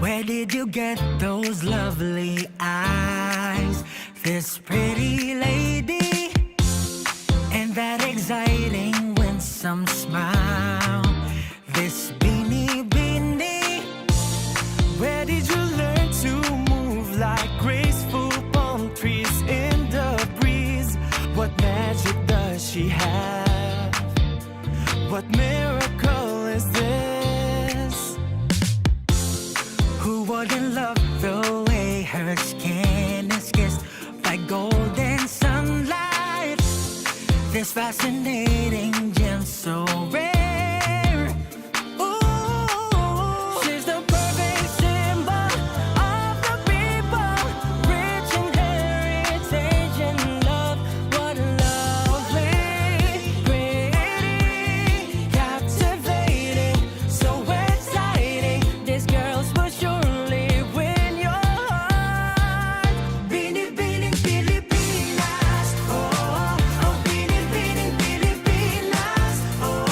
Where did you get those lovely eyes? This pretty lady, and that exciting winsome smile. This Binibining. Where did you learn to move like graceful palm trees in the breeze? What magic does she have? What miracle is this? Who wouldn't love the way her skin is kissed by golden sunlight? This fascinating gem so rare. Ooh, she's the perfect symbol of the people, rich in heritage and love. What a lovely, pretty, captivating, so exciting. This girl's will surely win your heart. Binibining Pilipinas, oh, oh, Binibining Pilipinas, oh,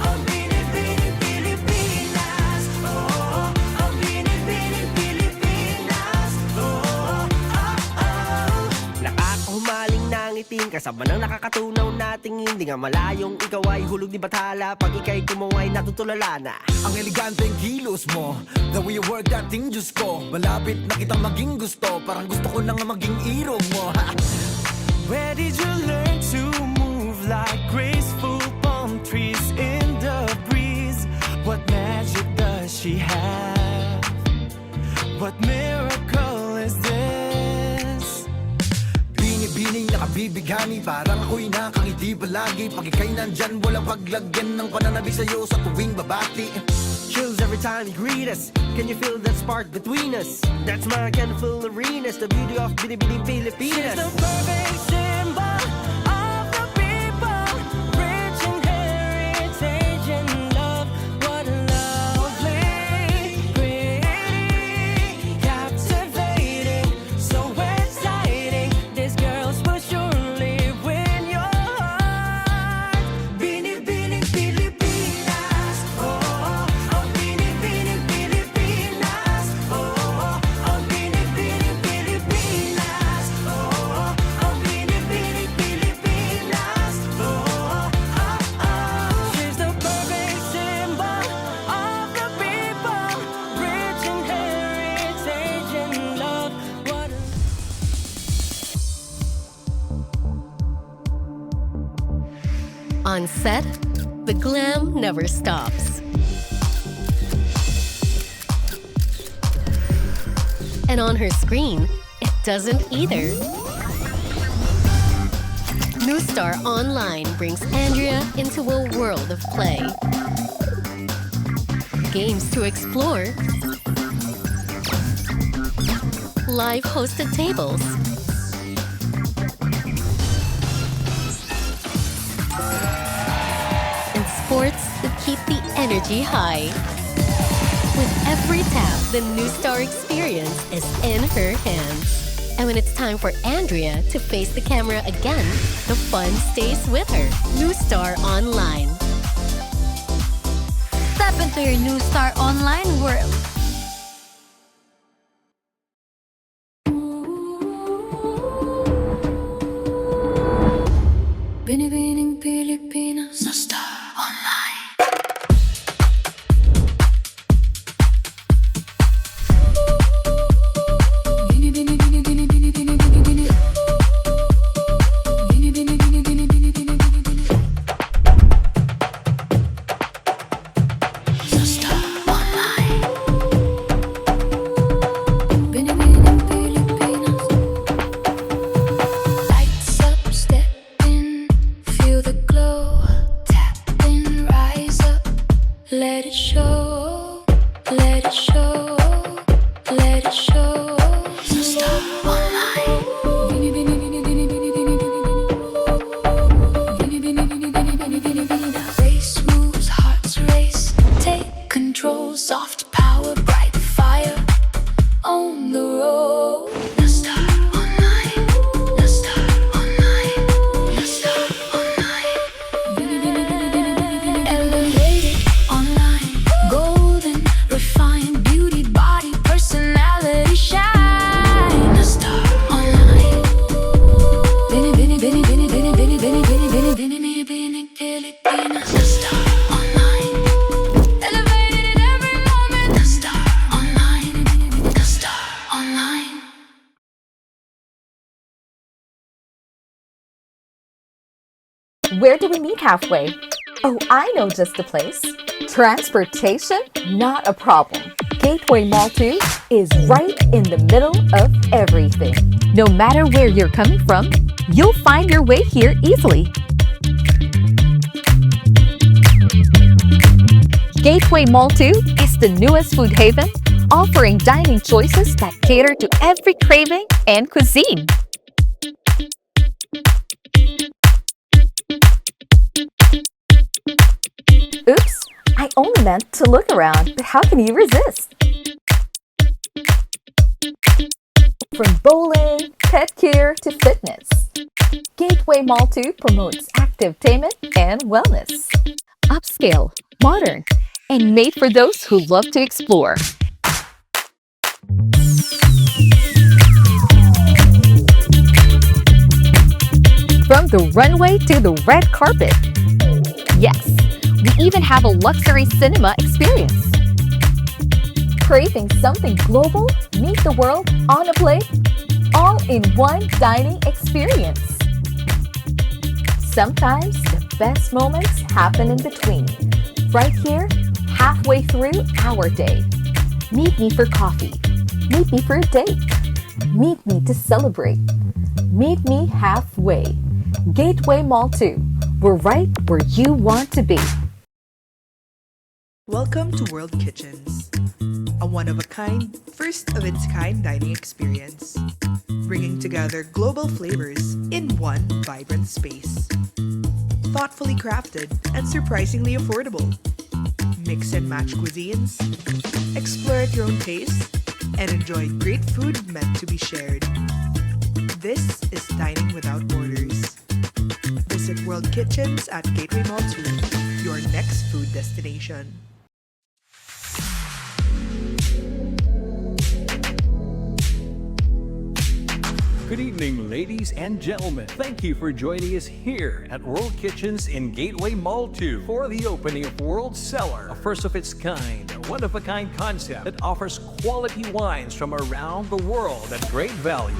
oh, Binibining Pilipinas, oh, oh, Binibining Pilipinas, oh, oh, oh. Nakakahumaling ng ngiting, kasama ng nakakatunaw nating hindi nga malayong ikaw ay hulog ni Bathala. Pag ika'y tumaway natutulala na. Ang eleganteng kilos mo, the way you work that thing, Diyos ko. Malapit na kitang maging gusto, parang gusto ko na nga maging irog mo. Where did you learn to move like graceful palm trees in the breeze? What magic does she have? What miracle is this? Binibining nakabibighani, parang ako'y nakangiti palagi. Pag ika'y nandyan, walang paglagyan ng pananabik sa'yo sa tuwing babati. Chills every time you greet us. Can you feel that spark between us? That's my kind of full arenas, the beauty of Binibining Pilipinas. She's the perfect symbol of the people, rich in heritage and love. What a lovely, pretty, captivating, so exciting. This girl's will surely win your heart. Binibining Pilipinas, oh, oh, Binibining Pilipinas, oh, oh, Binibining Pilipinas, oh, oh, Binibining Pilipinas, oh, oh. She's the perfect symbol of the people, rich in heritage and love. What a On set, the glam never stops. And on her screen, it doesn't either. New Star Online brings Andrea into a world of play. Games to explore, live hosted tables, and sports that keep the energy high. With every tap, the New Star experience is in her hands. And when it's time for Andrea to face the camera again, the fun stays with her. New Star Online. Step into your New Star Online world. Binibining Pilipinas sa Star Online. Bini bini bini bini bini bini bini bini. Bini bini bini bini bini bini bini bini. Sa Star Online. Binibining Pilipinas. Lights up, step in, feel the glow. Tap in, rise up, let it show, let it show, let it show. So Star Online. Bini bini bini bini bini bini bini bini. Bini bini bini bini bini bini bini. Race moves, hearts race. Take control, soft power, bright fire. On the road. The Star Online. The Star Online. The Star Online. Bini bini bini bini bini bini. Elevated online. Pilipinas. The Star Online. Elevated in every moment. The Star Online. The Star Online. Where do we meet halfway? Oh, I know just the place. Transportation? Not a problem. Gateway Mall 2 is right in the middle of everything. No matter where you're coming from, you'll find your way here easily. Gateway Mall 2 is the newest food haven, offering dining choices that cater to every craving and cuisine. Oops, I only meant to look around, but how can you resist? From bowling, pet care to fitness, Gateway Mall 2 promotes activetainment and wellness. Upscale, modern, and made for those who love to explore. From the runway to the red carpet. Yes, we even have a luxury cinema experience. Craving something global? Meet the world on a plate? All in one dining experience. Sometimes the best moments happen in between. Right here, halfway through our day. Meet me for coffee. Meet me for a date. Meet me to celebrate. Meet me halfway. Gateway Mall 2. We're right where you want to be. Welcome to World Kitchens, a one-of-a-kind, first-of-its-kind dining experience, bringing together global flavors in one vibrant space. Thoughtfully crafted and surprisingly affordable. Mix and match cuisines, explore at your own pace, and enjoy great food meant to be shared. This is dining without borders. Visit World Kitchens at Gateway Mall 2, your next food destination. Good evening, ladies and gentlemen. Thank you for joining us here at World Kitchens in Gateway Mall 2 for the opening of World Cellar, a first-of-its-kind, one-of-a-kind concept that offers quality wines from around the world at great value.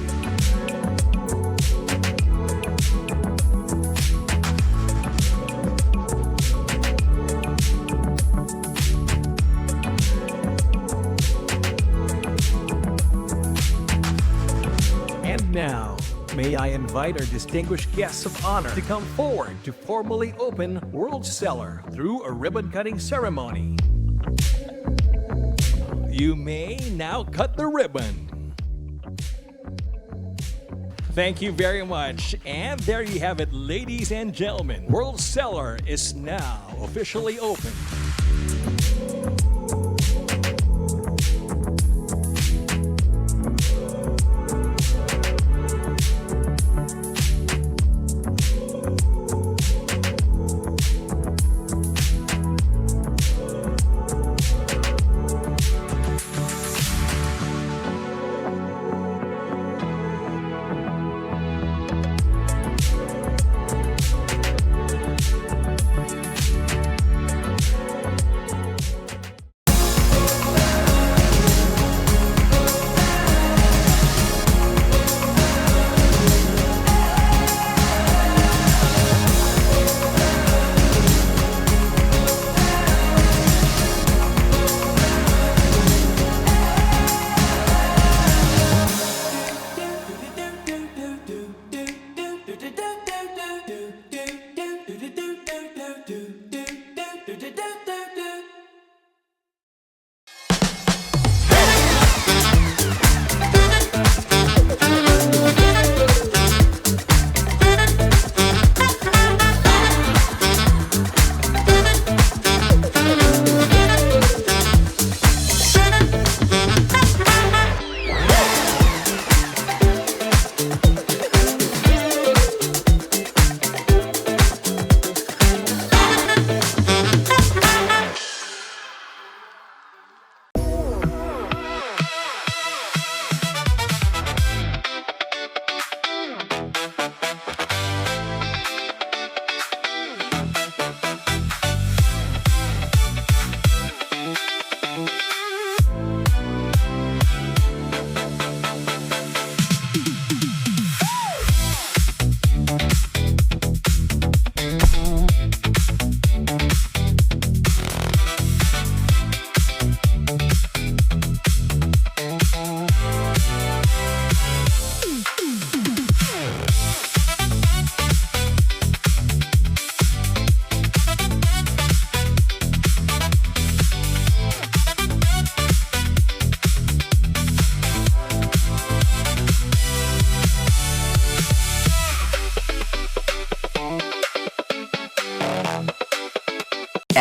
Now, may I invite our distinguished guests of honor to come forward to formally open World Cellar through a ribbon-cutting ceremony. You may now cut the ribbon. Thank you very much. And there you have it, ladies and gentlemen. World Cellar is now officially open.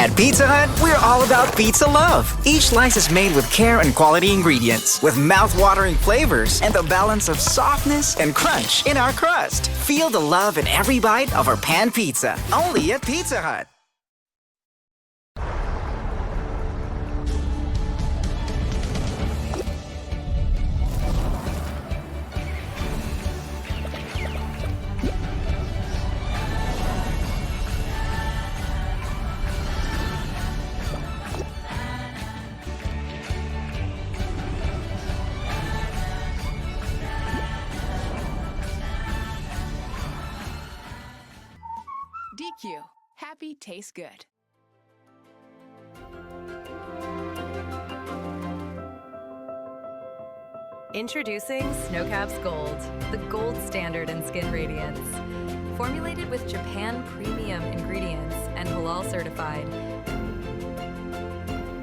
At Pizza Hut, we're all about pizza love. Each slice is made with care and quality ingredients, with mouth-watering flavors and the balance of softness and crunch in our crust. Feel the love in every bite of our pan pizza, only at Pizza Hut. DQ. Happy tastes good. Introducing Snowcaps Gold, the gold standard in skin radiance. Formulated with Japan premium ingredients and halal certified.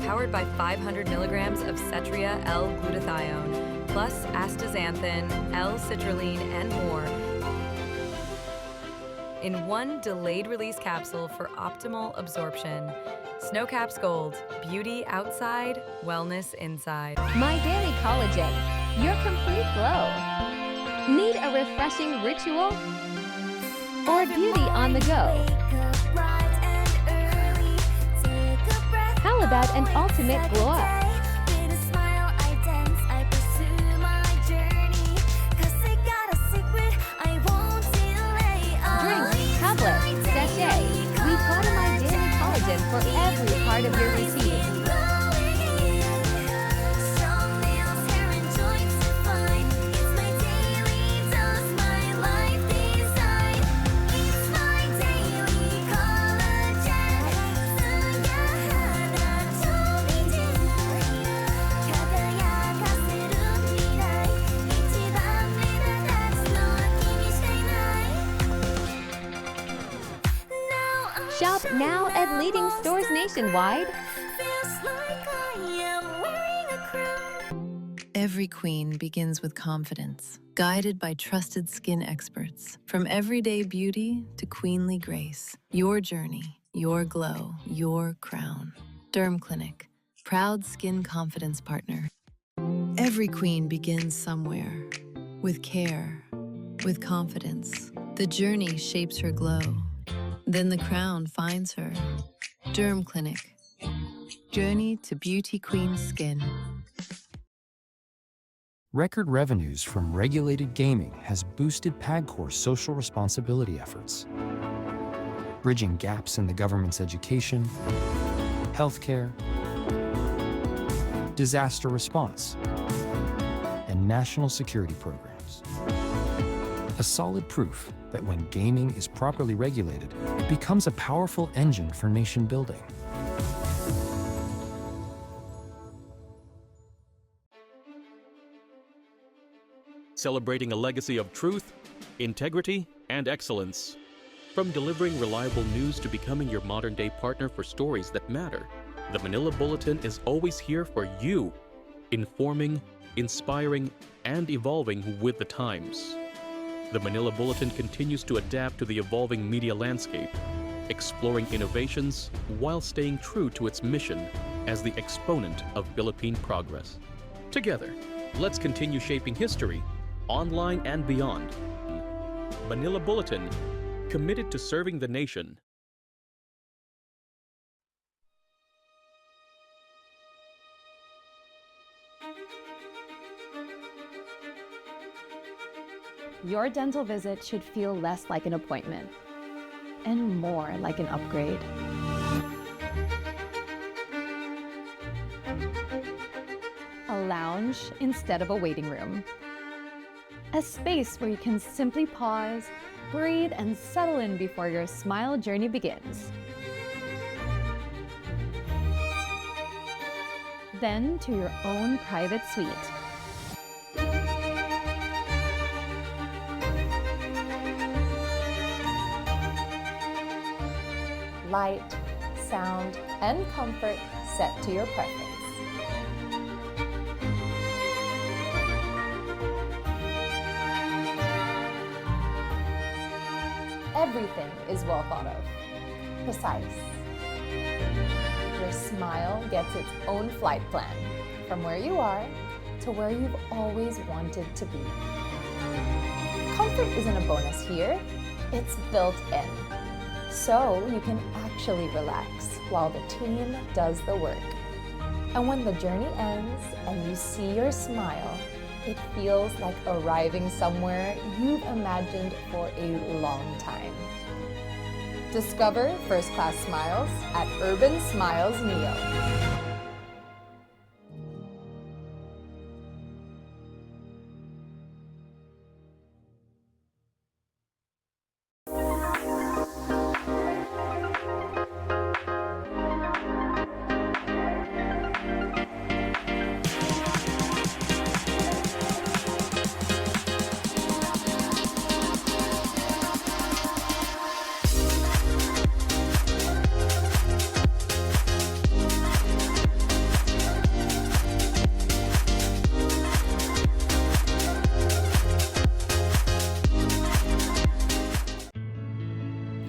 Powered by 500 milligrams of Cetria L-glutathione, plus astaxanthin, L-citrulline, and more, in one delayed release capsule for optimal absorption. Snowcaps Gold, beauty outside, wellness inside. My Daily Collagen, your complete glow. Need a refreshing ritual? Or beauty on the go? How about an ultimate glow up? Tablet, sachet, we call My Daily Collagen for every part of your routine. Shop now at leading stores nationwide. Every queen begins with confidence, guided by trusted skin experts. From everyday beauty to queenly grace, your journey, your glow, your crown. Derm Clinic, proud skin confidence partner. Every queen begins somewhere, with care, with confidence. The journey shapes her glow. Then the crown finds her. Derm Clinic. Journey to Beauty Queen Skin. Record revenues from regulated gaming has boosted PAGCOR's social responsibility efforts, bridging gaps in the government's education, healthcare, disaster response, and national security programs. A solid proof that when gaming is properly regulated, it becomes a powerful engine for nation building. Celebrating a legacy of truth, integrity, and excellence. From delivering reliable news to becoming your modern-day partner for stories that matter, the Manila Bulletin is always here for you, informing, inspiring, and evolving with the times. The Manila Bulletin continues to adapt to the evolving media landscape, exploring innovations while staying true to its mission as the exponent of Philippine progress. Together, let's continue shaping history, online and beyond. Manila Bulletin, committed to serving the nation. Your dental visit should feel less like an appointment and more like an upgrade. A lounge instead of a waiting room. A space where you can simply pause, breathe, and settle in before your smile journey begins. Then to your own private suite. Light, sound, and comfort set to your preference. Everything is well thought of, precise, your smile gets its own flight plan from where you are to where you've always wanted to be. Comfort isn't a bonus here, it's built in. So you can actually relax while the team does the work. And when the journey ends and you see your smile, it feels like arriving somewhere you've imagined for a long time. Discover first-class smiles at Urban Smiles Neo.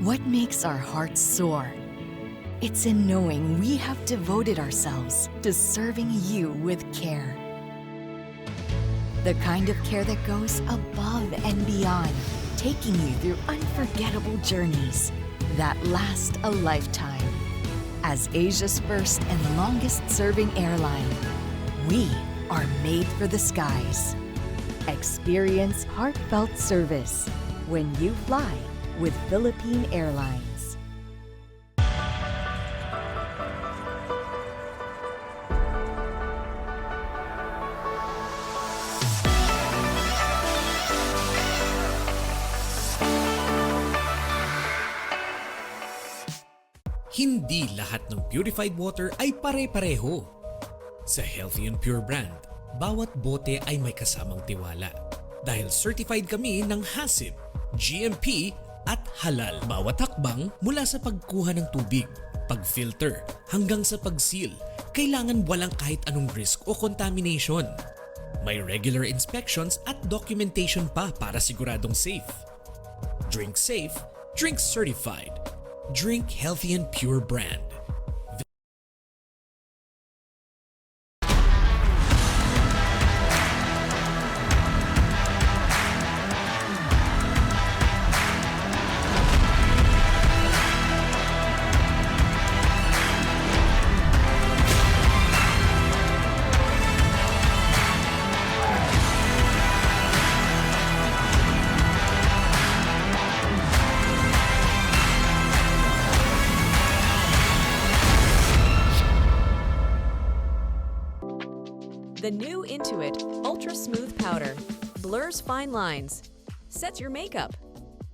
What makes our hearts soar? It's in knowing we have devoted ourselves to serving you with care. The kind of care that goes above and beyond, taking you through unforgettable journeys that last a lifetime. As Asia's first and longest-serving airline, we are made for the skies. Experience heartfelt service when you fly with Philippine Airlines. Hindi lahat ng purified water ay pare-pareho. Sa Healthy and Pure brand, bawat bote ay may kasamang tiwala. Dahil certified kami ng HACCP, GMP at halal. Bawat hakbang mula sa pagkuha ng tubig, pag-filter hanggang sa pag-seal, kailangan walang kahit anong risk o contamination. May regular inspections at documentation pa para siguradong safe. Drink safe, drink certified. Drink Healthy and Pure brand. The new Intuit Ultra Smooth Powder blurs fine lines, sets your makeup,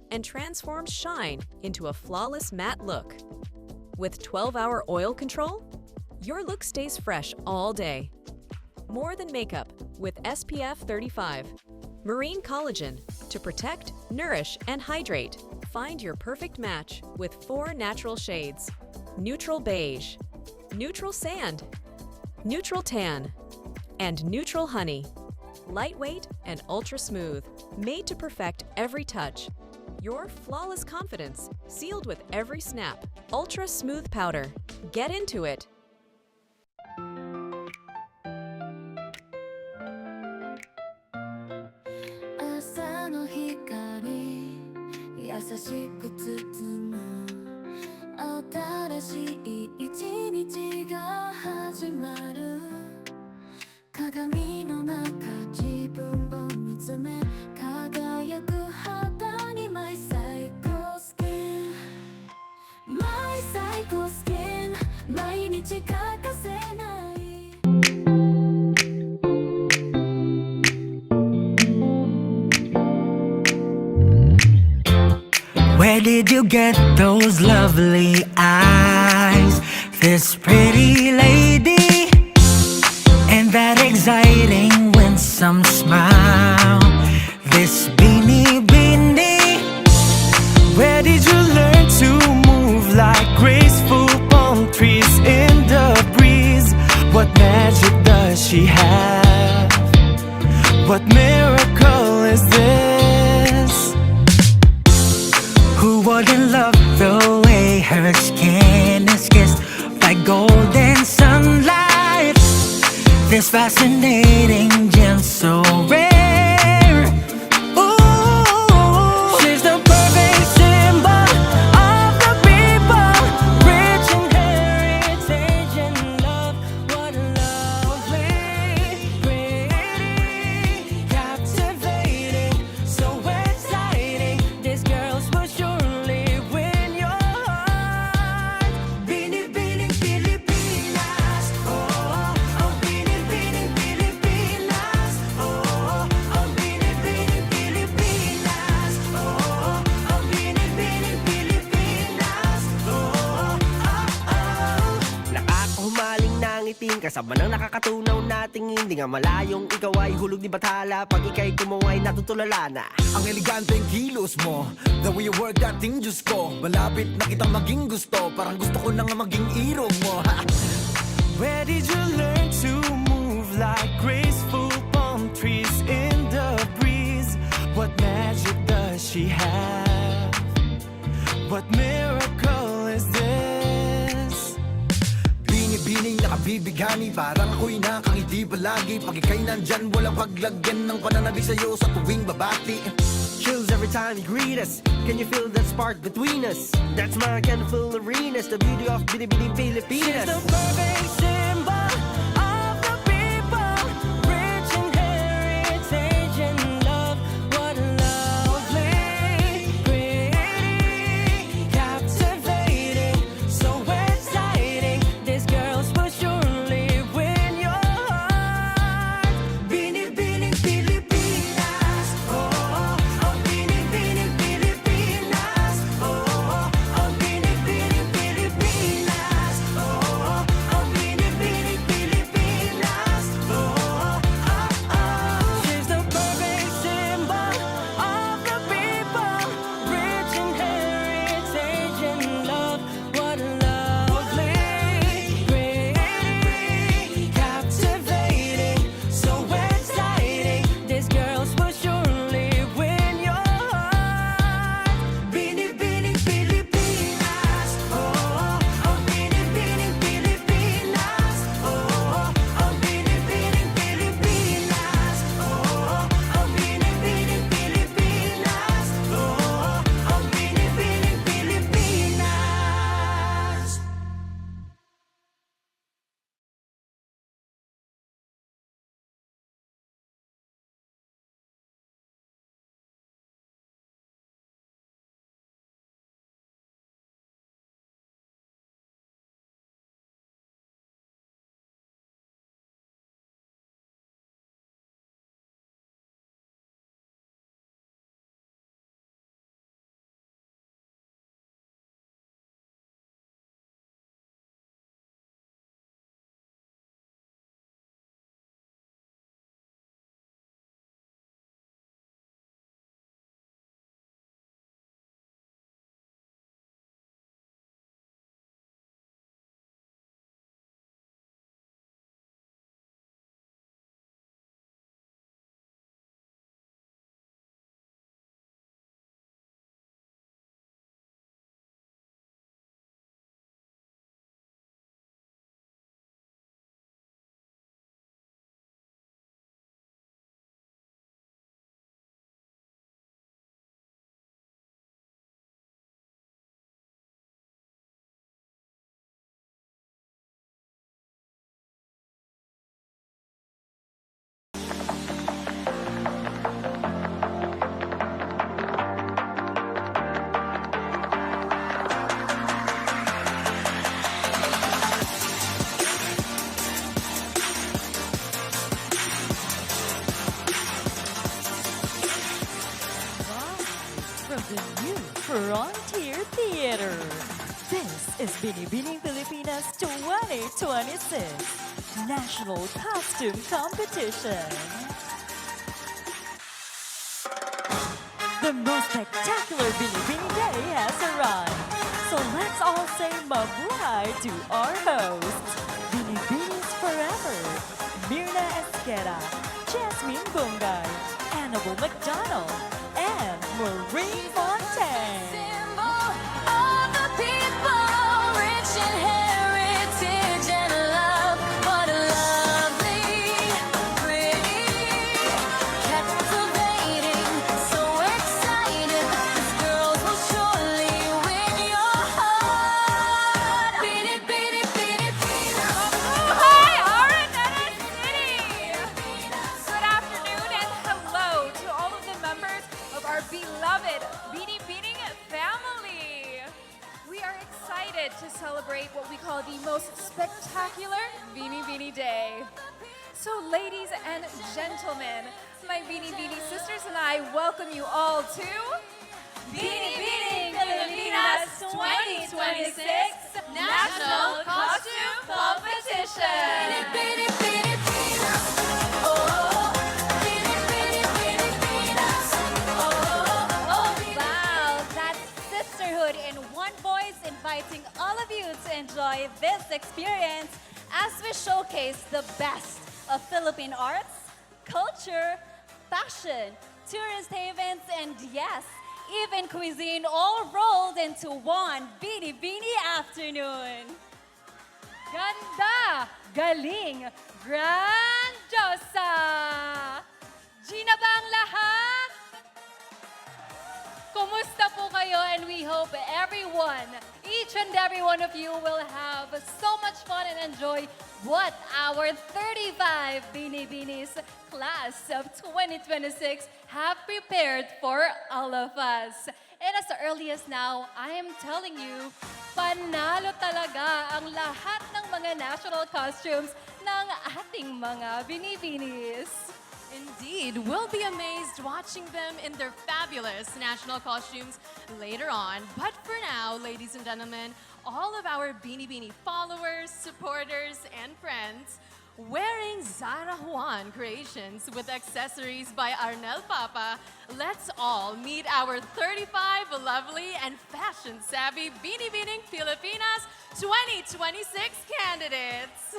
and transforms shine into a flawless matte look. With 12-hour oil control, your look stays fresh all day. More than makeup with SPF 35. Marine collagen to protect, nourish, and hydrate. Find your perfect match with 4 natural shades. Neutral beige, neutral sand, neutral tan, and neutral honey. Lightweight and ultra smooth, made to perfect every touch. Your flawless confidence, sealed with every snap. Ultra smooth powder. Get into it. 朝の光優しく包む新しい一日が始まる鏡の中自分を見つめ輝く肌に My Psycho Skin My Psycho Skin 毎日欠かせない Where did you get those lovely eyes? This pretty lady and that exciting winsome smile. This Binibining. Where did you learn to move like graceful palm trees in the breeze? What magic does she have? What miracle is this? Who wouldn't love the way her skin is kissed by golden She's fascinating, yet so rare. Ooh, she's the perfect symbol of the people, rich in heritage and love. What a lovely, pretty, captivating, so exciting. This girl's will surely win your heart. Binibining Pilipinas, oh, oh, Binibining Pilipinas, oh, oh, Binibining Pilipinas, oh, oh, Binibining Pilipinas, oh, oh, oh. Nakakahumaling na ngiting kasama ng nakakatunaw na tingin. Di nga malayong ikaw ay hulog ni Bathala. Pag ika'y tumaway natutulala na. Ang eleganteng kilos mo, the way you work that thing, Diyos ko. Malapit na kitang maging gusto, parang gusto ko na nga maging irog mo. Where did you learn to move like graceful palm trees in the breeze? What magic does she have? What miracle is this? Binibining nakabibighani, parang ako'y nakangiti palagi. Pag ika'y nandyan, walang paglagyan ng pananabik sa'yo sa tuwing babati. Chills every time you greet us. Can you feel that spark between us? That's my kind of full arenas. The beauty of Binibining Pilipinas. She's the perfect symbol of the people, rich in heritage and love. What a lovely, pretty, captivating, so exciting. This girl's will surely win your heart. Binibining Pilipinas, oh, oh, Binibining Pilipinas, oh, oh, Binibining Pilipinas, oh, oh, Binibining Pilipinas, oh, oh, oh. She's the perfect symbol of the people, rich in heritage and love. What a lovely, pretty, captivating, so exciting. This girl's will surely win your heart. Binibining Pilipinas, oh, oh, Binibining Pilipinas, oh, oh, Binibining Pilipinas, oh, oh, Binibining Pilipinas, oh, oh, Binibining Pilipinas. From the new Frontier Theater, this is Binibining Pilipinas 2026 National Costume Competition. The most spectacular Binibining Day has arrived. So let's all say mabuhay to our hosts, Binibinings Forever, Mirna Esqueda, Jasmine Bungay, Annabelle McDonald, and Maureen Fontaine. Symbol of the people, rich in heritage and love. What a lovely, most spectacular Binibining Day. So ladies and gentlemen, my Binibining sisters and I welcome you all to Binibining Pilipinas 2026 National Costume Competition. Wow, that's sisterhood in one voice, inviting all of you to enjoy this experience as we showcase the best of Philippine arts, culture, fashion, tourist havens, and yes, even cuisine all rolled into one Binibini afternoon. Ganda! Galing! Grandiosa! Gina ba ang lahat? Kumusta po kayo? And we hope everyone, each and every one of you will have so much fun and enjoy what our 35 Binibinis class of 2026 have prepared for all of us. And as early as now, I am telling you, panalo talaga ang lahat ng mga national costumes ng ating mga Binibinis. Indeed, we'll be amazed watching them in their fabulous national costumes later on. But for now, ladies and gentlemen, all of our Binibini followers, supporters, and friends, wearing Zara Juan creations with accessories by Arnel Papa, let's all meet our 35 lovely and fashion-savvy Binibining Pilipinas 2026 candidates.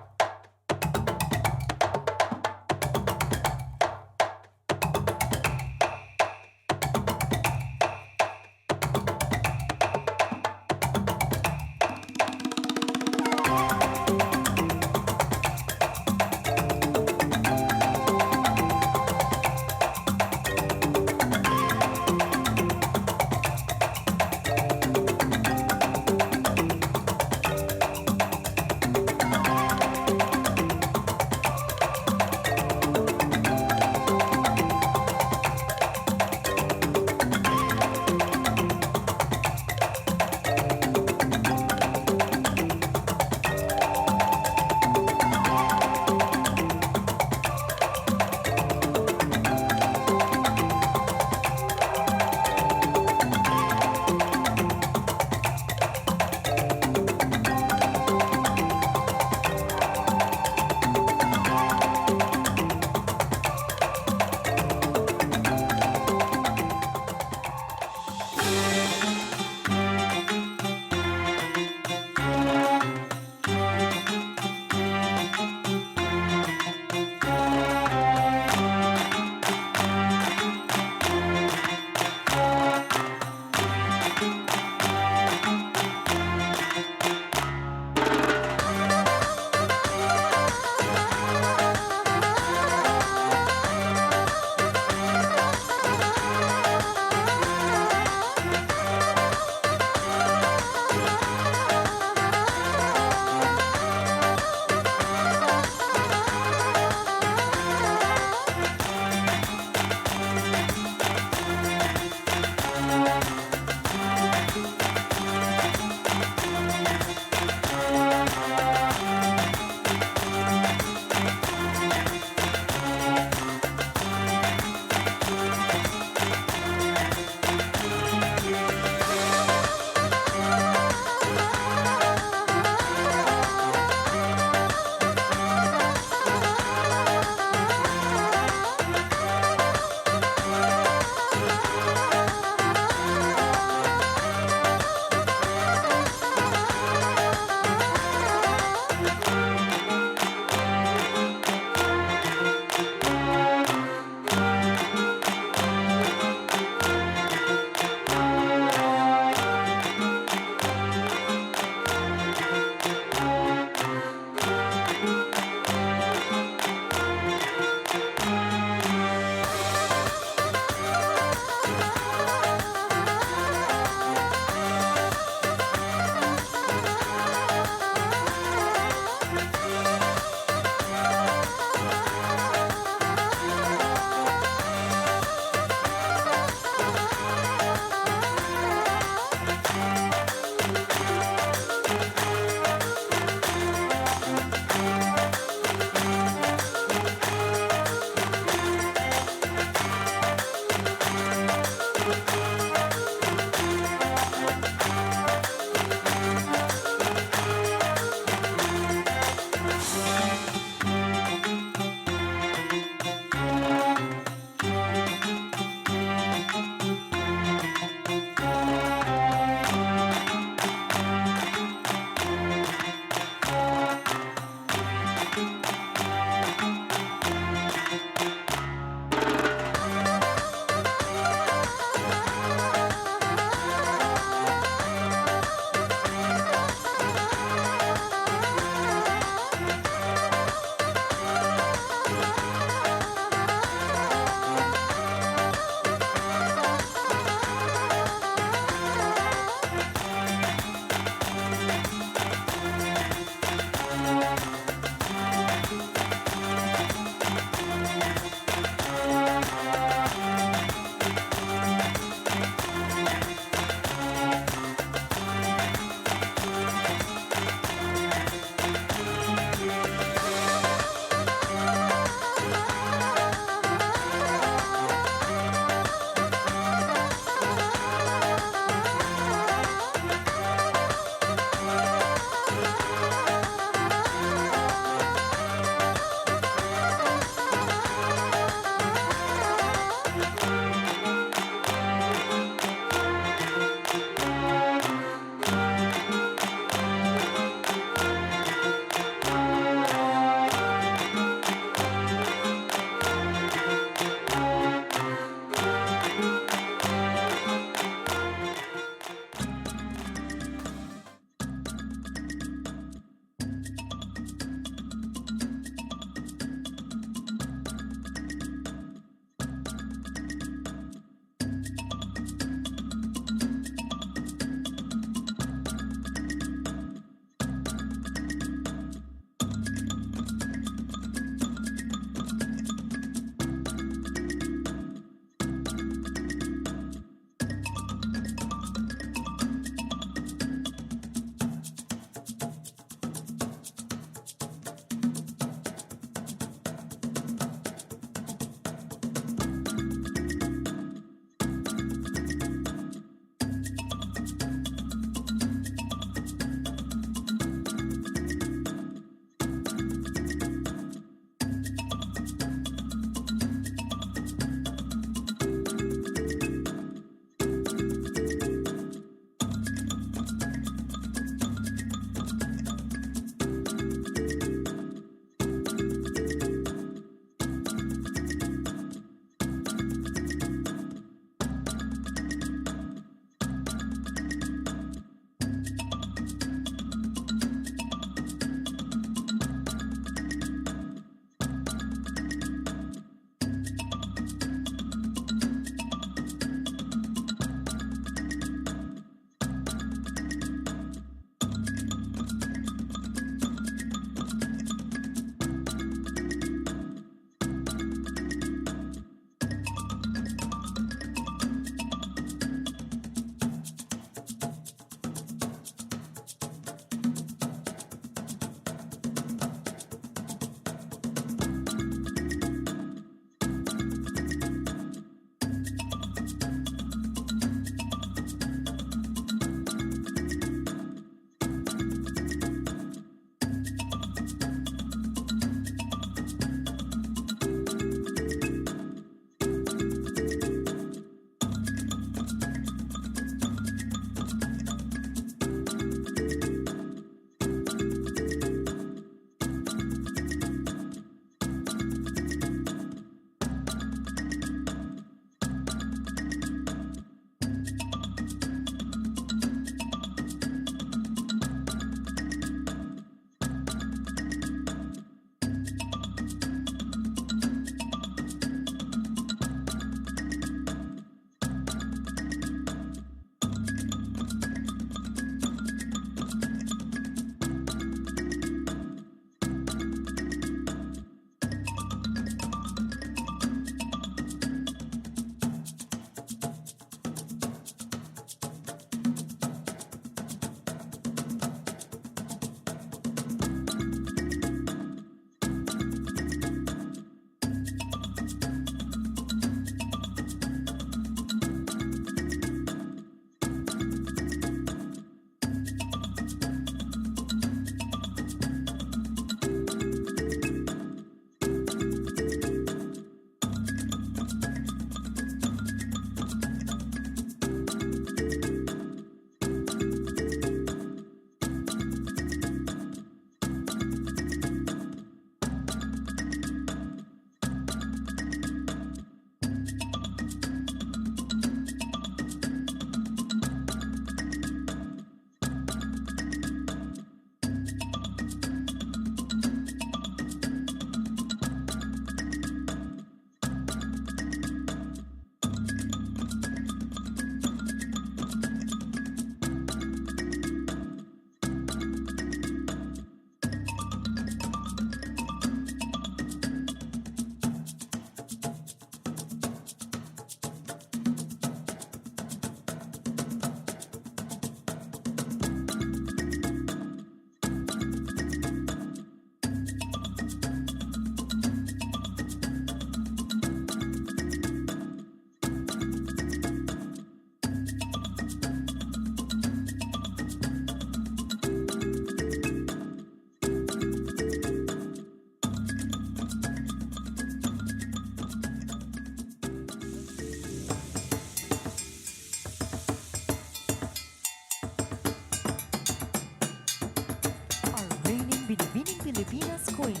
Binibining Pilipinas Queens.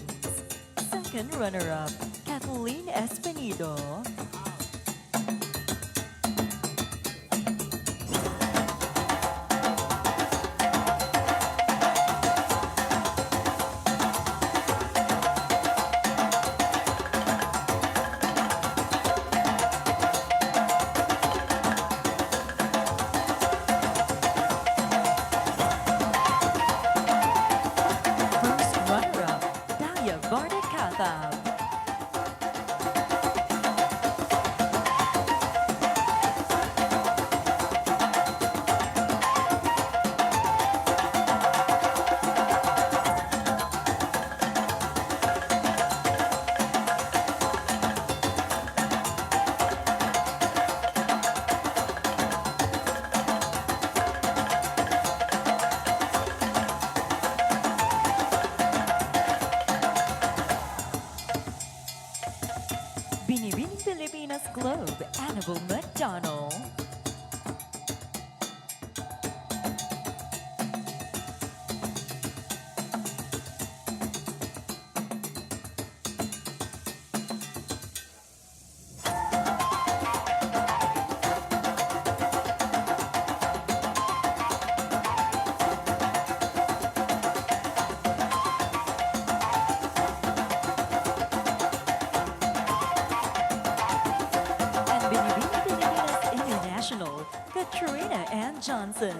Second runner-up, Kathleen Espinido. Binibining Pilipinas Globe, Annabelle McDonald. Katrina Ann Johnson.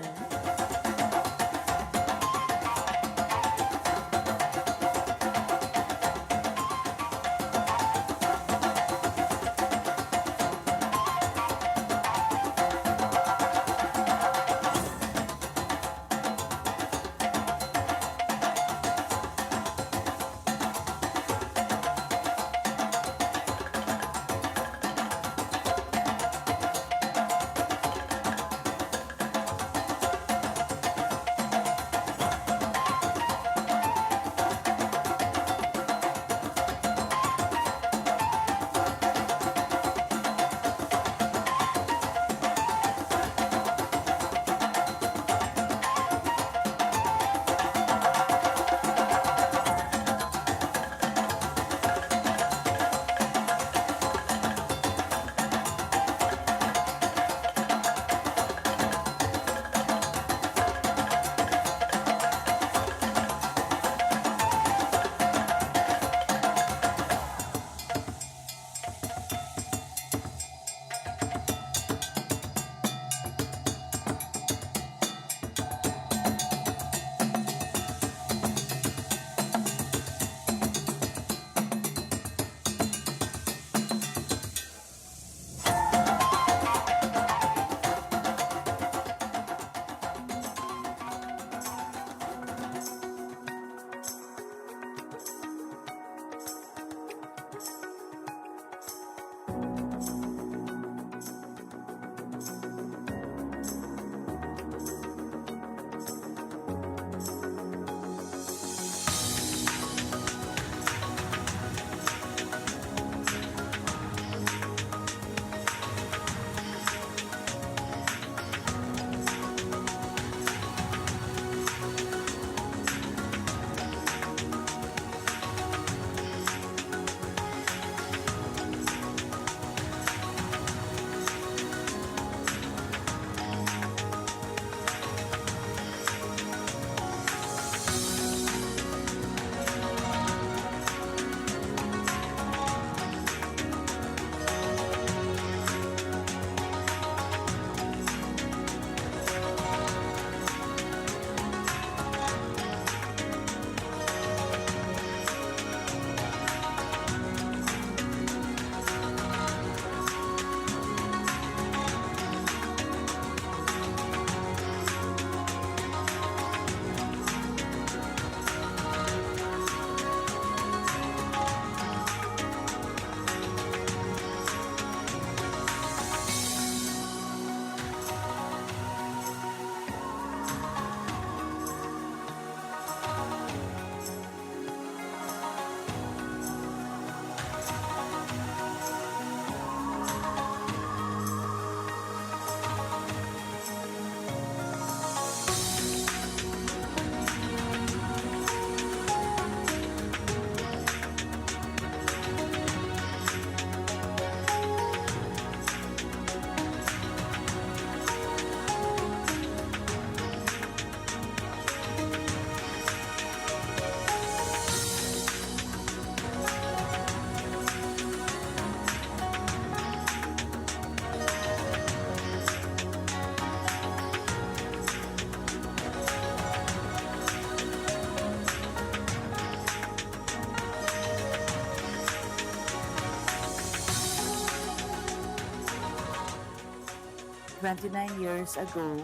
29 years ago,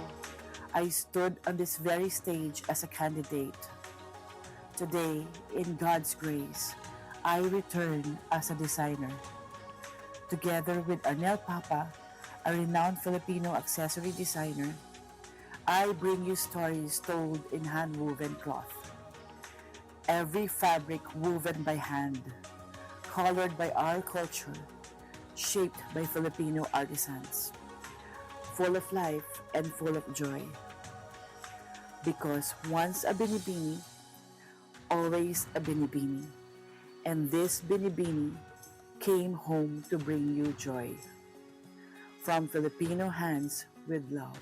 I stood on this very stage as a candidate. Today, in God's grace, I return as a designer. Together with Arnel Papa, a renowned Filipino accessory designer, I bring you stories told in hand-woven cloth. Every fabric woven by hand, colored by our culture, shaped by Filipino artisans, full of life and full of joy. Because once a binibini, always a binibini, and this binibini came home to bring you joy. From Filipino hands with love.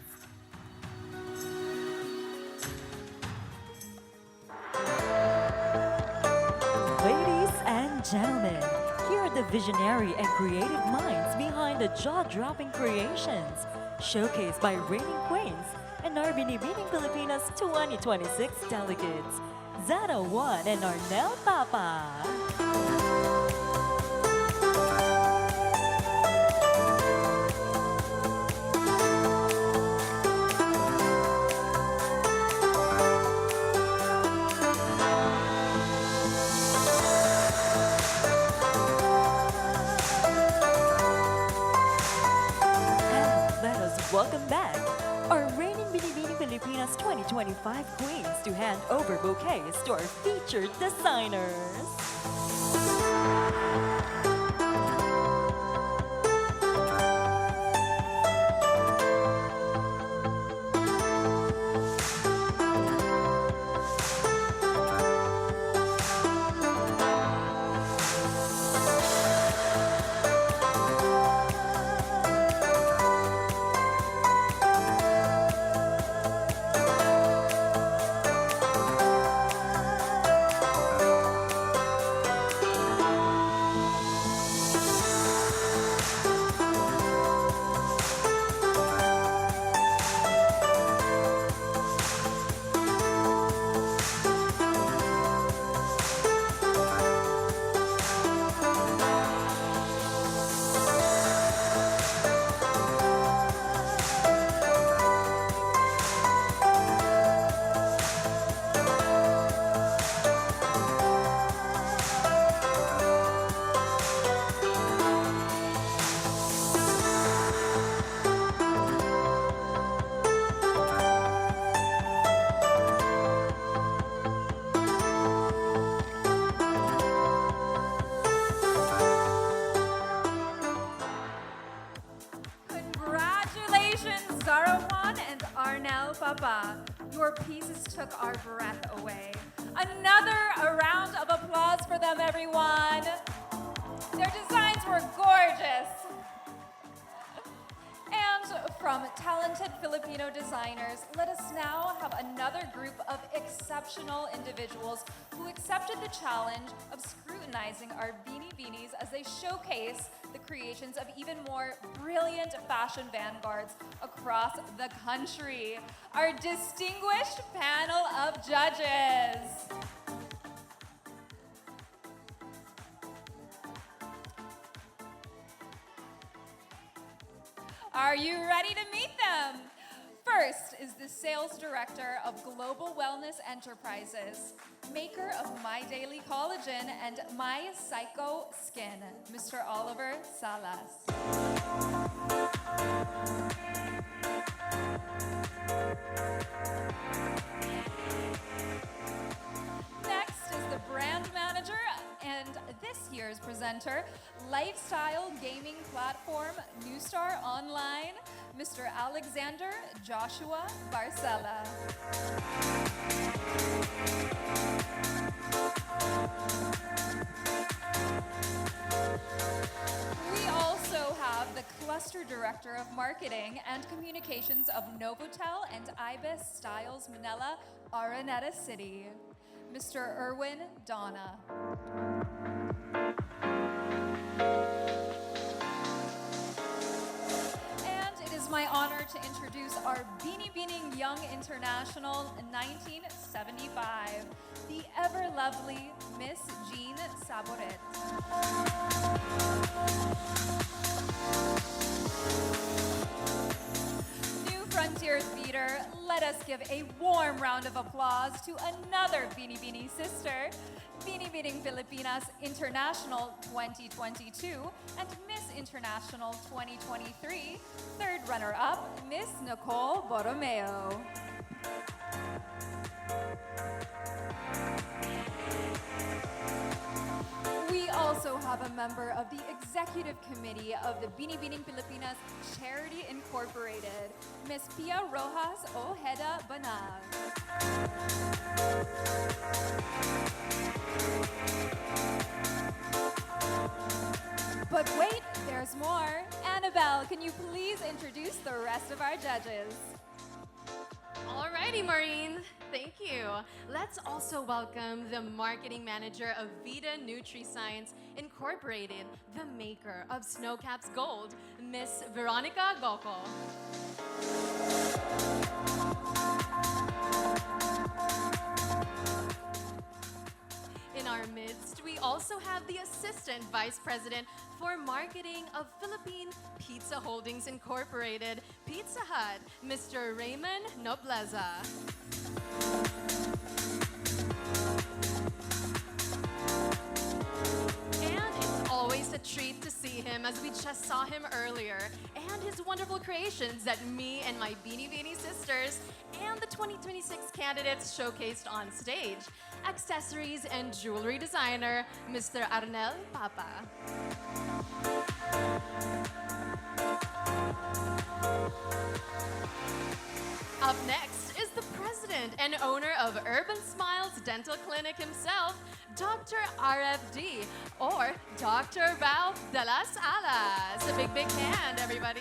Ladies and gentlemen, here are the visionary and creative minds behind the jaw-dropping creations, showcased by reigning queens and our Binibining Pilipinas 2026 delegates, Zana One and Arnel Papa. Welcome back, our reigning Binibining Pilipinas 2025 queens to hand over bouquets to our featured designers. Papa, your pieces took our breath away. Another round of applause for them, everyone. Their designs were gorgeous. And from talented Filipino designers, let us now have another group of exceptional individuals who accepted the challenge of scrutinizing our Binibinis as they showcase the creations of even more brilliant fashion vanguards across the country. Our distinguished panel of judges. Are you ready to meet them? First is the Sales Director of Global Wellness Enterprises, maker of My Daily Collagen and My Psycho Skin, Mr. Oliver Salas. Next is the Brand Manager and this year's presenter, lifestyle gaming platform New Star Online, Mr. Alexander Joshua Barcela. We also have the Cluster Director of Marketing and Communications of Novotel and Ibis Styles Manila, Araneta City, Mr. Erwin Donna. And it is my honor to introduce our Binibining Young International 1975, the ever-lovely Miss Jean Saboret. let us give a warm round of applause to another Binibini sister, Binibining Pilipinas International 2022 and Miss International 2023, third runner-up, Miss Nicole Borromeo. We also have a member of the Executive Committee of the Binibining Pilipinas Charity Incorporated, Miss Pia Rojas Ojeda Banal. But wait, there's more. Annabelle, can you please introduce the rest of our judges? Alrighty, Maureen. Thank you. Let's also welcome the marketing manager of Vita NutriScience Incorporated, the maker of Snowcaps Gold, Miss Veronica Goko. In our midst, we also have the Assistant Vice President for Marketing of Philippine Pizza Holdings Incorporated, Pizza Hut, Mr. Raymond Nobleza. And it's always a treat to see him, as we just saw him earlier, and his wonderful creations that me and my Binibini sisters and the 2026 candidates showcased on stage. Accessories and jewelry designer, Mr. Arnel Papa. Up next is the president and owner of Urban Smiles Dental Clinic himself, Dr. RFD, or Dr. Ralph de las Alas. A big hand, everybody.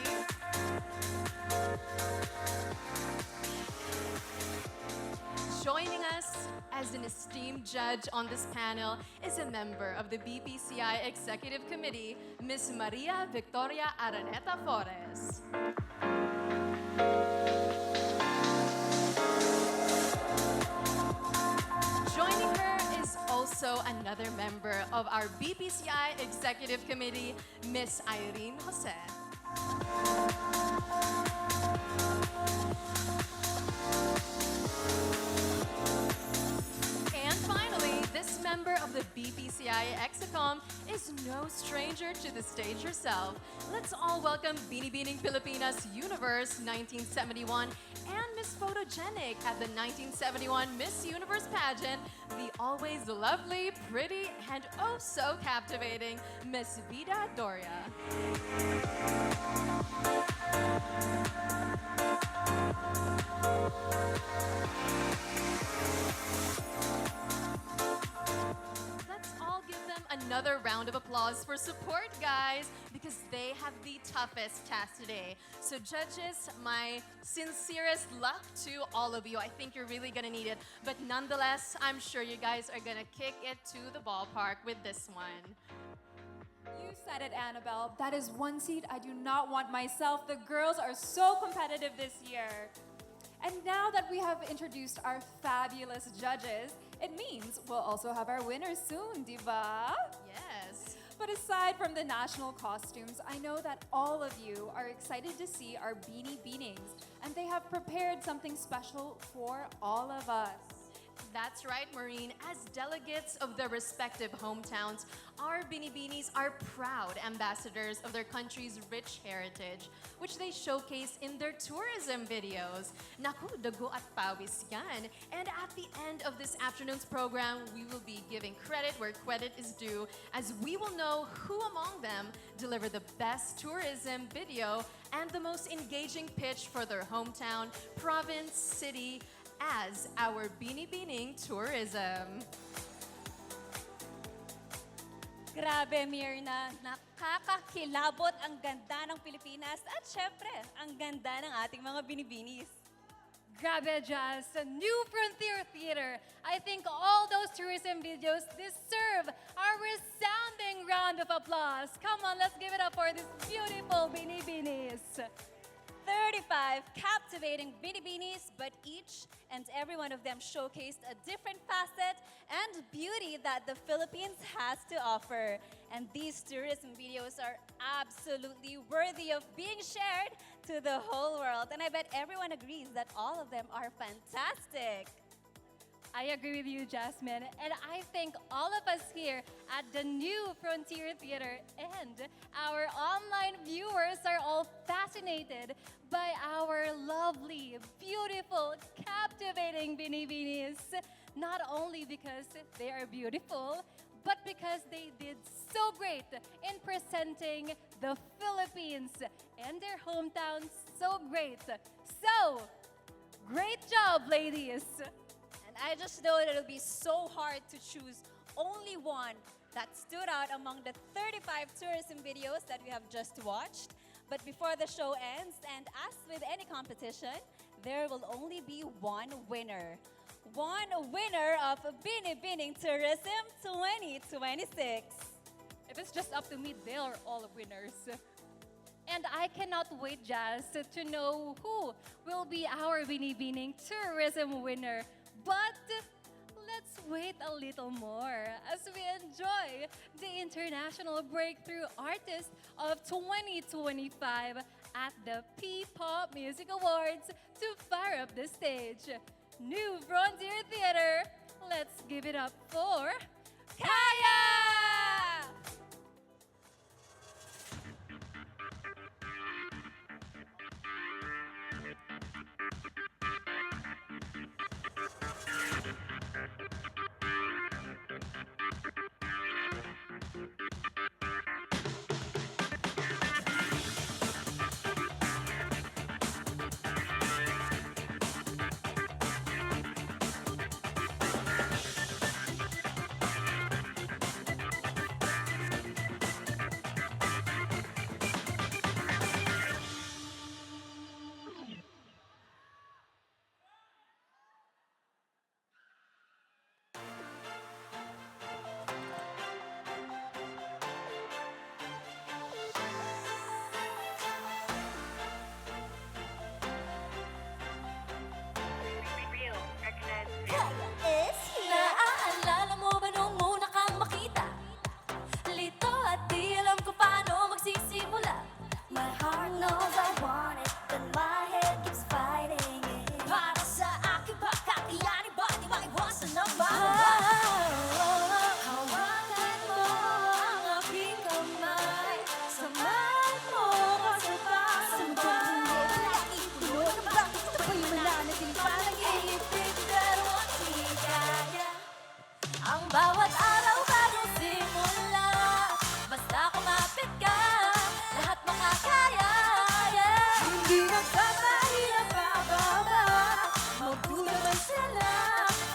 Joining us as an esteemed judge on this panel is a member of the BPCI Executive Committee, Ms. Maria Victoria Araneta Flores. Joining her is also another member of our BPCI Executive Committee, Ms. Irene Jose. And finally, this member of the BPCI Execom is no stranger to the stage herself. Let's all welcome Binibining Pilipinas Universe 1971 and Miss Photogenic at the 1971 Miss Universe pageant, the always lovely, pretty, and oh so captivating Miss Vida Doria. Let's all give them another round of applause for support, guys, because they have the toughest task today. So judges, my sincerest luck to all of you. I think you're really gonna need it. But nonetheless, I'm sure you guys are gonna kick it to the ballpark with this one. You said it, Annabelle. That is one seat I do not want myself. The girls are so competitive this year. And now that we have introduced our fabulous judges, it means we'll also have our winners soon, diba? Yes. But aside from the national costumes, I know that all of you are excited to see our Binibinings, and they have prepared something special for all of us. That's right, Maureen. As delegates of their respective hometowns, our Binibinis are proud ambassadors of their country's rich heritage, which they showcase in their tourism videos. Naku, dugo at pawis yan. And at the end of this afternoon's program, we will be giving credit where credit is due, as we will know who among them delivered the best tourism video and the most engaging pitch for their hometown, province, city, as our Binibining tourism. Grabe, Mirna. Nakakakilabot ang ganda ng Pilipinas at syempre, ang ganda ng ating mga binibinis. Grabe, Jazz, a new frontier theater. I think all those tourism videos deserve a resounding round of applause. Come on, let's give it up for these beautiful Binibinis. 35 captivating binibinis, but each and every one of them showcased a different facet and beauty that the Philippines has to offer. And these tourism videos are absolutely worthy of being shared to the whole world. And I bet everyone agrees that all of them are fantastic. I agree with you, Jasmine. And I think all of us here at the new Frontier Theater and our online viewers are all fascinated by our lovely, beautiful, captivating Binibinis. Not only because they are beautiful, but because they did so great in presenting the Philippines and their hometown so great. So, great job, ladies! And I just know that it'll be so hard to choose only one that stood out among the 35 tourism videos that we have just watched. But before the show ends, and as with any competition, there will only be one winner. One winner of Binibining Tourism 2026. If it's just up to me, they are all winners. And I cannot wait, Jazz, to know who will be our Binibining Tourism winner. But let's wait a little more as we enjoy the International Breakthrough Artist of 2025 at the P-Pop Music Awards to fire up the stage. New Frontier Theater, let's give it up for Kaya! Naaalala mo ba nung una kang makita? Lito at di alam ko paano magsisimula. My heart knows I want it, but my head keeps fighting it. Para sa akin ba, kakayanin ba, di maiwasan ang hawakan mo ang aking kamay. Samahan mo kasabay sa bagay. Ipuno na ba, ito ba'y mananatiling panaginip? Pero di kaya ang bawat araw bagong simula. Basta kumapit ka, lahat makakaya. Hindi nagpapahirap bababa, magduda man sila.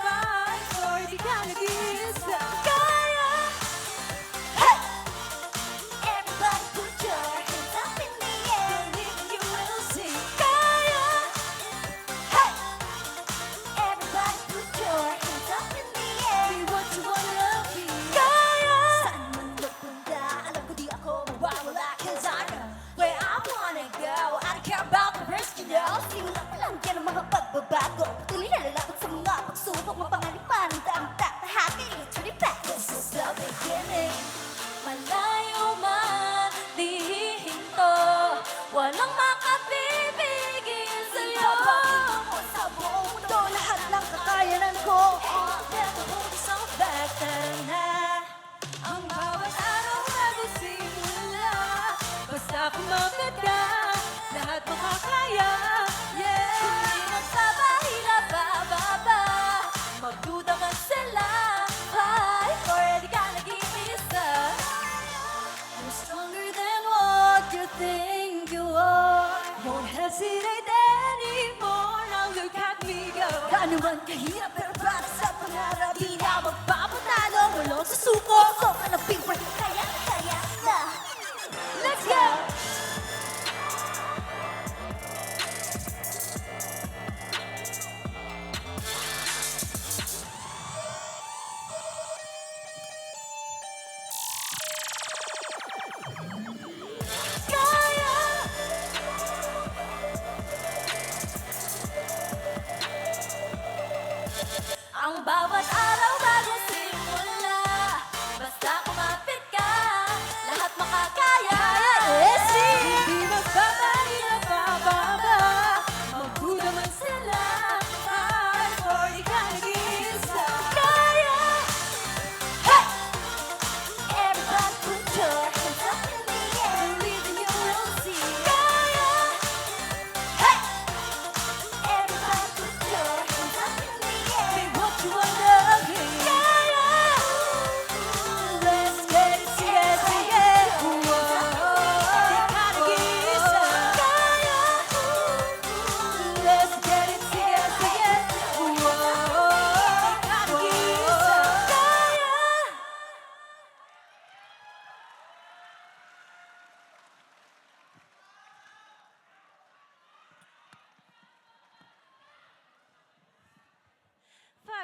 Fight or di ka nag-iisa. Kaya! Hey! Everybody put your hands up in the air. Believe you will see. Kaya! Hey! Everybody put your hands up in the air. Be what you wanna be. Kaya! Saan man magpunta, alam ko di ako mawawala. 'Cause I know where I wanna go. I don't care about the risk, you know. Simula pa lang yan ang mga pagbabago. Tuloy na lalapit sa mga pagsubok. Mapangalipan ang daang tatahakin. It's really back. This is the beginning. Malayo man, di hihinto. Walang makapipigil sa'yo. Ipapakita ko sa buong mundo lahat ng kakayanan ko. Never hold yourself back, tara na. Ang bawat araw bago simula. Basta kumapit ka, lahat makakaya. Yeah! Hindi nagpapahila bababa, magduda man sila. Fight or di ka nag-iisa. You're stronger than what you think you are. Won't hesitate anymore. Now look at me go. Gaano man kahirap pero para sa pangarap. Di na magpapatalo, walang susuko. So ka na big break, kaya na. Let's go! Kaya! Ang bawat araw bago simula. Basta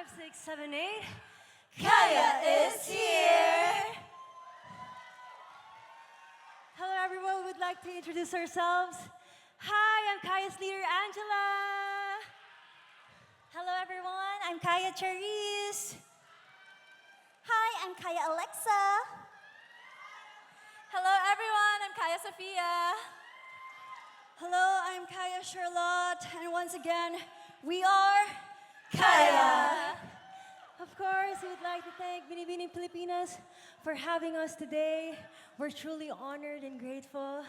6, 7, 8. Kaya is here! Hello everyone, we'd like to introduce ourselves. Hi, I'm Kaya's leader, Angela. Hello everyone, I'm Kaya Charisse. Hi, I'm Kaya Alexa. Hello everyone, I'm Kaya Sophia. Hello, I'm Kaya Charlotte. And once again, we are Kaya. Of course, we would like to thank Binibining Pilipinas for having us today. We're truly honored and grateful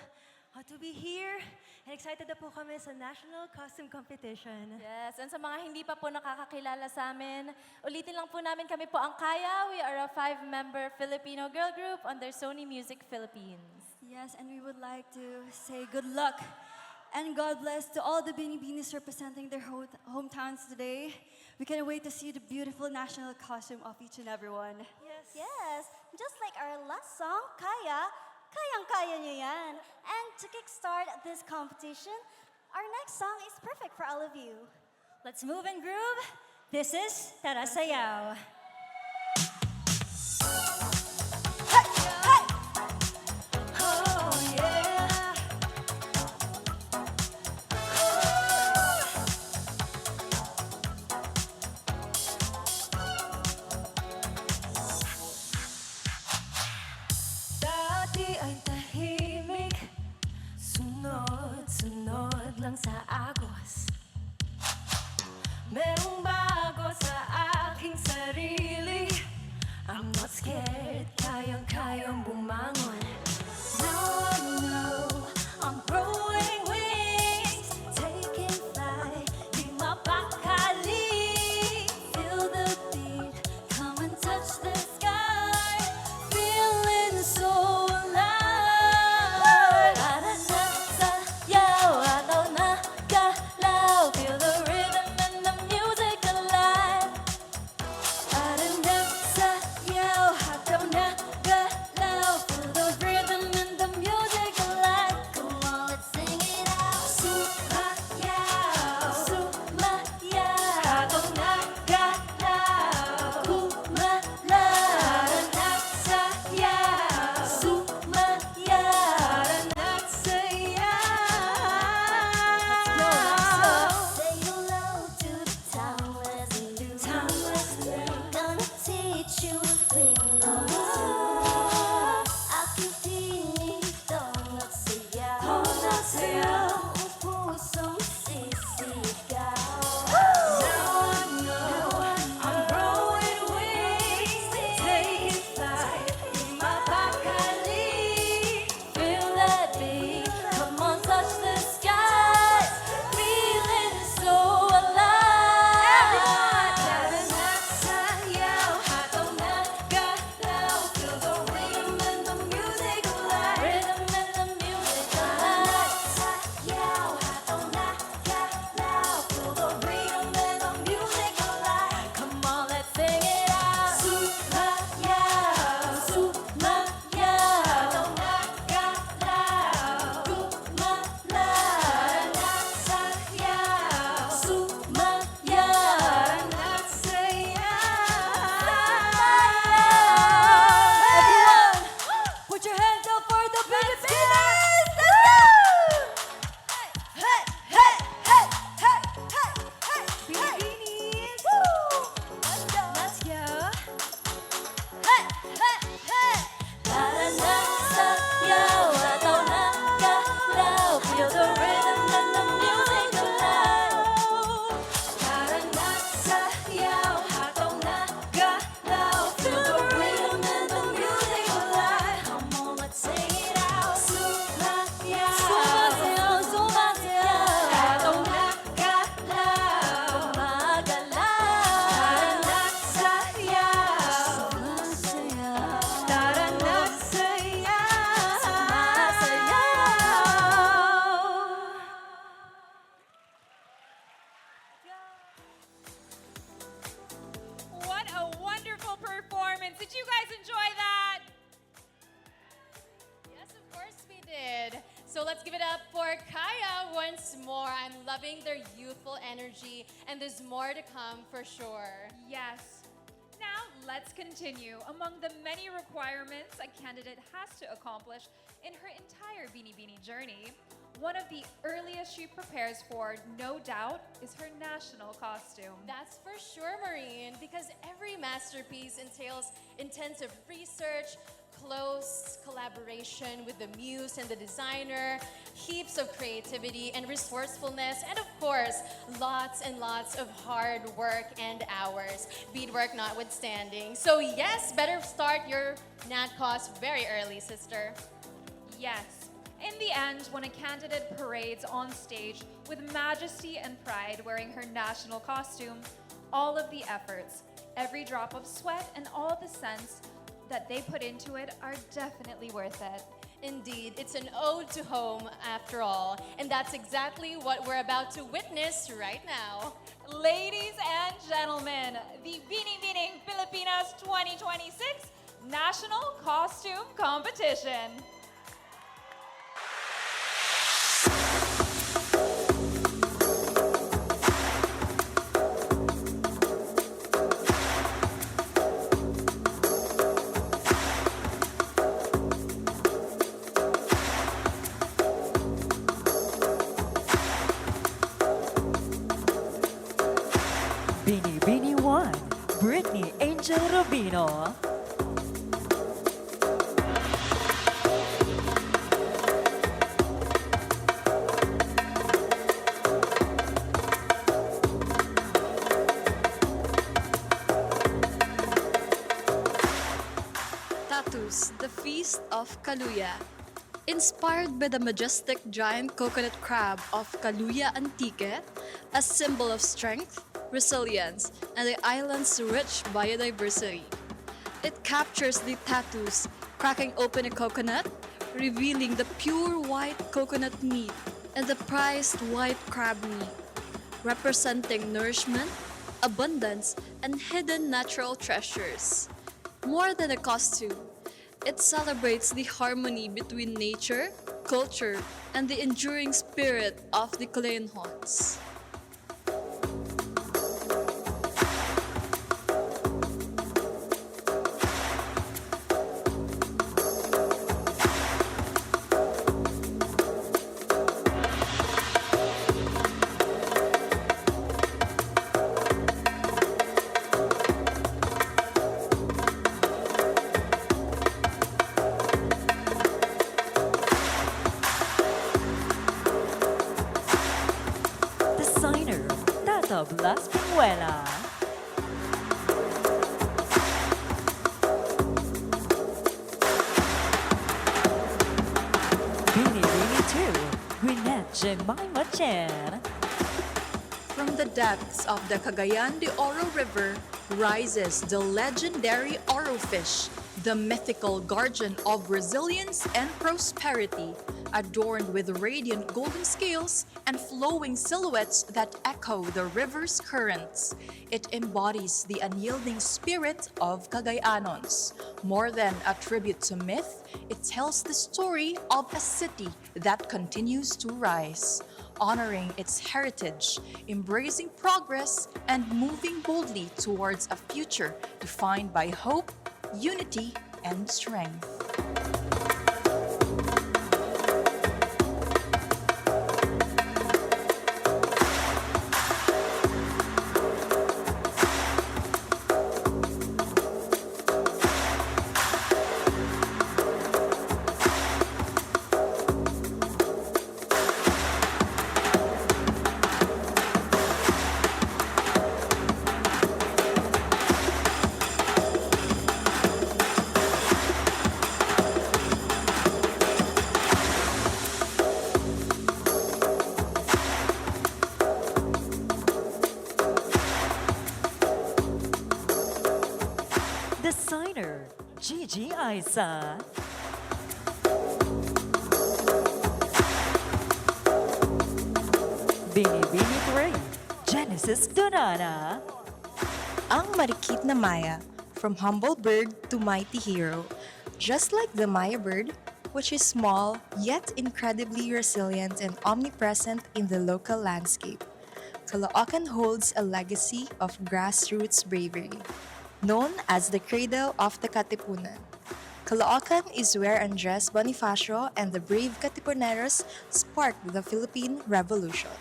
to be here. And excited na po kami sa National Costume Competition. Yes, and sa mga hindi pa po nakakakilala sa amin, ulitin lang po namin kami po ang Kaya. We are a 5-member Filipino girl group under Sony Music Philippines. Yes, and we would like to say good luck and God bless to all the Binibinis representing their hometowns today. We can't wait to see the beautiful national costume of each and every one. Yes, just like our last song, Kaya, kayang-kaya niyo yan. And to kickstart this competition, our next song is perfect for all of you. Let's move and groove. This is Tara Sayaw. Sunod lang sa agos. Merong bago sa aking sarili. I'm not scared, kayang-kayang bumangon. Now I know I'm growing wings, taking flight, di mapakali. Feel the beat, come and touch the sky, feeling so alive. Feel the rhythm and the music alive. Did you guys enjoy that? Yes, of course we did. So let's give it up for Kaya once more. I'm loving their youthful energy, and there's more to come for sure. Yes. Now, let's continue. Among the many requirements a candidate has to accomplish in her entire Binibining journey, one of the earliest she prepares for, no doubt, is her national costume. That's for sure, Marine, because every masterpiece entails intensive research, close collaboration with the muse and the designer, heaps of creativity and resourcefulness, and of course, lots and lots of hard work and hours, beadwork notwithstanding. So yes, better start your NatCos very early, sister. Yes. In the end, when a candidate parades on stage with majesty and pride wearing her national costume, all of the efforts, every drop of sweat, and all the cents that they put into it are definitely worth it. Indeed, it's an ode to home after all, and that's exactly what we're about to witness right now. Ladies and gentlemen, the Binibining Pilipinas 2026 National Costume Competition. Binibining 1, Brittany Angel Rubino. Tattoos, the Feast of Kaluya. Inspired by the majestic giant coconut crab of Kaluya Antique, a symbol of strength, resilience, and the island's rich biodiversity. It captures the tattoos, cracking open a coconut, revealing the pure white coconut meat and the prized white crab meat, representing nourishment, abundance, and hidden natural treasures. More than a costume, it celebrates the harmony between nature, culture, and the enduring spirit of the Kalayan haunts. Designer, Tata Blas Pinuela. Binibining 2, Gwyneth Jemima Chen. From the depths of the Cagayan de Oro River rises the legendary Oro fish, the mythical guardian of resilience and prosperity, adorned with radiant golden scales and flowing silhouettes that echo the river's currents. It embodies the unyielding spirit of Cagayanons. More than a tribute to myth, it tells the story of a city that continues to rise, honoring its heritage, embracing progress, and moving boldly towards a future defined by hope, unity, and strength. Designer, Gigi Isa. Binibining 3, Genesis Donana. Ang marikit na Maya, from humble bird to mighty hero. Just like the Maya bird, which is small yet incredibly resilient and omnipresent in the local landscape. Caloocan holds a legacy of grassroots bravery, known as the cradle of the Katipunan. Caloocan is where Andres Bonifacio and the brave Katipuneros sparked the Philippine Revolution.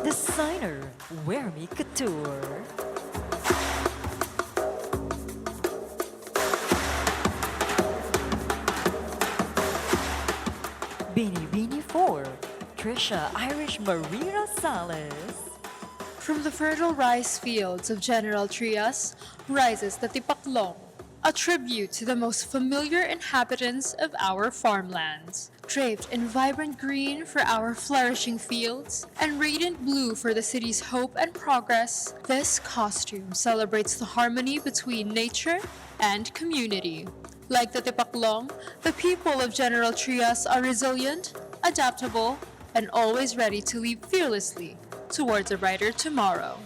Designer Wear Me Couture. Binibining 4, Trisha Irish Marie Rosales. From the fertile rice fields of General Trias rises the Tipaklong, a tribute to the most familiar inhabitants of our farmlands. Draped in vibrant green for our flourishing fields and radiant blue for the city's hope and progress, this costume celebrates the harmony between nature and community. Like the Tipaklong, the people of General Trias are resilient, adaptable, and always ready to leap fearlessly towards a brighter tomorrow.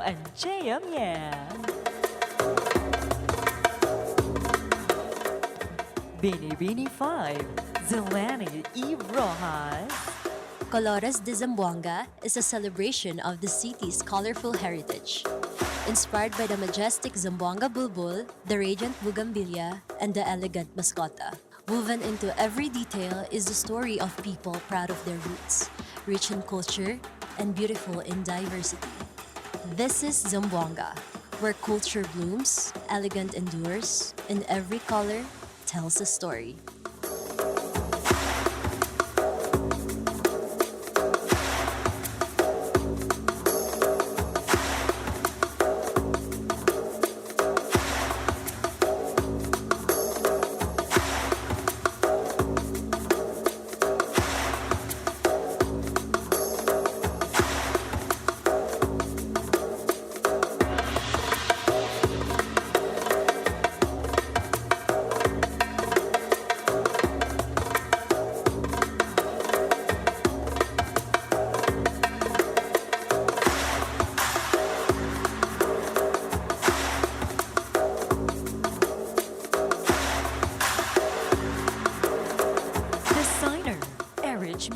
And JM Yan. Binibining 5, Zelani Eve Rojas. Colores de Zamboanga is a celebration of the city's colorful heritage. Inspired by the majestic Zamboanga bulbul, the radiant bougainvillea, and the elegant mascota. Woven into every detail is the story of people proud of their roots, rich in culture and beautiful in diversity. This is Zamboanga, where culture blooms, elegance endures, and every color tells a story.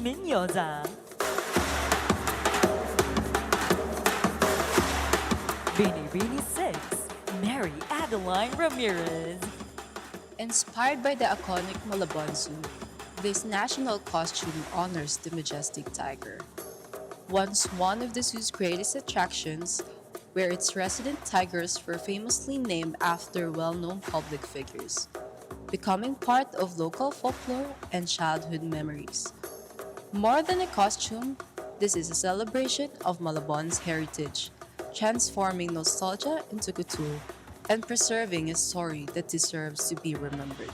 Minyoza. Binibini 6, Mary Adeline Ramirez. Inspired by the iconic Malabon Zoo, this national costume honors the majestic tiger. Once one of the zoo's greatest attractions, where its resident tigers were famously named after well-known public figures, becoming part of local folklore and childhood memories. More than a costume, this is a celebration of Malabon's heritage, transforming nostalgia into couture and preserving a story that deserves to be remembered.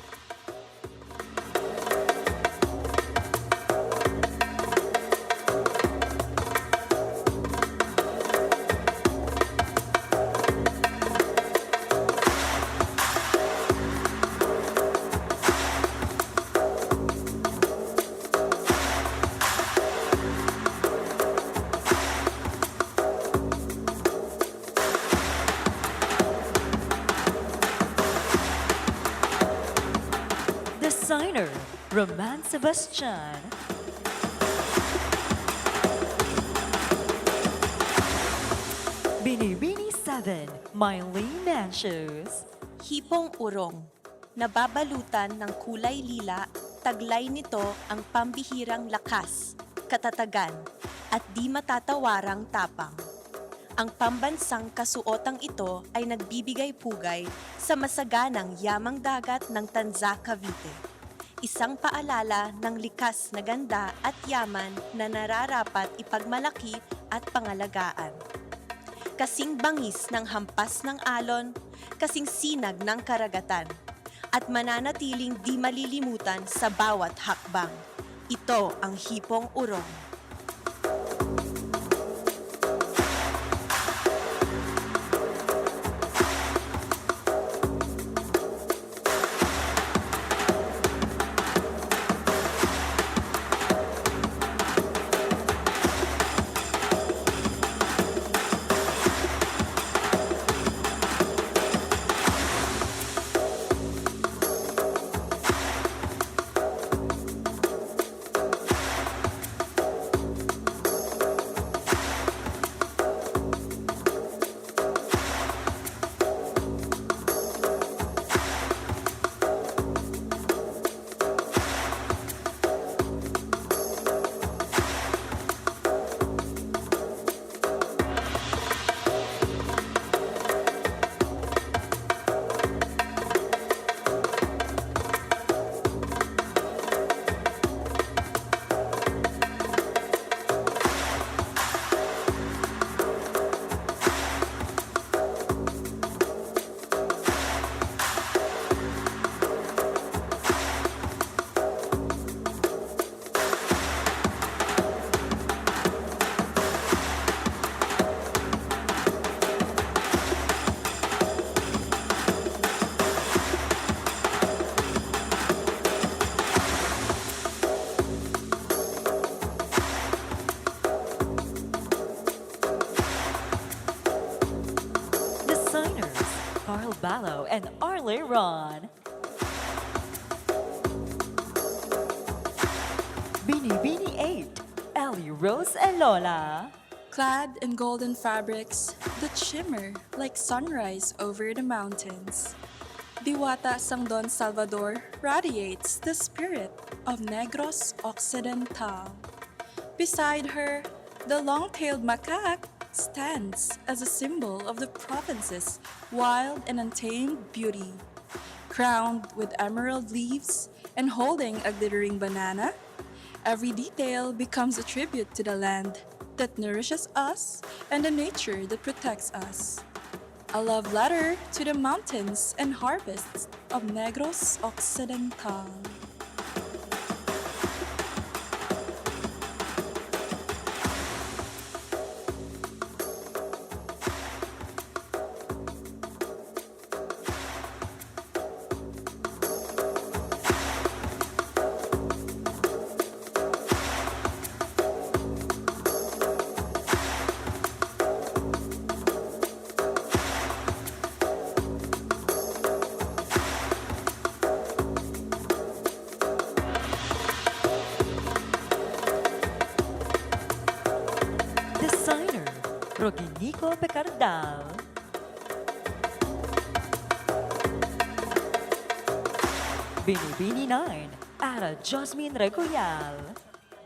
Designer, Roman Sebastian. Binibini 7, Mylene Manchos. Hipong urong, nababalutan ng kulay lila, taglay nito ang pambihirang lakas, katatagan, at di matatawarang tapang. Ang pambansang kasuotang ito ay nagbibigay pugay sa masaganang yamang dagat ng Tanza, Cavite. Isang paalala ng likas na ganda at yaman na nararapat ipagmalaki at pangalagaan. Kasing bangis ng hampas ng alon, kasing sinag ng karagatan, at mananatiling di malilimutan sa bawat hakbang. Ito ang hipong urong. Ballo and Arle Ron. Binibini 8, Ellie Rose and Lola. Clad in golden fabrics that shimmer like sunrise over the mountains, Diwata sang Don Salvador radiates the spirit of Negros Occidental. Beside her, the long-tailed macaque stands as a symbol of the province's wild and untamed beauty. Crowned with emerald leaves and holding a glittering banana, every detail becomes a tribute to the land that nourishes us and the nature that protects us. A love letter to the mountains and harvests of Negros Occidental. Designer, Roginico Pecardal. Binibini 9, Ara Jasmine Regoyal.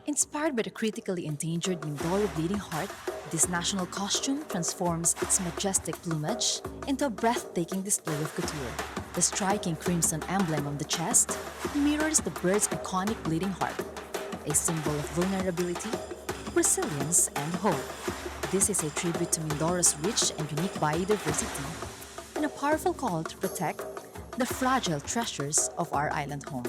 Inspired by the critically endangered Mindoro bleeding heart, This national costume transforms its majestic plumage into a breathtaking display of couture. The striking crimson emblem on the chest mirrors the bird's iconic bleeding heart, a symbol of vulnerability, resilience, and hope. This is a tribute to Mindoro's rich and unique biodiversity and a powerful call to protect the fragile treasures of our island home.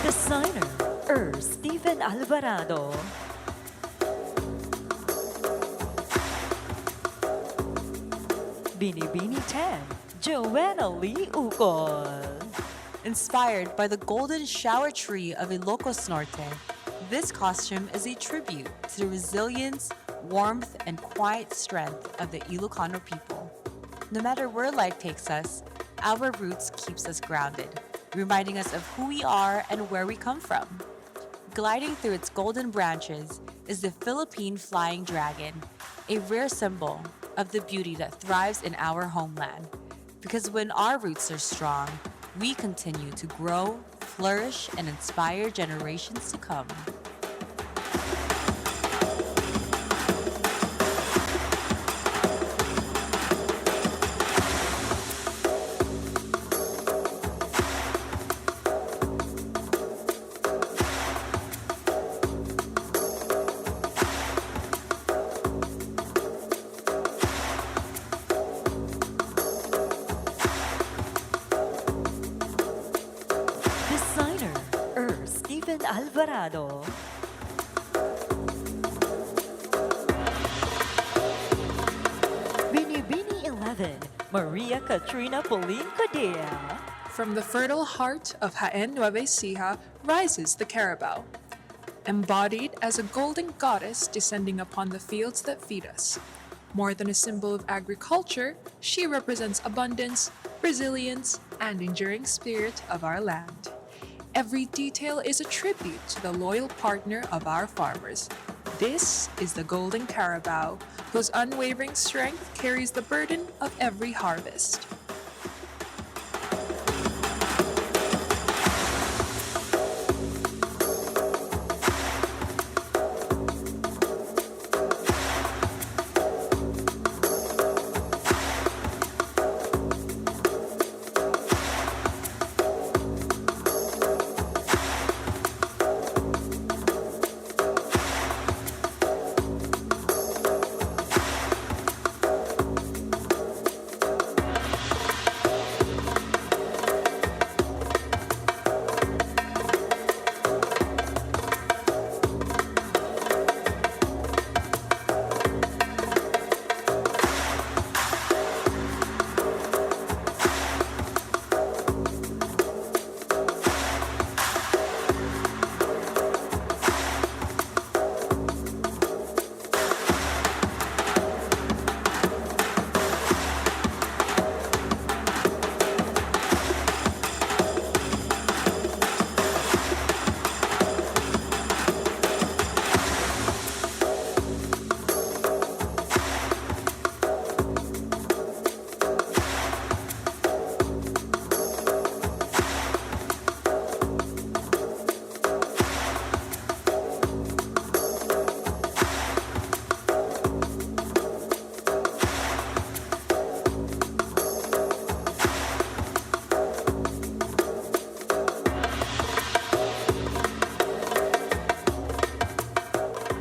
Designer Stephen Alvarado. Binibini 10, Joanna Lee Ukol. Inspired by the golden shower tree of Ilocos Norte, this costume is a tribute to the resilience, warmth, and quiet strength of the Ilocano people. No matter where life takes us, our roots keeps us grounded, reminding us of who we are and where we come from. Gliding through its golden branches is the Philippine flying dragon, a rare symbol of the beauty that thrives in our homeland. Because when our roots are strong, we continue to grow, flourish, and inspire generations to come. Designer Stephen Alvarado. Binibini 11, Maria Katrina Pauline Cadea. From the fertile heart of Jaén Nueva Ecija rises the Carabao. Embodied as a golden goddess descending upon the fields that feed us. More than a symbol of agriculture, she represents abundance, resilience, and enduring spirit of our land. Every detail is a tribute to the loyal partner of our farmers. This is the Golden Carabao, whose unwavering strength carries the burden of every harvest.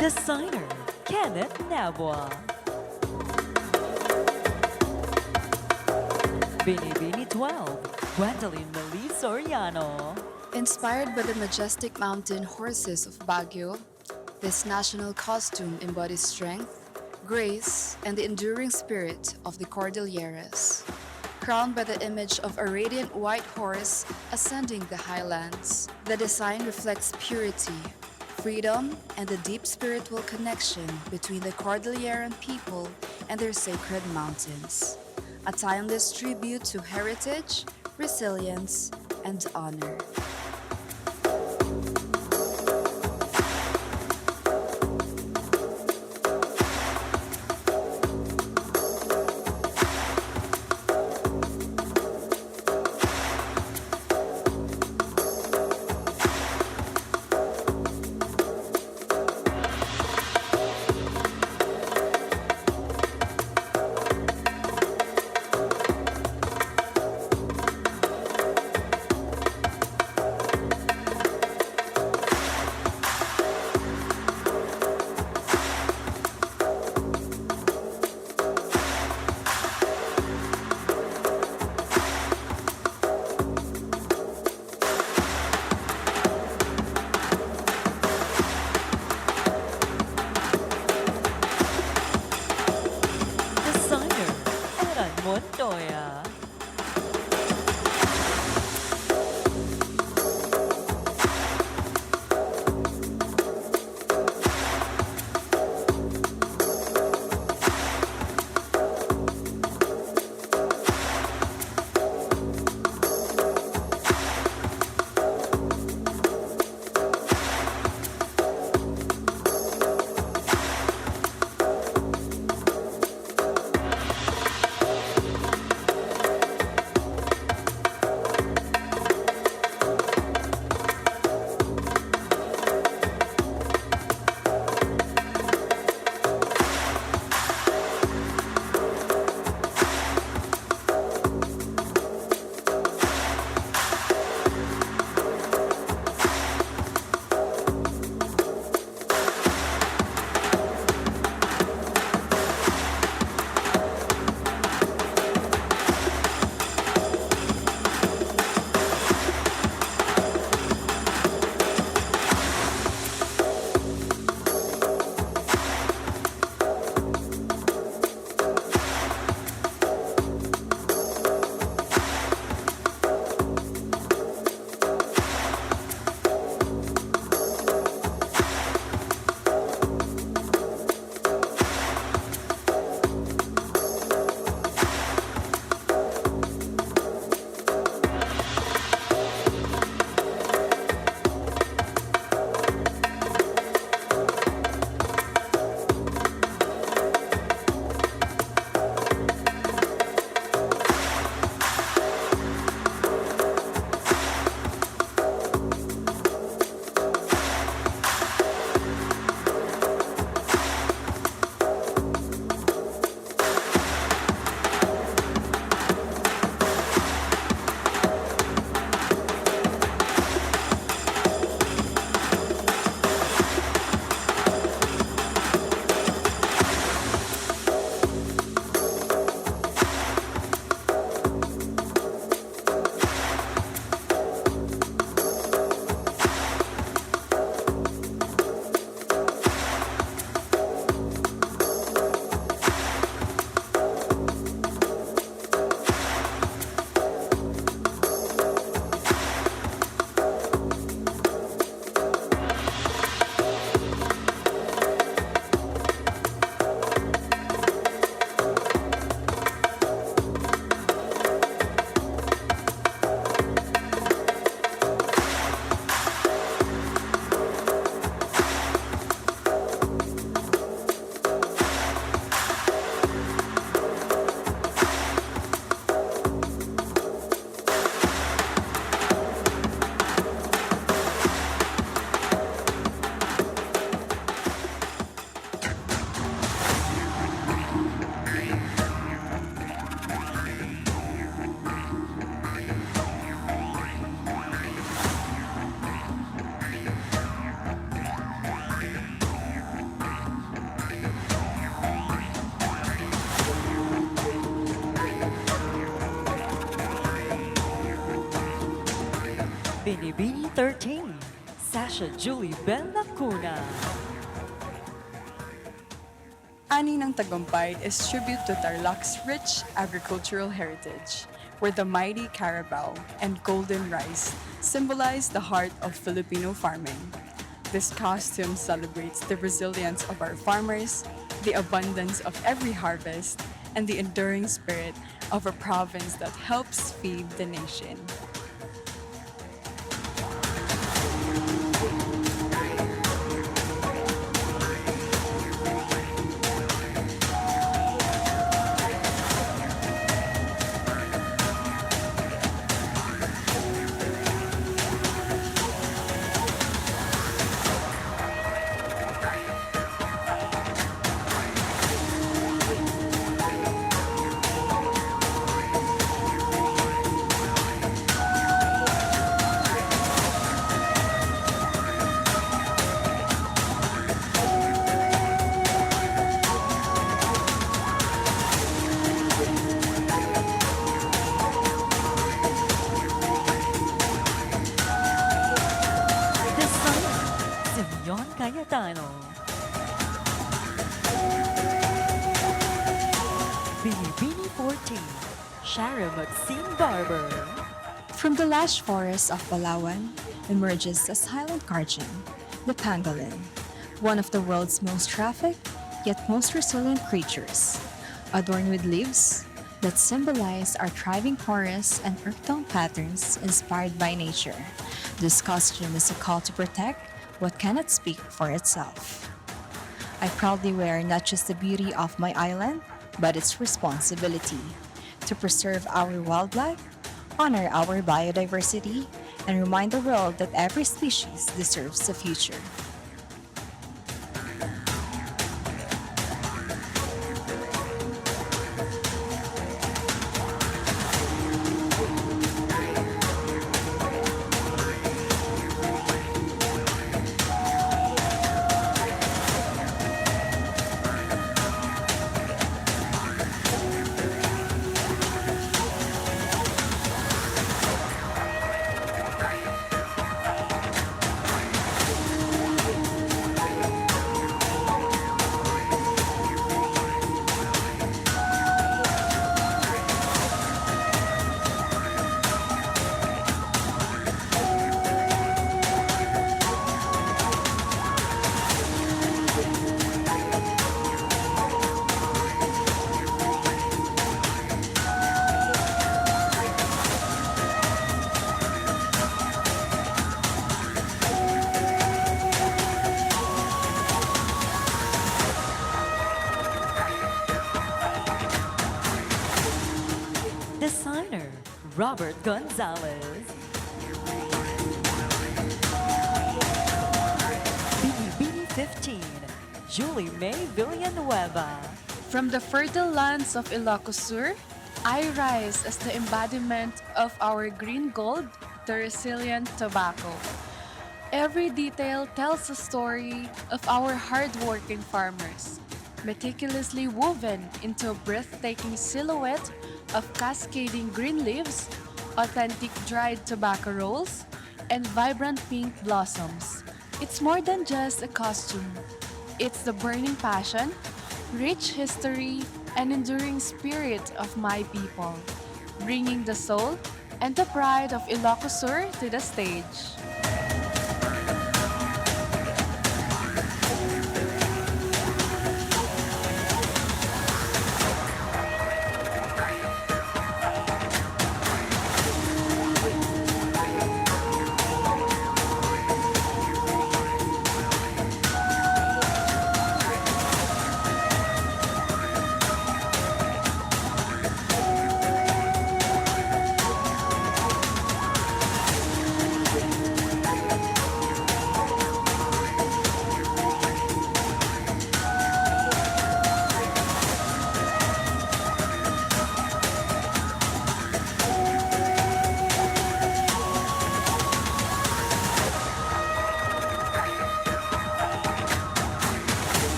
Designer, Kenneth Nabwa. Binibini 12, Gwendolyn Malie Soriano. Inspired by the majestic mountain horses of Baguio, this national costume embodies strength, grace, and the enduring spirit of the Cordilleras. Crowned by the image of a radiant white horse ascending the highlands, the design reflects purity, freedom, and the deep spiritual connection between the Cordilleran people and their sacred mountains. A timeless tribute to heritage, resilience, and honor. Binibini 13, Sasha Julie Bella Cuna. Ani ng Tagumpay is tribute to Tarlac's rich agricultural heritage, where the mighty carabao and golden rice symbolize the heart of Filipino farming. This costume celebrates the resilience of our farmers, the abundance of every harvest, and the enduring spirit of a province that helps feed the nation. Cayetano. Binibini 14, Shara Maxine Barber. From the lush forests of Palawan emerges a silent guardian, the pangolin, one of the world's most trafficked yet most resilient creatures, adorned with leaves that symbolize our thriving forests and earth tone patterns inspired by nature. This costume is a call to protect what cannot speak for itself. I proudly wear not just the beauty of my island, but its responsibility to preserve our wildlife, honor our biodiversity, and remind the world that every species deserves a future. Designer, Robert Gonzalez. Binibini 15, Julie May Villanueva. From the fertile lands of Ilocos Sur, I rise as the embodiment of our green gold, the resilient tobacco. Every detail tells a story of our hardworking farmers, meticulously woven into a breathtaking silhouette of cascading green leaves, authentic dried tobacco rolls, and vibrant pink blossoms. It's more than just a costume. It's the burning passion, rich history, and enduring spirit of my people, bringing the soul and the pride of Ilocos Sur to the stage.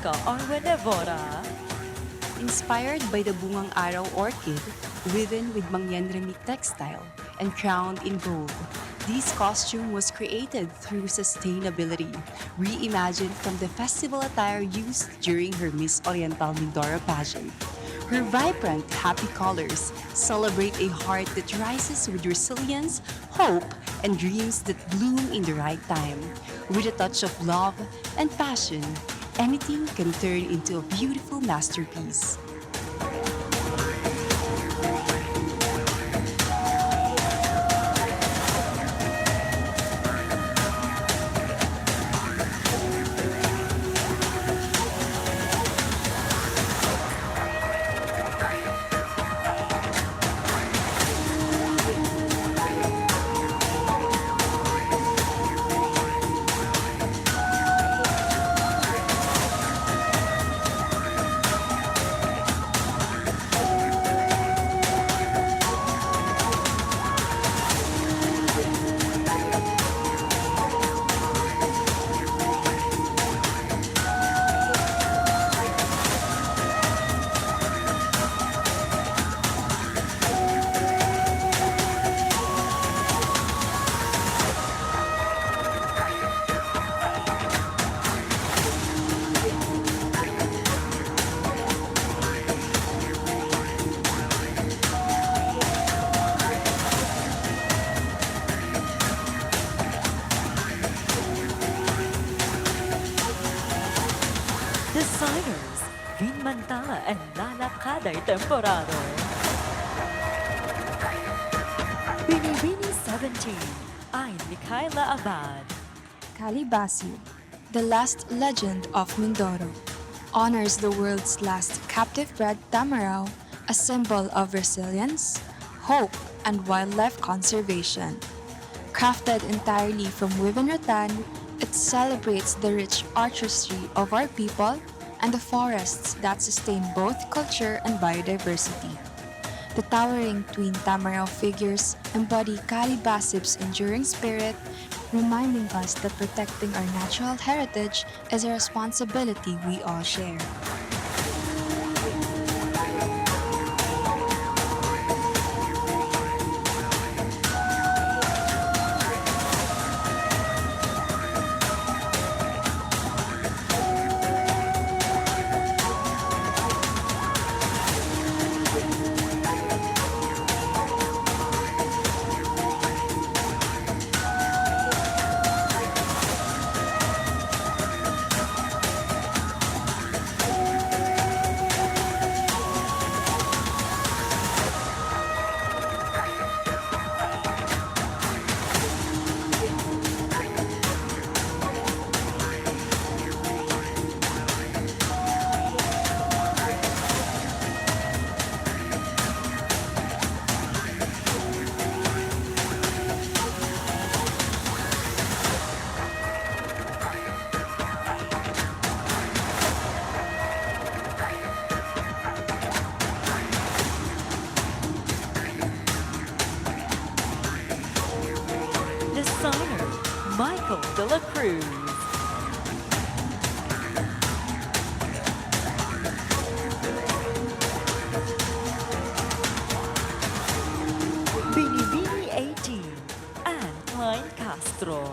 Blanca Arwenevora. Inspired by the Bungang Araw orchid, woven with Mangyanremi textile and crowned in gold, this costume was created through sustainability, reimagined from the festival attire used during her Miss Oriental Mindoro pageant. Her vibrant, happy colors celebrate a heart that rises with resilience, hope, and dreams that bloom in the right time. With a touch of love and passion, anything can turn into a beautiful masterpiece. Designers, Vin Mantala and Lala Kaday Temporado. Binibini 17, I'm Mikayla Abad. Kalibasi, the last legend of Mindoro, honors the world's last captive-bred tamarao, a symbol of resilience, hope, and wildlife conservation. Crafted entirely from woven rattan, it celebrates the rich artistry of our people and the forests that sustain both culture and biodiversity. The towering twin tamarao figures embody Kalibasib's enduring spirit, reminding us that protecting our natural heritage is a responsibility we all share. Designer, Michael De La Cruz. Binibini 18, Anne Klein Castro.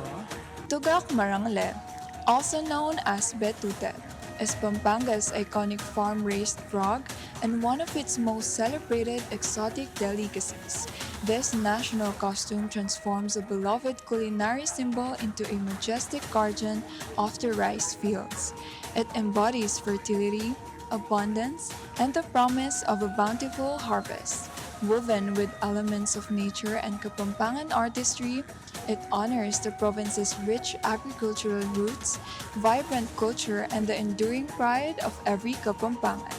Tugak Marangle, also known as Betute, is Pampanga's iconic farm-raised frog and one of its most celebrated exotic delicacies. This national costume transforms a beloved culinary symbol into a majestic guardian of the rice fields. It embodies fertility, abundance, and the promise of a bountiful harvest. Woven with elements of nature and Kapampangan artistry, it honors the province's rich agricultural roots, vibrant culture, and the enduring pride of every Kapampangan.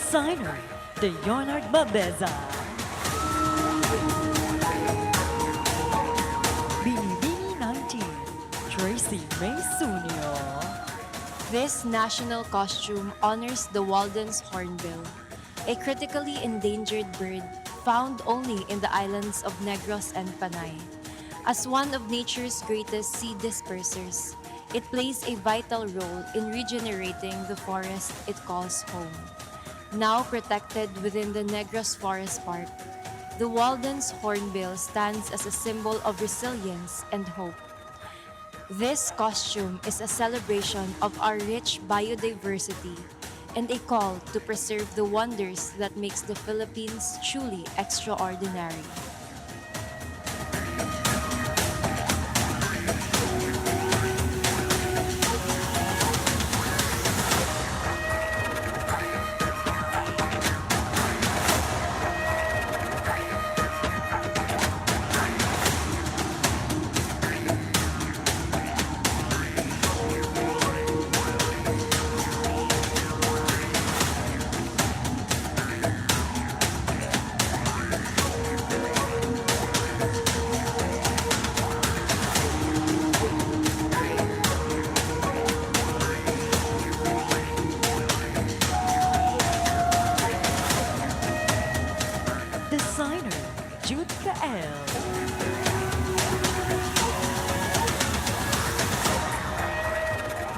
Designer, Leonard Mabeza. Binibini 19, Tracy May Sunio. This national costume honors the Walden's hornbill, a critically endangered bird found only in the islands of Negros and Panay. As one of nature's greatest seed dispersers, it plays a vital role in regenerating the forest it calls home. Now protected within the Negros Forest Park, the Walden's hornbill stands as a symbol of resilience and hope. This costume is a celebration of our rich biodiversity and a call to preserve the wonders that makes the Philippines truly extraordinary. Designer, Jude Kael.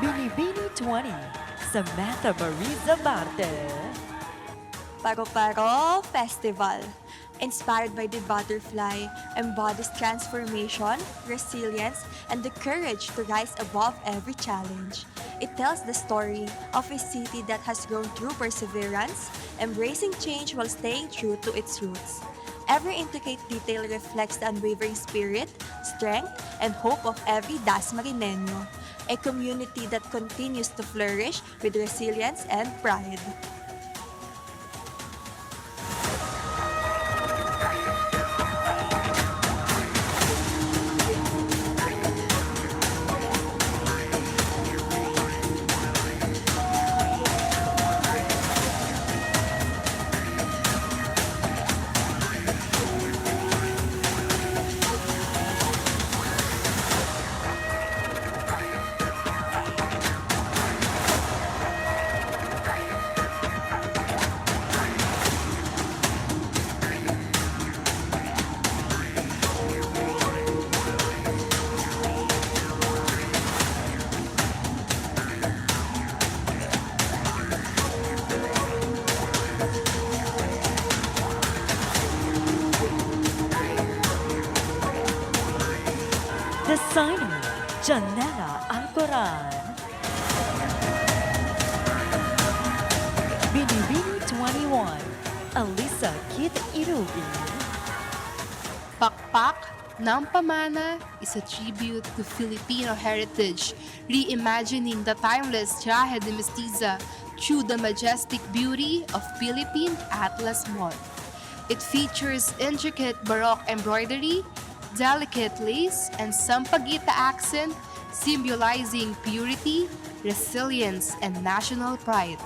Binibini 20, Samantha Marie Zamarte. Paro-Paro Festival. Inspired by the butterfly, embodies transformation, resilience, and the courage to rise above every challenge. It tells the story of a city that has grown through perseverance, embracing change while staying true to its roots. Every intricate detail reflects the unwavering spirit, strength, and hope of every Dasmarineño, a community that continues to flourish with resilience and pride. Designer, Janela Alcoran. Binibini 21, Alisa Kit Irubi. Pakpak ng Pamana is a tribute to Filipino heritage, reimagining the timeless Traje de Mestiza through the majestic beauty of Philippine Atlas moth. It features intricate Baroque embroidery, delicate lace, and sampaguita accent, symbolizing purity, resilience, and national pride.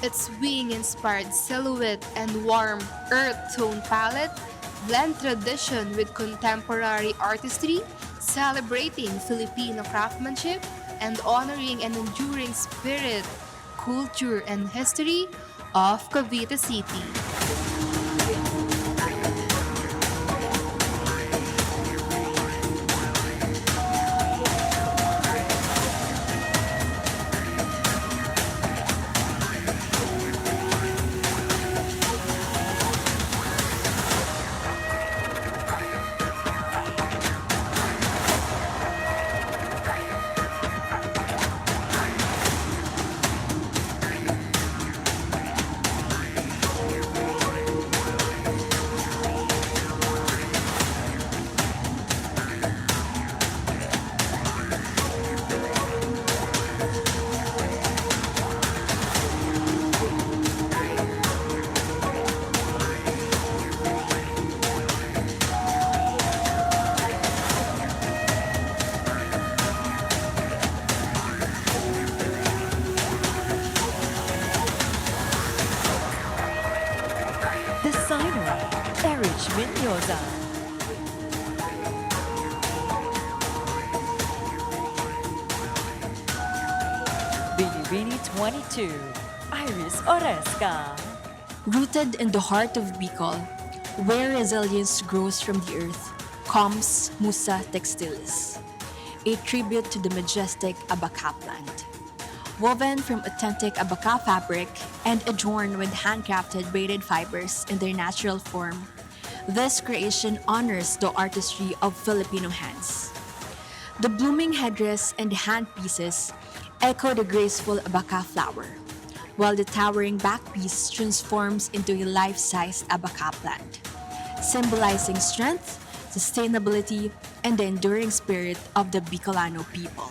Its wing-inspired silhouette and warm earth tone palette blend tradition with contemporary artistry, celebrating Filipino craftsmanship and honoring an enduring spirit, culture, and history of Cavite City. Minyoza. Binibini 22, Iris Oresca. Rooted in the heart of Bicol, where resilience grows from the earth, comes Musa Textiles, a tribute to the majestic Abaca plant. Woven from authentic Abaca fabric and adorned with handcrafted braided fibers in their natural form, this creation honors the artistry of Filipino hands. The blooming headdress and handpieces echo the graceful Abaca flower, while the towering backpiece transforms into a life-sized Abaca plant, symbolizing strength, sustainability, and the enduring spirit of the Bicolano people.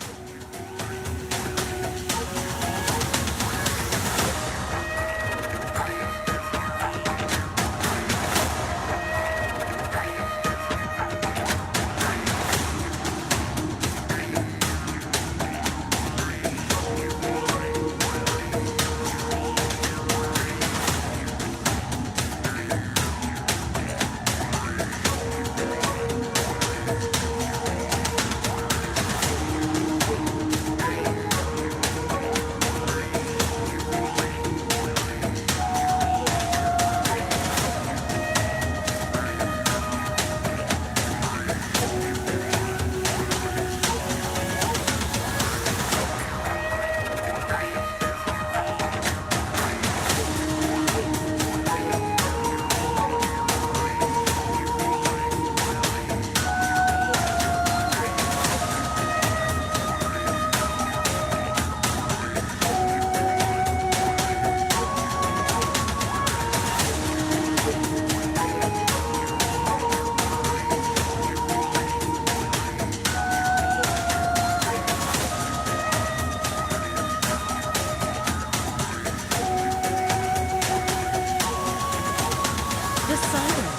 Designer,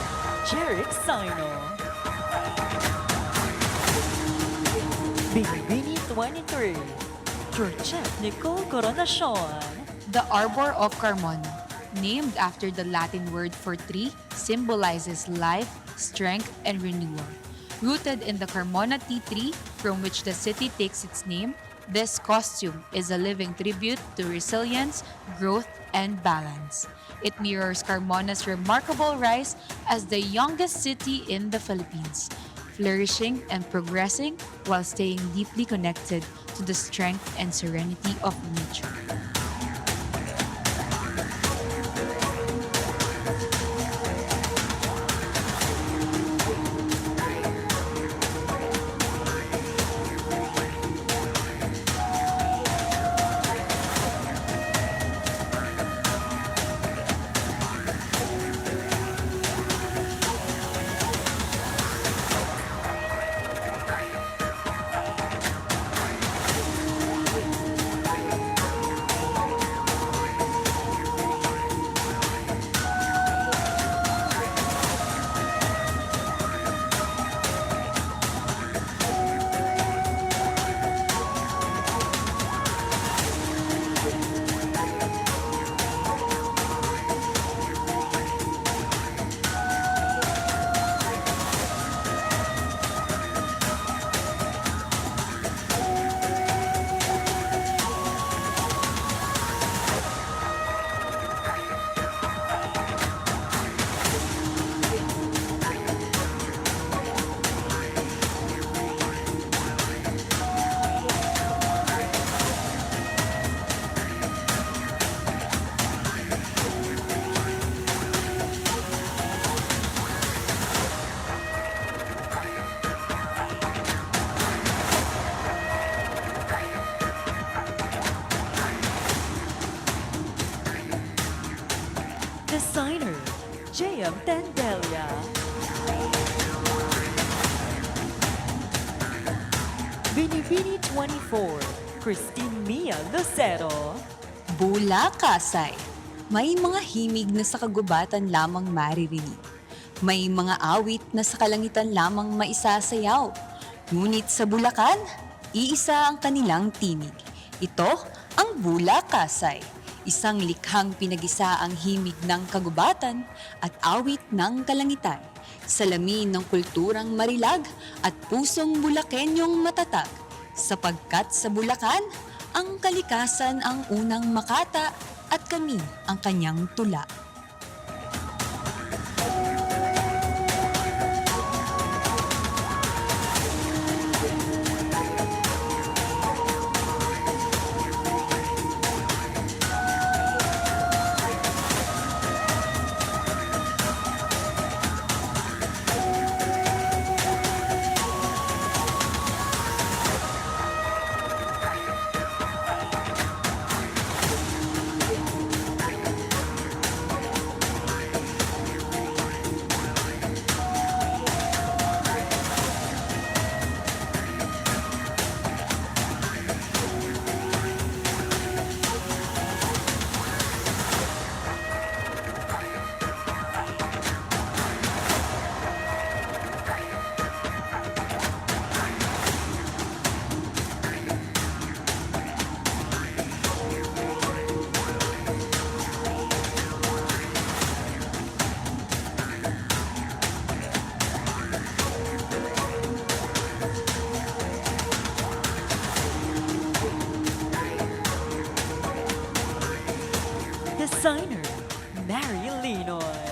Jeric Sino. Binibini 23, Georgette Nicole Coronacion. The Arbor of Carmona, named after the Latin word for tree, symbolizes life, strength, and renewal. Rooted in the Carmona tea tree, from which the city takes its name, this costume is a living tribute to resilience, growth, and balance. It mirrors Carmona's remarkable rise as the youngest city in the Philippines, flourishing and progressing while staying deeply connected to the strength and serenity of nature. Designer, JM Tendelia. Binibini 24, Christine Mia Lucero. Bula Kasay. May mga himig na sa kagubatan lamang maririnig. May mga awit na sa kalangitan lamang maisasayaw. Ngunit sa Bulacan, iisa ang kanilang tinig. Ito ang Bula Kasay. Isang likhang pinag-isa ang himig ng kagubatan at awit ng kalangitan. salamin ng kulturang marilag at pusong Bulakenyong matatag. Sapagkat sa Bulacan, ang kalikasan ang unang makata at kami ang kanyang tula. Designer, Mary Linoy.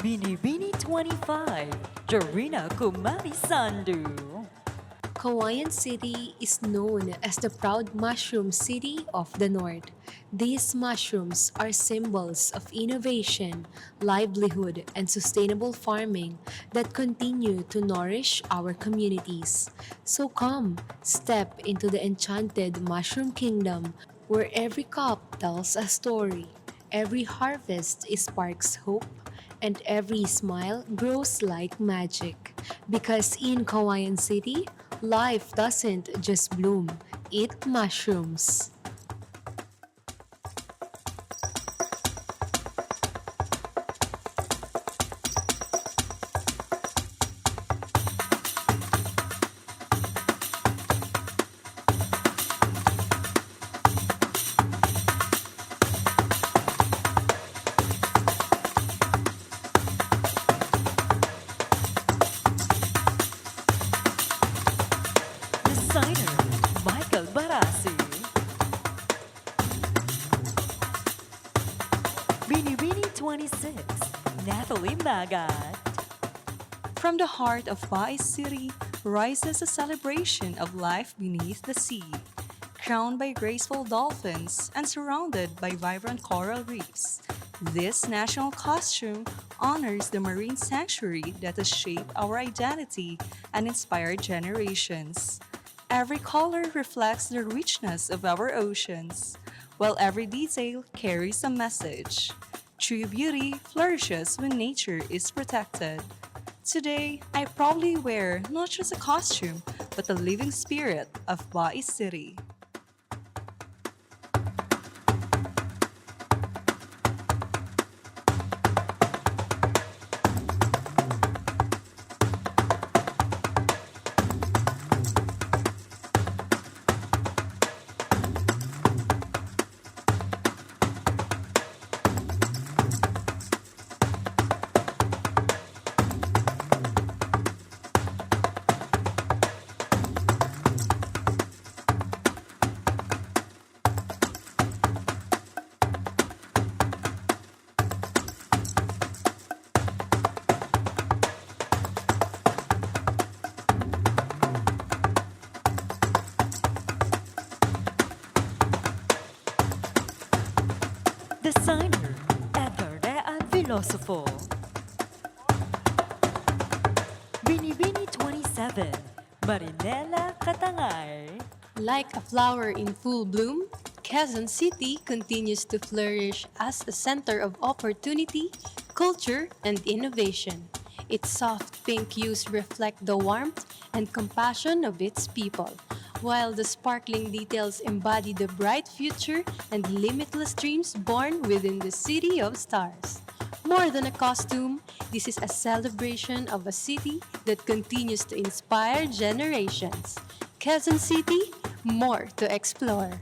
Binibini 25, Jarina Kumari Sandu. Kawayan City is known as the proud mushroom city of the north. These mushrooms are symbols of innovation, livelihood, and sustainable farming that continue to nourish our communities. So come, step into the enchanted mushroom kingdom where every cup tells a story, every harvest sparks hope, and every smile grows like magic. Because in Kawayan City, life doesn't just bloom, it mushrooms. Designer Michael Barasi. Binibini 26, Natalie Magat. From the heart of Bai City rises a celebration of life beneath the sea, crowned by graceful dolphins and surrounded by vibrant coral reefs. This national costume honors the marine sanctuary that has shaped our identity and inspired generations. Every color reflects the richness of our oceans, while every detail carries a message. True beauty flourishes when nature is protected. Today, I proudly wear not just a costume, but the living spirit of Bai City. Designer Edgar Rean Filosofo. Binibini 27, Marinela Katangay. Like a flower in full bloom, Quezon City continues to flourish as a center of opportunity, culture, and innovation. Its soft pink hues reflect the warmth and compassion of its people, while the sparkling details embody the bright future and limitless dreams born within the city of stars. More than a costume, this is a celebration of a city that continues to inspire generations. Quezon City, more to explore.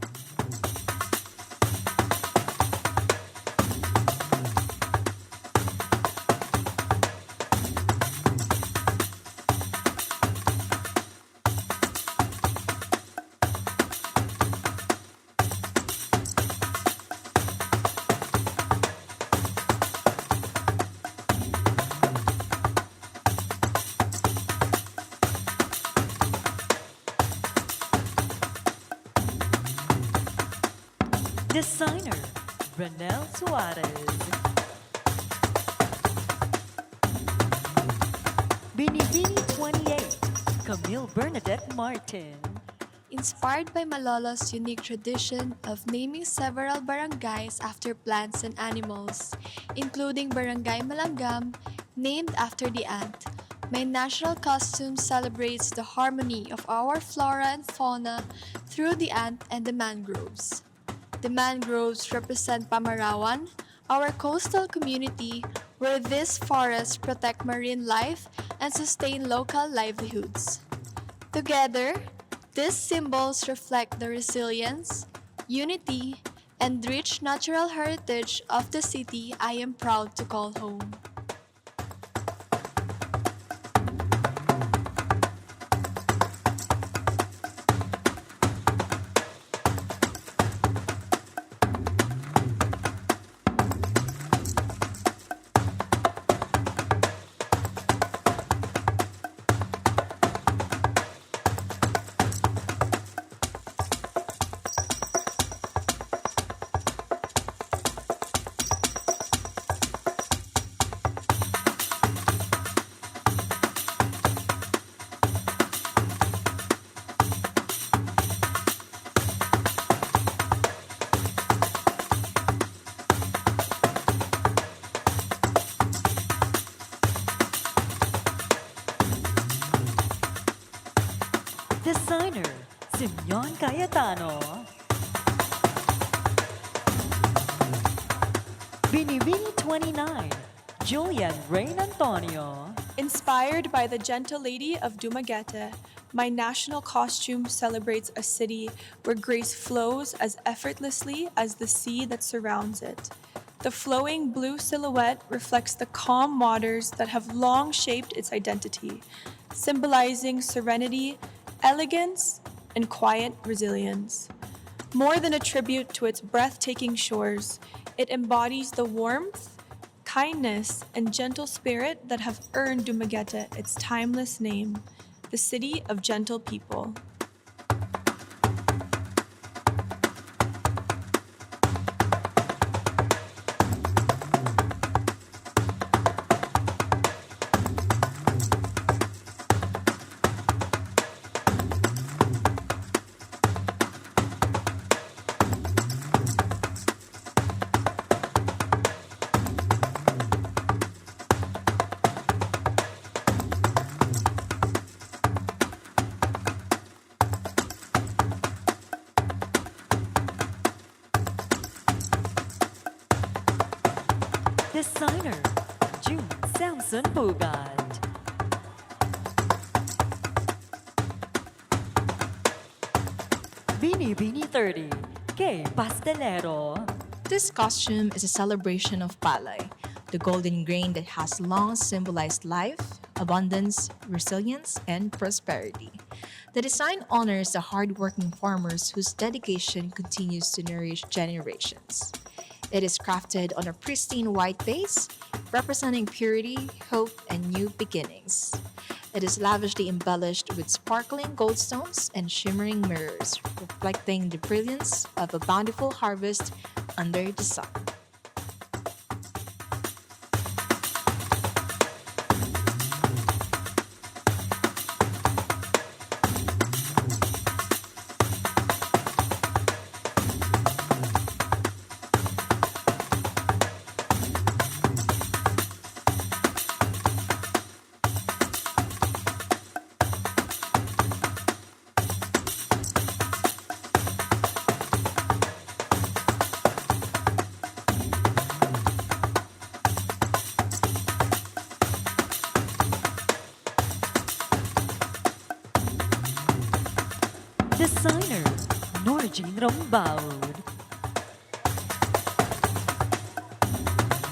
Designer Renel Suarez. Binibini 28, Camille Bernadette Martin. Inspired by Malolo's unique tradition of naming several barangays after plants and animals, including Barangay Malangam, named after the ant, my national costume celebrates the harmony of our flora and fauna through the ant and the mangroves. The mangroves represent Pamarawan, our coastal community where these forests protect marine life and sustain local livelihoods. Together, these symbols reflect the resilience, unity, and rich natural heritage of the city I am proud to call home. Designer, Simeon Cayetano. Binibini 29, Julian Rain Antonio. Inspired by the Gentle Lady of Dumaguete, my national costume celebrates a city where grace flows as effortlessly as the sea that surrounds it. The flowing blue silhouette reflects the calm waters that have long shaped its identity, symbolizing serenity, elegance, and quiet resilience. More than a tribute to its breathtaking shores, it embodies the warmth, kindness, and gentle spirit that have earned Dumaguete its timeless name, the city of gentle people. Designer, June Samson Pugat. Binibini 30, Kay Pastelero. This costume is a celebration of palay, the golden grain that has long symbolized life, abundance, resilience, and prosperity. The design honors the hardworking farmers whose dedication continues to nourish generations. It is crafted on a pristine white base, representing purity, hope, and new beginnings. It is lavishly embellished with sparkling gold stones and shimmering mirrors, reflecting the brilliance of a bountiful harvest under the sun. Designer, Norgine Rombaud.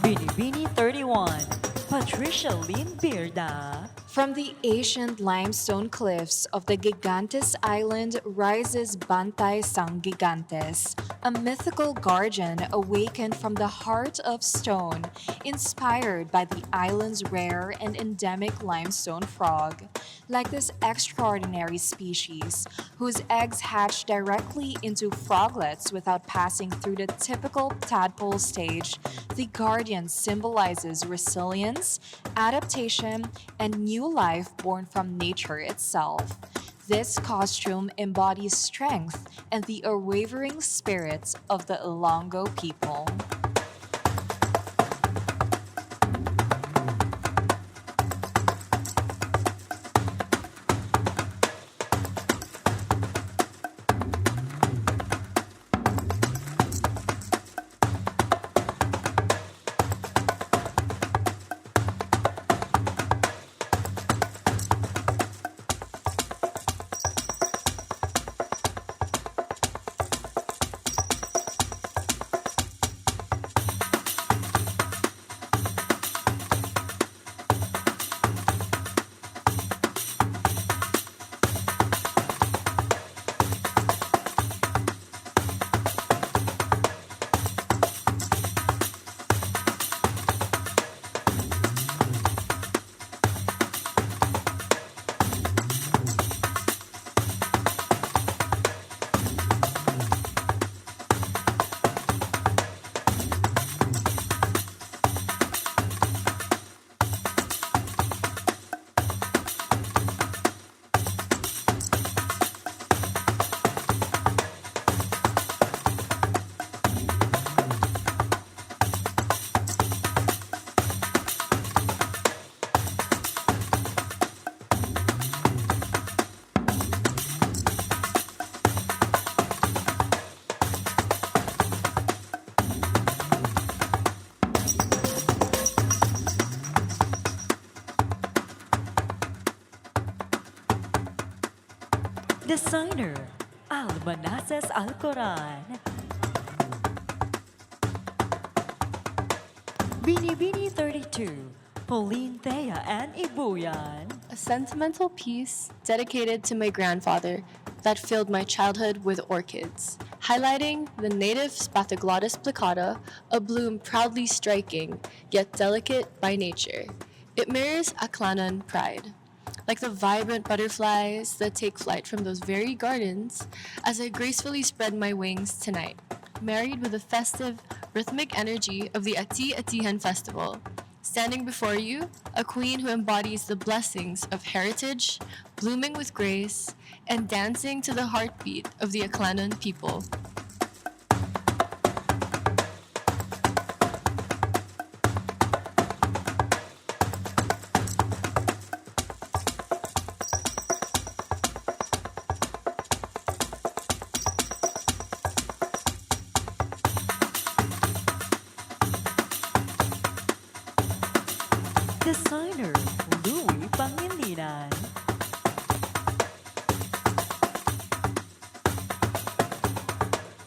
Binibini 31, Patricia Lynn Bearda. From the ancient limestone cliffs of the Gigantes Island rises Bantay Sang Gigantes, a mythical guardian awakened from the heart of stone, inspired by the island's rare and endemic limestone frog. Like this extraordinary species, whose eggs hatch directly into froglets without passing through the typical tadpole stage, the guardian symbolizes resilience, adaptation, and new life born from nature itself. This costume embodies strength and the unwavering spirits of the Ilongo people. Designer, Almanases Alcoran. Binibini 32, Pauline Thea and Ibuyan. A sentimental piece dedicated to my grandfather that filled my childhood with orchids, highlighting the native Spathoglottis plicata, a bloom proudly striking, yet delicate by nature. It mirrors Aklanon pride, like the vibrant butterflies that take flight from those very gardens as I gracefully spread my wings tonight, married with the festive, rhythmic energy of the Ati-Atihan Festival. Standing before you, a queen who embodies the blessings of heritage, blooming with grace, and dancing to the heartbeat of the Aklanon people. Designer, Louis Pangilinan.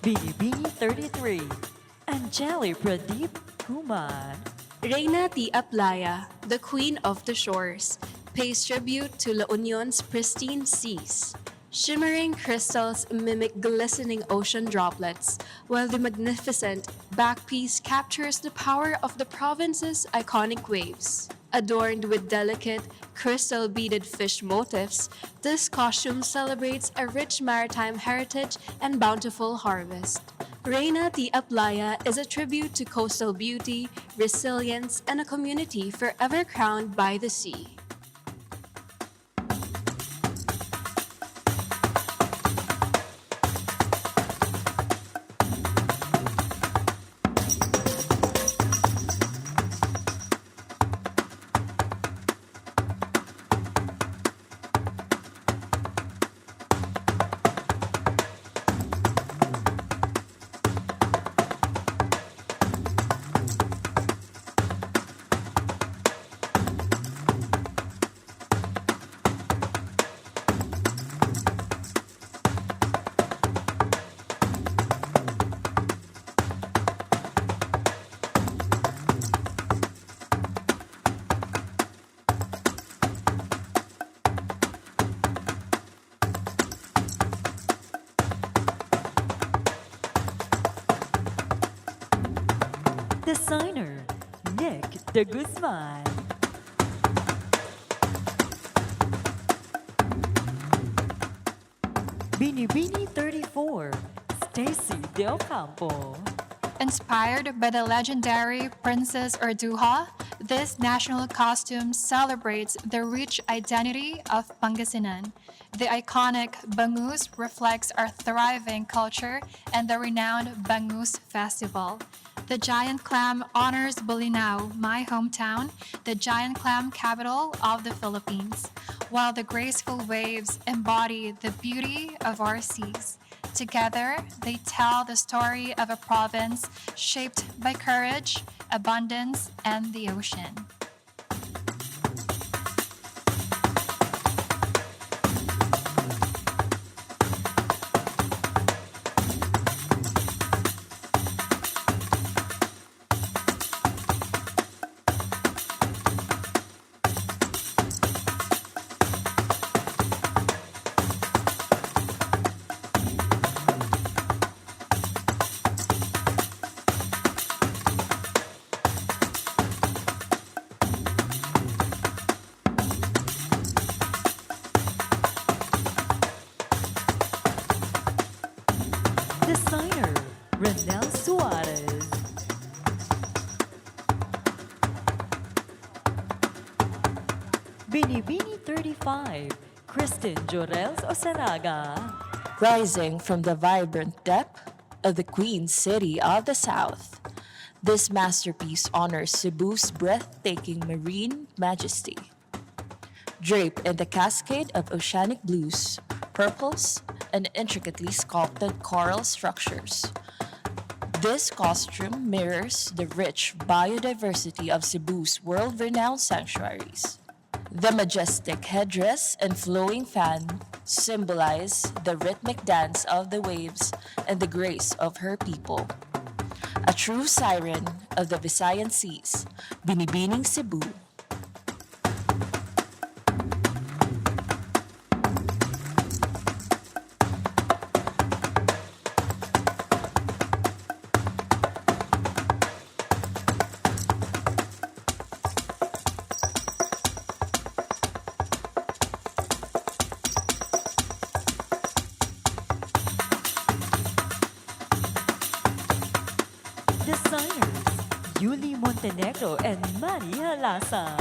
Binibini 33, Angeli Pradeep Kumar. Reina Ti Aplaya, the queen of the shores, pays tribute to La Union's pristine seas. Shimmering crystals mimic glistening ocean droplets, while the magnificent backpiece captures the power of the province's iconic waves. Adorned with delicate, crystal-beaded fish motifs, this costume celebrates a rich maritime heritage and bountiful harvest. Reina Ti Aplaya is a tribute to coastal beauty, resilience, and a community forever crowned by the sea. Designer, Nick de Guzman. Binibini 34, Stacy De Ocampo. Inspired by the legendary Princess Urduha, this national costume celebrates the rich identity of Pangasinan. The iconic bangus reflects our thriving culture and the renowned Bangus Festival. The giant clam honors Bolinao, my hometown, the giant clam capital of the Philippines, while the graceful waves embody the beauty of our seas. Together, they tell the story of a province shaped by courage, abundance, and the ocean. Designer, Renel Suarez. Binibini 35, Kristen Jorels Osanaga. Rising from the vibrant depth of the Queen City of the South, this masterpiece honors Cebu's breathtaking marine majesty. Draped in the cascade of oceanic blues, purples, and intricately sculpted coral structures, this costume mirrors the rich biodiversity of Cebu's world-renowned sanctuaries. The majestic headdress and flowing fan symbolize the rhythmic dance of the waves and the grace of her people. A true siren of the Visayan seas, Binibining Cebu. Designers Yuli Montenegro and Manny Halasan.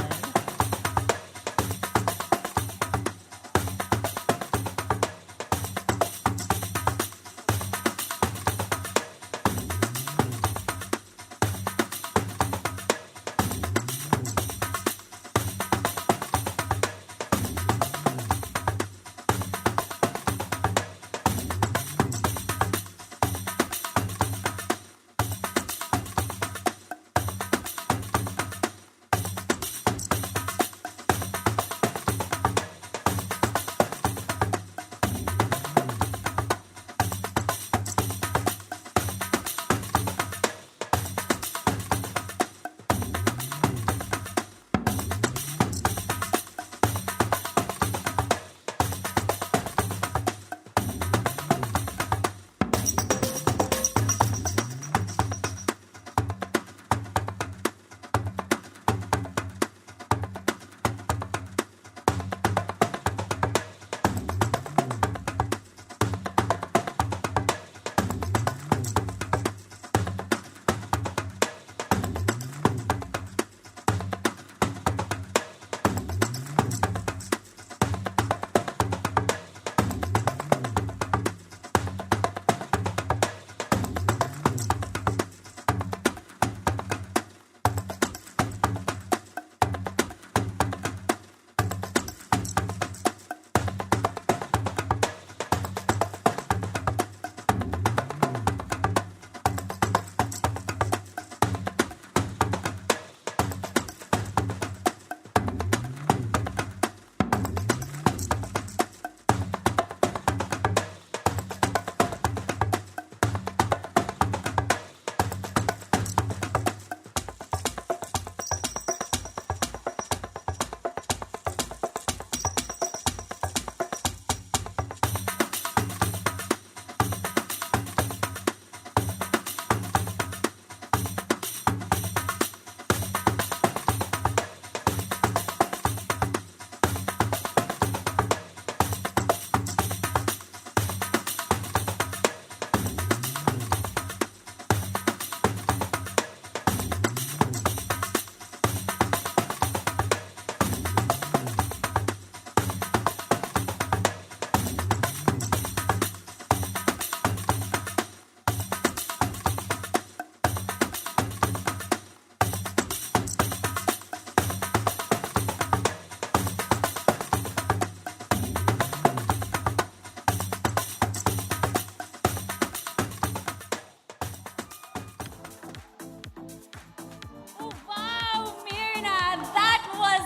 Wow, Mirna, that was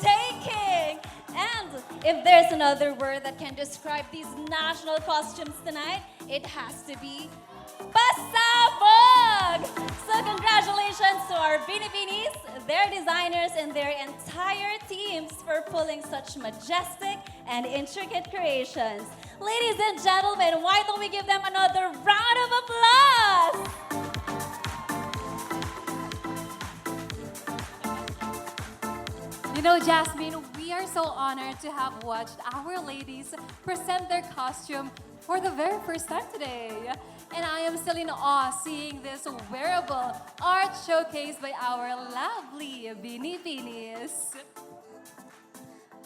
breathtaking! And if there's another word that can describe these national costumes tonight, it has to be pasabog! So congratulations to our Binibinis, their designers, and their entire teams for pulling such majestic and intricate creations. Ladies and gentlemen, why don't we give them another round of applause? You know, Jasmine, we are so honored to have watched our ladies present their costume for the very first time today. And I am still in awe seeing this wearable art showcased by our lovely Binibinis.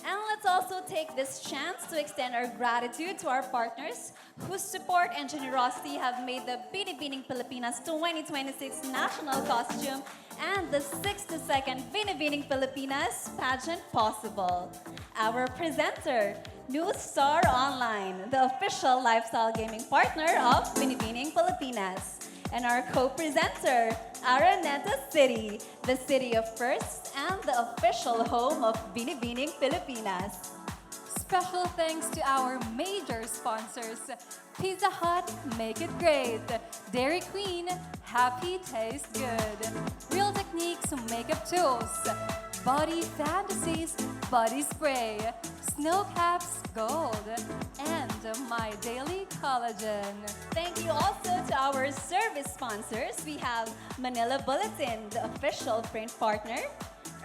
And let's also take this chance to extend our gratitude to our partners whose support and generosity have made the Binibining Pilipinas 2026 national costume and the 62nd Binibining Pilipinas pageant possible. Our presenter, News Star Online, the official lifestyle gaming partner of Binibining Pilipinas. And our co-presenter, Araneta City, the city of firsts and the official home of Binibining Pilipinas. Special thanks to our major sponsors, Pizza Hut, Make It Great, Dairy Queen, Happy Taste Good, Real Techniques Makeup Tools, Body Fantasies Body Spray, Snow Caps Gold, and My Daily Collagen. Thank you also to our service sponsors. We have Manila Bulletin, the official print partner,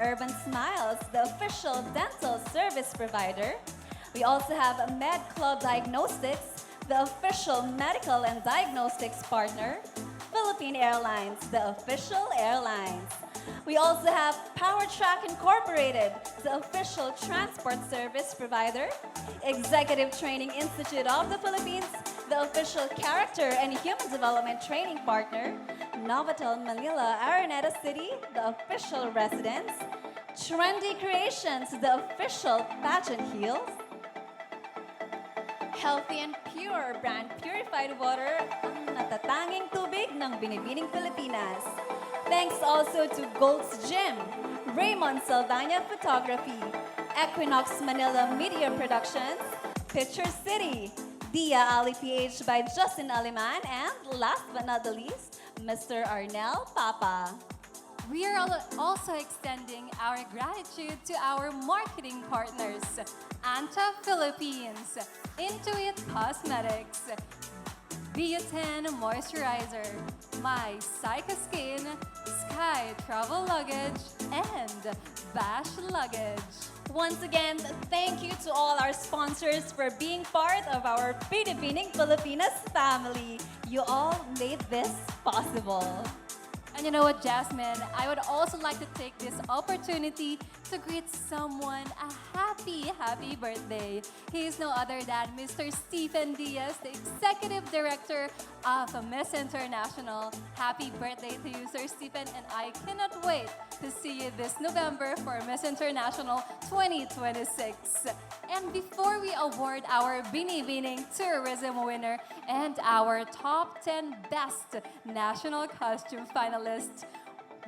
Urban Smiles, the official dental service provider. We also have Med Club Diagnostics, the official medical and diagnostics partner, Philippine Airlines, the official airlines. We also have PowerTrack Incorporated, the official transport service provider, Executive Training Institute of the Philippines, the official character and human development training partner, Novotel Manila, Araneta City, the official residence, Trendy Creations, the official pageant heels, Healthy and Pure brand purified water, ang natatanging tubig ng Binibining Pilipinas. Thanks also to Gold's Gym, Raymond Saldana Photography, Equinox Manila Media Productions, Picture City, Dia Ali PH by Justin Aliman, and last but not the least, Mr. Arnel Papa. We are also extending our gratitude to our marketing partners, Anta Philippines, Intuit Cosmetics, Biotin Moisturizer, My Psycho Skin, Sky Travel Luggage, and Bash Luggage. Once again, thank you to all our sponsors for being part of our Binibining Pilipinas family. You all made this possible. And you know what, Jasmine? I would also like to take this opportunity to greet someone a happy birthday. He is no other than Mr. Stephen Diaz, the Executive Director of Miss International. Happy birthday to you, Sir Stephen, and I cannot wait to see you this November for Miss International 2026. And before we award our Binibining Tourism winner and our top 10 best national costume finalists,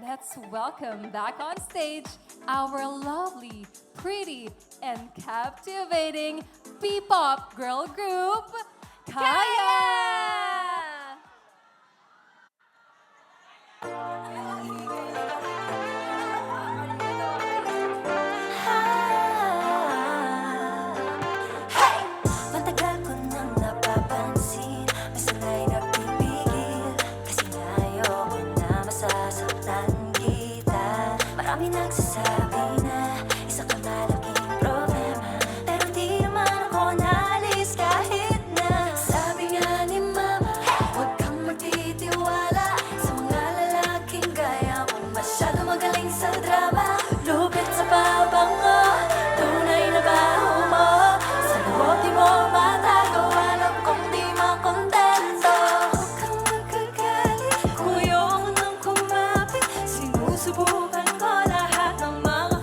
let's welcome back on stage our lovely, pretty, and captivating P-pop girl group, Kaya! Matagal ko nang napapansin, masana'y nagpipigil, kasi nga ayoko na masasaktan kita. Marami nagsasabi na isa ka malaking problema, pero di naman ako naalis kahit na. Sabi nga ni mama, huwag kang magtitiwala sa mga lalaking gaya mo, masyado magaling sa drama. Lupit sa pabango, tunay na baho mo, sa loob di mo matago, alam kong di makontento. Huwag kang magkagalit, kung ayoko nang kumapit, sinusubukan ko lahat ng mga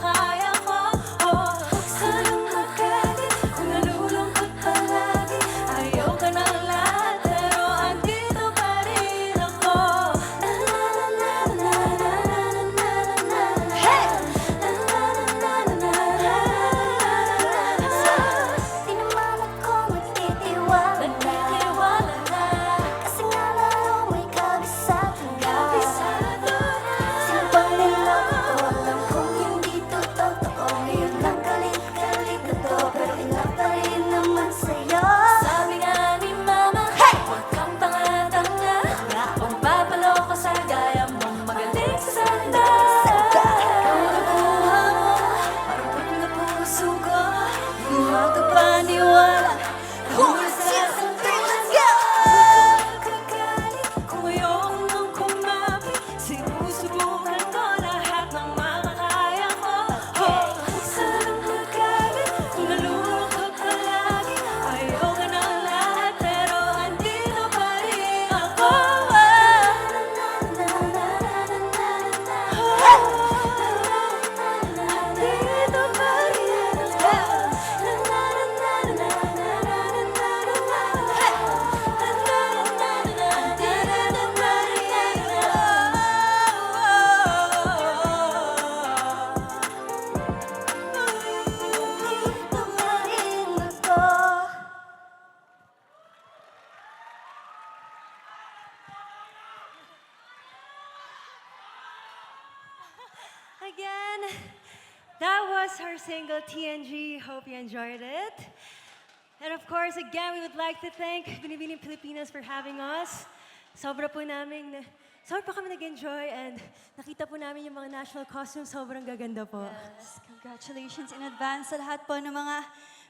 again, that was our single TNG. Hope you enjoyed it. And of course, again, we would like to thank Binibining Pilipinas for having us. Sobra kami nag-enjoy and nakita po namin yung mga national costumes. Sobrang gaganda po. Yes, congratulations in advance sa lahat po ng mga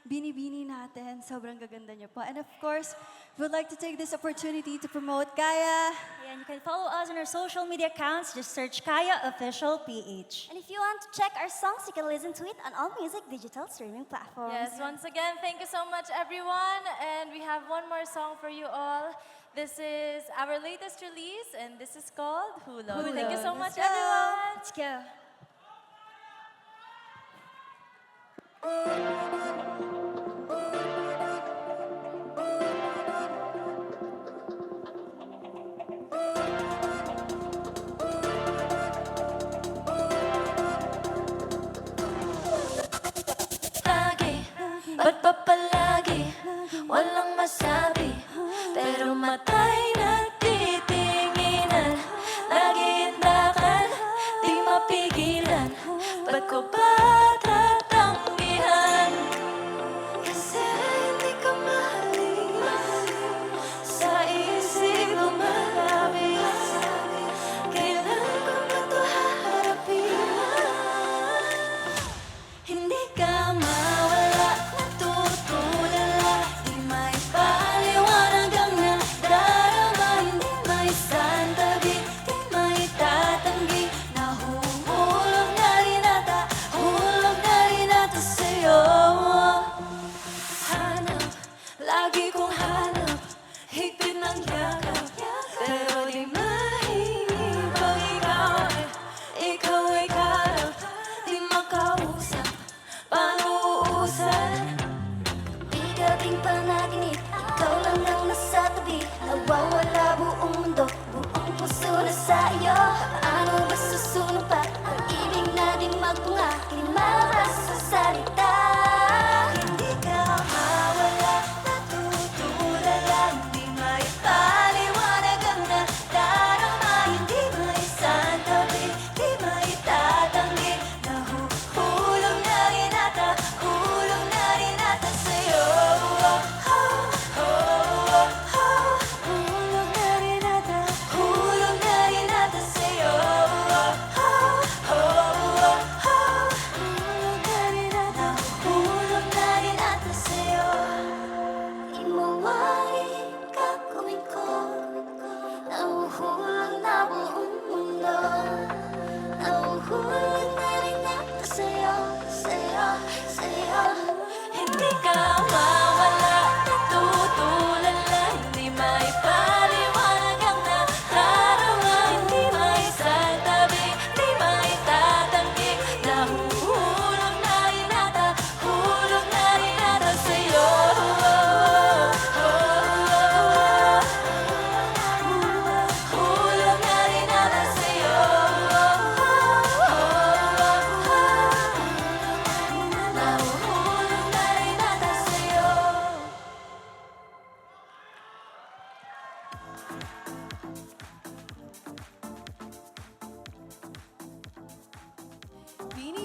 binibini natin. Sobrang gaganda niyo po. And of course, we would like to take this opportunity to promote Kaya. And you can follow us on our social media accounts. Just search Kaya Official PH. And if you want to check our songs, you can listen to it on all music digital streaming platforms. Yes, once again, thank you so much, everyone. And we have one more song for you all. This is our latest release, and this is called Hulog. Thank you so much, everyone. Let's go. Lagi, ba't pa palagi walang masabi, pero matay nagtitinginan. Lagi indakan, di mapigilan, ba't ko ba tatanggihan? Kasi hindi ka mahalin, sa isip ko marami. Kailan ko ba ito haharapin? Hindi ka mawala, natutulala, di may paliwanag ang nadarama. Hindi may santabi, di may tatanggi. Nahuhulog na rin ata, hulog na rin ata sa'yo. Hanap, lagi kong hanap, higpit ng yakap, pero di mahirap pag ikaw ay karap. Di makausap, panuusan. Di gabing panaginip, ikaw lang ang nasa tabi. Nawawala buong mundo, buong puso na sa iyo. Paano ba susunod pa, pag-ibig na di magbunga, di makasasalita. Hindi ka mawala, natutulala, hindi may paliwanag ang nadarama. Hindi may santabi, di may tatanggi. Nahuhulog na rin ata, hulog na rin ata sa'yo. Hulog na rin ata, hulog na rin ata sa'yo. Hulog na rin ata, hulog na rin ata sa'yo. Di mawarin ka kumiko, nahuhulog na buong mundo. Nahuhulog na rin ata sa'yo, sa'yo, sa'yo. Hindi ka mawala, natutulala, hindi may paliwanag ang nadarama. Hindi may santabi, di may tatanggi. Nahuhulog na rin ata, hulog na rin ata sa'yo. Hulog na rin ata sa'yo. Nahuhulog na rin ata sa'yo.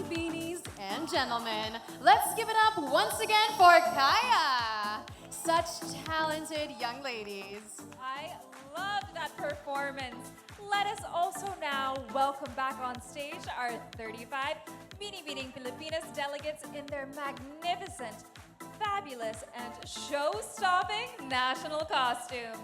Beanies and gentlemen, let's give it up once again for Kaya. Such talented young ladies. I love that performance. Let us also now welcome back on stage our 35 Binibining Pilipinas delegates in their magnificent, fabulous, and show-stopping national costumes.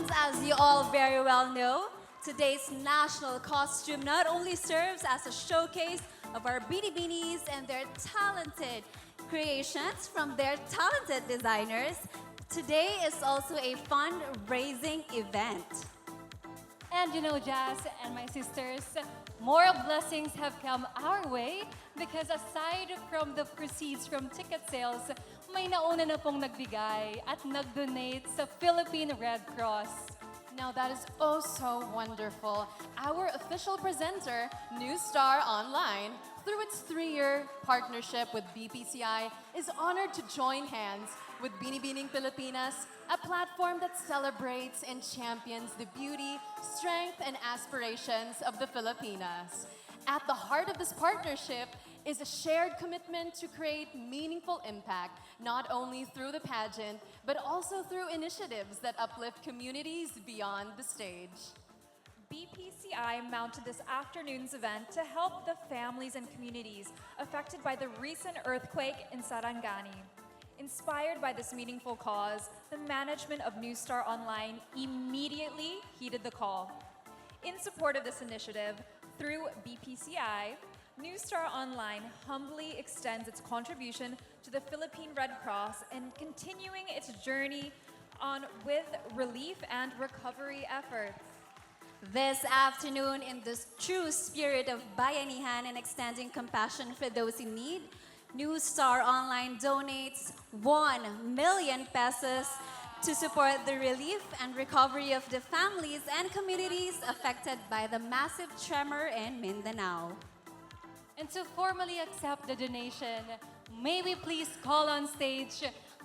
And as you all very well know, today's national costume not only serves as a showcase of our Binibinis and their talented creations from their talented designers, today is also a fundraising event. And you know, Jazz and my sisters, more blessings have come our way because aside from the proceeds from ticket sales, may nauna na pong nagbigay at nag-donate sa Philippine Red Cross. Now that is oh so wonderful. Our official presenter, New Star Online, through its 3-year partnership with BPCI, is honored to join hands with Binibining Pilipinas, a platform that celebrates and champions the beauty, strength, and aspirations of the Filipinas. At the heart of this partnership is a shared commitment to create meaningful impact, not only through the pageant, but also through initiatives that uplift communities beyond the stage. BPCI mounted this afternoon's event to help the families and communities affected by the recent earthquake in Sarangani. Inspired by this meaningful cause, the management of New Star Online immediately heeded the call. In support of this initiative, through BPCI, New Star Online humbly extends its contribution to the Philippine Red Cross and continuing its journey on with relief and recovery efforts. This afternoon, in this true spirit of bayanihan and extending compassion for those in need, New Star Online donates 1 million pesos to support the relief and recovery of the families and communities affected by the massive tremor in Mindanao. And to formally accept the donation, may we please call on stage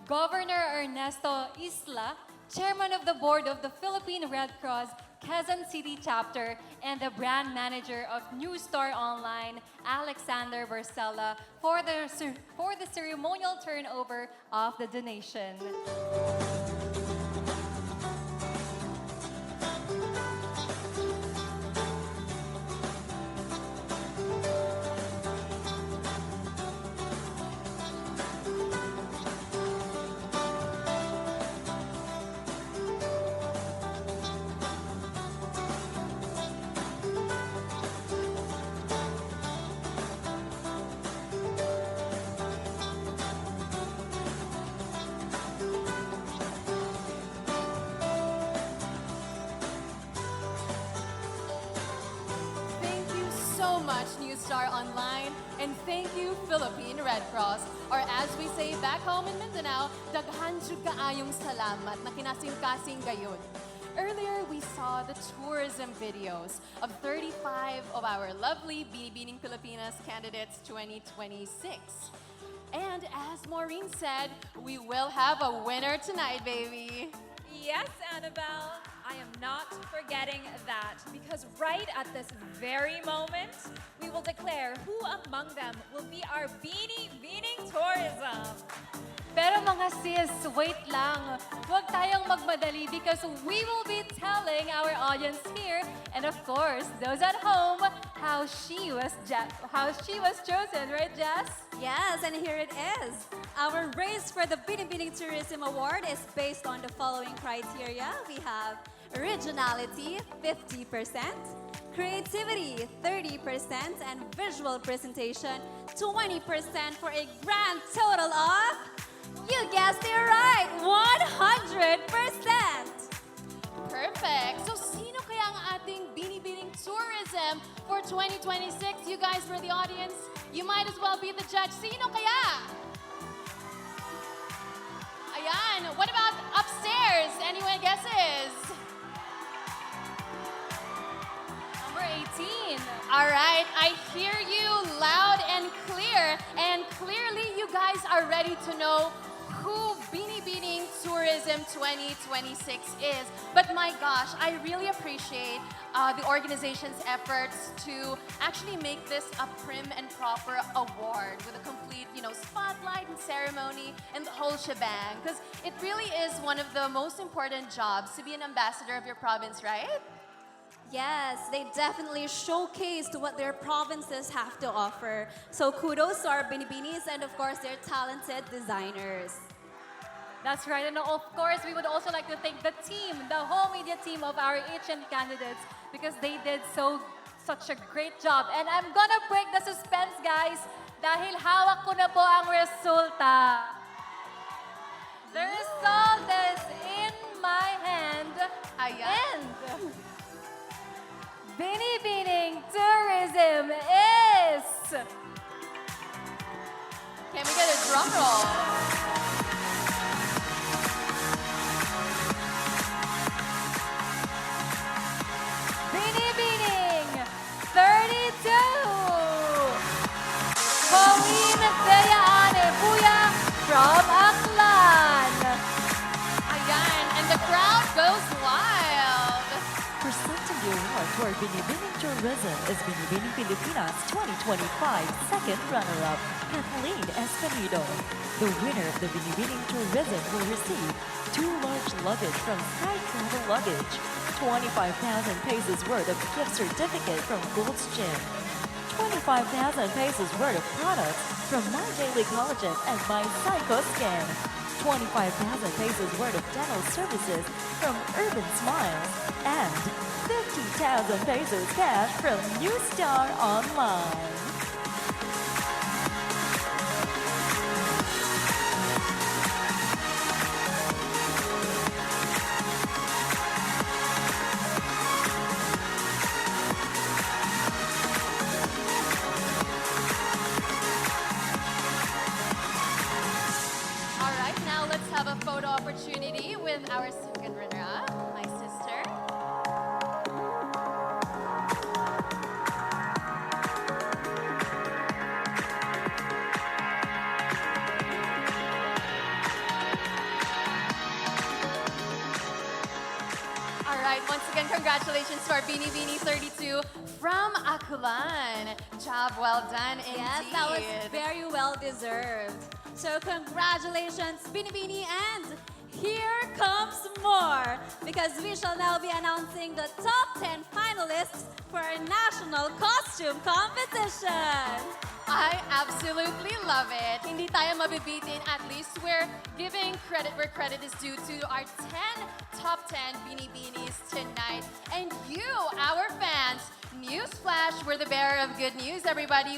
Governor Ernesto Isla, Chairman of the Board of the Philippine Red Cross, Quezon City Chapter, and the Brand Manager of New Star Online, Alexander Barcela, for the ceremonial turnover of the donation. So much, New Star Online, and thank you, Philippine Red Cross. Or as we say back home in Mindanao, daghan jud kaayong salamat na kinasing-kasing gayon. Earlier, we saw the tourism videos of 35 of our lovely Binibining Pilipinas candidates 2026. And as Maureen said, we will have a winner tonight, baby. Yes, Annabelle, I am not forgetting that because right at this very moment, we will declare who among them will be our Binibining Tourism. Pero mga sis, wait lang. Huwag tayong magmadali because we will be telling our audience here and of course those at home how she was chosen, right, Jess? Yes, and here it is. Our race for the Binibining Tourism Award is based on the following criteria. We have originality, 50%, creativity, 30%, and visual presentation, 20% for a grand total of, you guessed it right, 100%! Perfect. So sino kaya ang ating Binibining Tourism for 2026? You guys were the audience. You might as well be the judge. Sino kaya? Ayan. What about upstairs? Anyone guesses? Number 18. All right. I hear you loud and clear. And clearly you guys are ready to know who Binibining Tourism 2026 is. But my gosh, I really appreciate the organization's efforts to actually make this a prim and proper award with a complete, spotlight and ceremony and the whole shebang. Because it really is one of the most important jobs to be an ambassador of your province, right? Yes, they definitely showcased what their provinces have to offer. So kudos to our Binibinis and of course their talented designers. That's right. And of course, we would also like to thank the team, the whole media team of our HN candidates, because they did such a great job. And I'm gonna break the suspense, guys, dahil hawak ko na po ang resulta. The result is in my hand. Ayan. And Binibining Tourism is... Can we get a drum roll? Binibining 32! Pauline Bellaane Puya from Aklan. Ayan, and the crowd goes wild. Presenting the award to our Binibining Tourism is Binibining Pilipinas 2025 second runner-up, Kathleen Espanido. The winner of the Binibining Tourism will receive 2 large luggage from Sky Travel Luggage, 25,000 pesos worth of gift certificate from Gold's Gym, 25,000 pesos worth of products from My Daily Collagen and My Psycho Skin, 25,000 pesos worth of dental services from Urban Smiles, and 50,000 pesos cash from New Star Online. All right, now let's have a photo opportunity with our second runner-up, my sister. All right, once again, congratulations to our Binibini 32 from Akulan. Job well done indeed. Yes, that was very well deserved. So congratulations, Binibini, and here comes more, because we shall now be announcing the top 10 finalists for our national costume competition. I absolutely love it. Hindi tayo mabibitin. At least we're giving credit where credit is due to our 10 top 10 Binibinis tonight. And you, our fans, newsflash, we're the bearer of good news, everybody.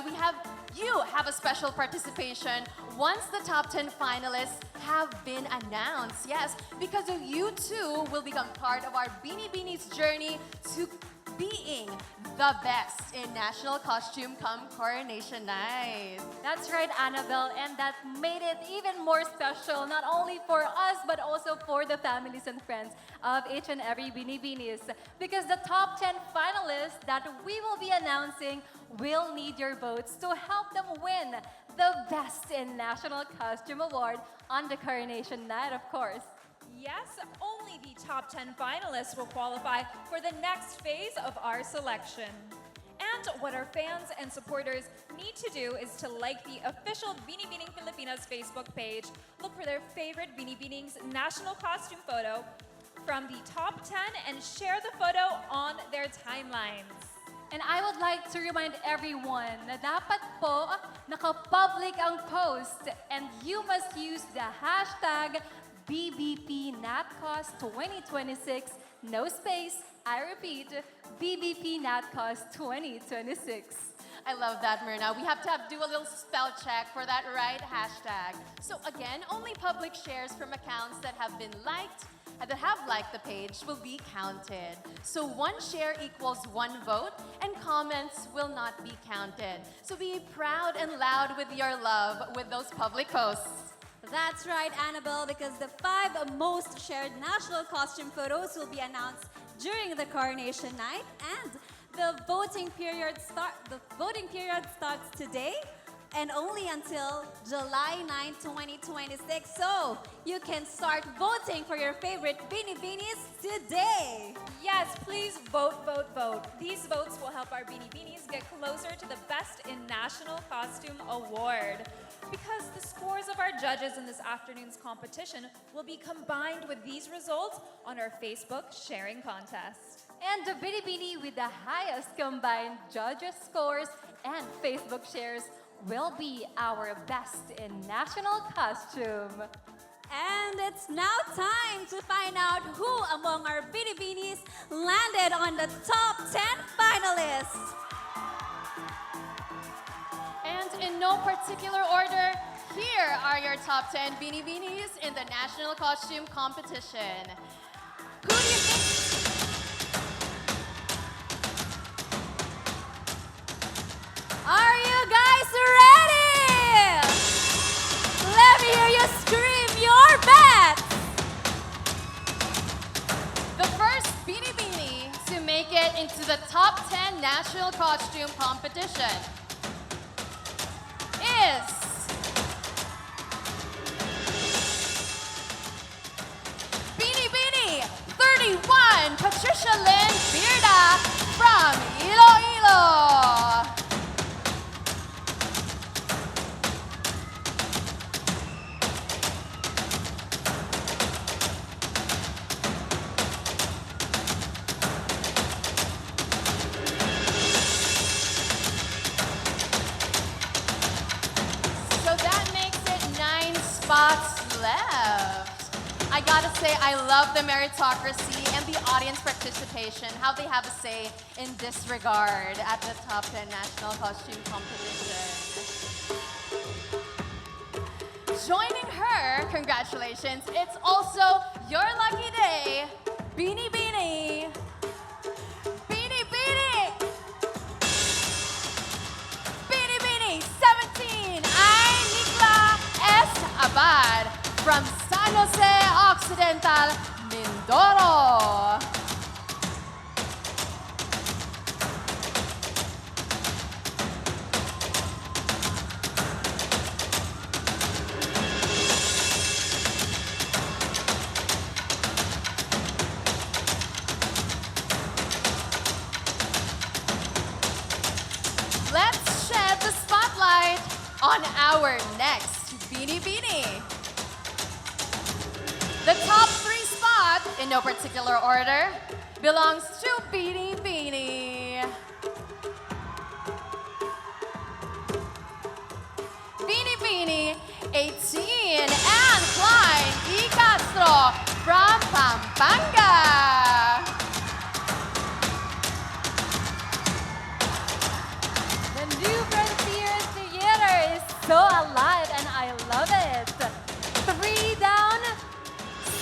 You have a special participation once the top 10 finalists have been announced. Yes, because you too will become part of our Binibinis journey to being the best in national costume come Coronation Night. That's right, Annabelle, and that made it even more special, not only for us, but also for the families and friends of each and every Binibinis. Because the top 10 finalists that we will be announcing will need your votes to help them win the Best in National Costume Award on the Coronation Night, of course. Yes, only the top 10 finalists will qualify for the next phase of our selection. And what our fans and supporters need to do is to like the official Binibining Pilipinas Facebook page, look for their favorite Binibining's national costume photo from the top 10, and share the photo on their timelines. And I would like to remind everyone na dapat po naka-public ang post, and you must use the hashtag BBPNatCos 2026, no space, I repeat, BBPNatCos 2026. I love that, Myrna. We have to do a little spell check for that right hashtag. So again, only public shares from accounts that have been liked, that have liked the page will be counted. So 1 share equals 1 vote, and comments will not be counted. So be proud and loud with your love with those public posts. That's right, Annabelle, because the 5 most shared national costume photos will be announced during the Coronation Night, and the voting period starts today and only until July 9, 2026. So you can start voting for your favorite Binibinis today. Yes, please vote, vote, vote. These votes will help our Binibinis get closer to the Best in National Costume Award. Because the scores of our judges in this afternoon's competition will be combined with these results on our Facebook sharing contest. And the Binibini with the highest combined judges scores and Facebook shares will be our Best in National Costume. And it's now time to find out who among our Binibinis landed on the top 10 finalists. And in no particular order, here are your top 10 Binibinis in the National Costume Competition. Who do you think? Are you guys ready? Let me hear you scream your bets. The first Binibini to make it into the top 10 National Costume Competition is Binibini 31 Patricia Lynn Bearda from Iloilo. So that makes it 9 spots left. I gotta say, I love the meritocracy and the audience participation, how they have a say in this regard at the top 10 National Costume Competition. Joining her, congratulations, it's also your lucky day, Binibini. Binibini! Binibini 17, ay Nikla S. Abad from San Jose Occidental, Mindoro. Let's shed the spotlight on our next Binibini. The top 3 spot, in no particular order, belongs to Binibini. Binibini 18, Anne Klein E. Castro from Pampanga. The New Frontier Theater is so alive and I love it. 3 down,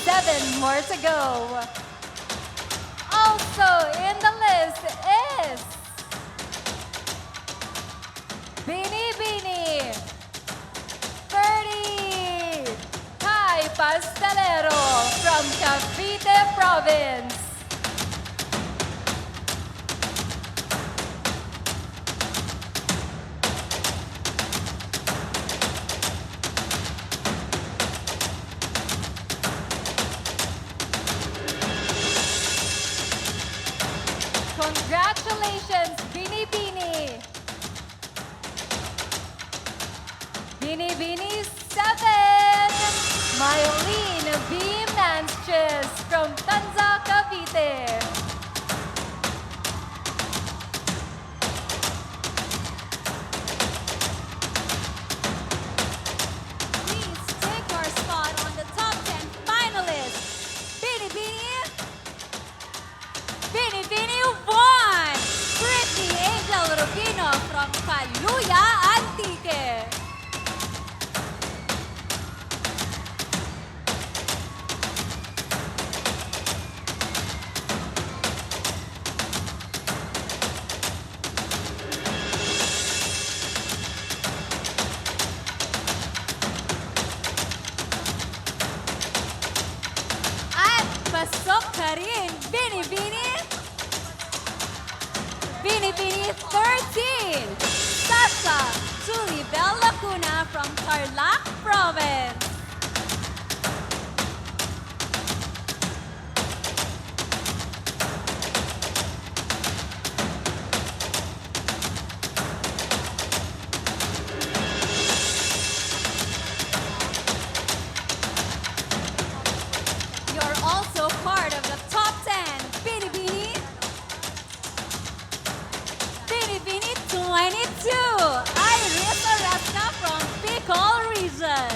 7 more to go. Also in the list is Binibini 30, Kai Pastelero from Cavite Province. Congratulations, Binibini! Binibini 7, Mylene B. Manches from Tanza, Cavite. Please take your spot on the top 10 finalists. Binibini! Binibini 1, Brittany Angel Rubino from Caluya, Antique. At pasok ka rin, Binibini! Binibini 13, Sasha Julie Bell Lacuna from Tarlac Province. You're also part of the top 10, Binibini. Binibini 22, Iris Araska from Bicol Region.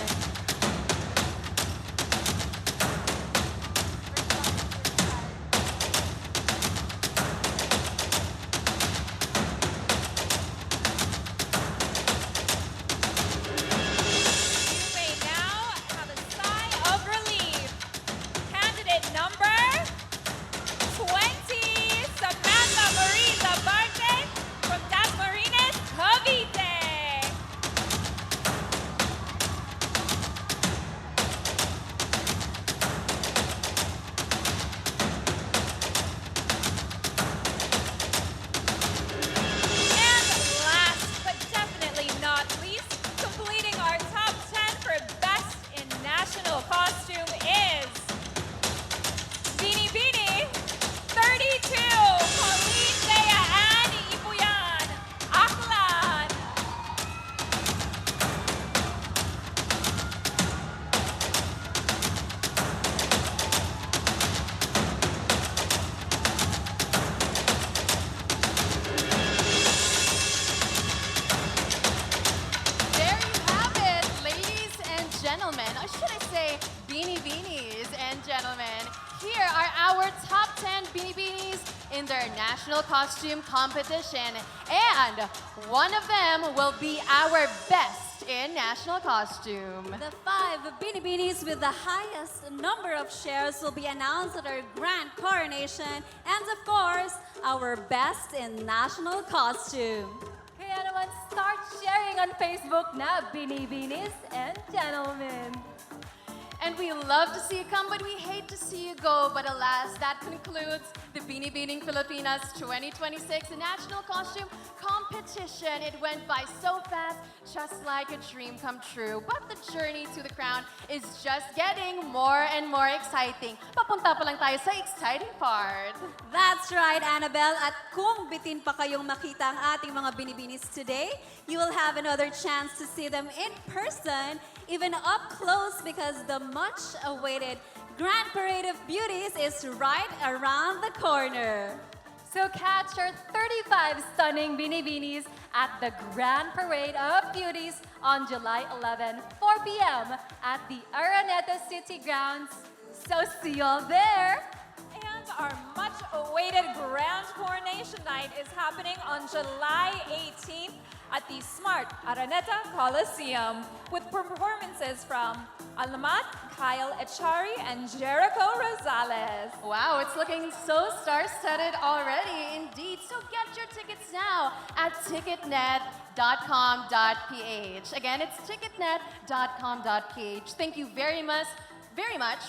gentlemen, here are our top 10 Binibinis in their national costume competition. And one of them will be our best in national costume. The 5 Binibinis with the highest number of shares will be announced at our grand coronation. And of course, our best in national costume. Kaya naman, start sharing on Facebook na Binibinis and Gentlemen. And we love to see you come, but we hate to see you go. But alas, that concludes the Binibining Pilipinas 2026 National Costume Competition. It went by so fast, just like a dream come true. But the journey to the crown is just getting more and more exciting. Papunta pa lang tayo sa exciting part. That's right, Annabelle. At kung bitin pa kayong makita ang ating mga Binibinis today, you will have another chance to see them in person, even up close, because the much-awaited Grand Parade of Beauties is right around the corner. So catch our 35 stunning Binibinis at the Grand Parade of Beauties on July 11, 4 p.m. at the Araneta City Grounds. So see y'all there! And our much-awaited Grand Coronation Night is happening on July 18th at the Smart Araneta Coliseum with performances from Alamat, Kyle Echari, and Jericho Rosales. Wow, it's looking so star-studded already indeed. So get your tickets now at ticketnet.com.ph. Again, it's ticketnet.com.ph. Thank you very much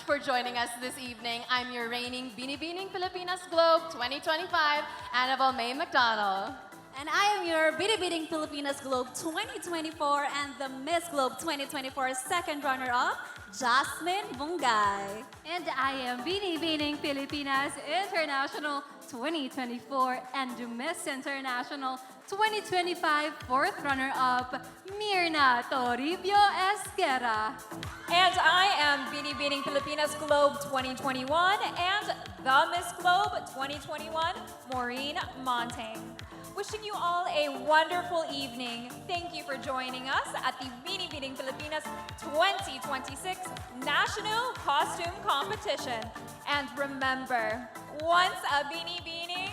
for joining us this evening. I'm your reigning Binibining Pilipinas Globe 2025, Annabelle May McDonald. And I am your Binibining Pilipinas Globe 2024 and the Miss Globe 2024 second runner-up, Jasmine Bungay. And I am Binibining Pilipinas International 2024 and the Miss International 2025 fourth runner-up, Mirna Toribio Esquera. And I am Binibining Pilipinas Globe 2021 and the Miss Globe 2021, Maureen Montang. Wishing you all a wonderful evening. Thank you for joining us at the Binibining Pilipinas 2026 National Costume Competition. And remember, once a Binibining,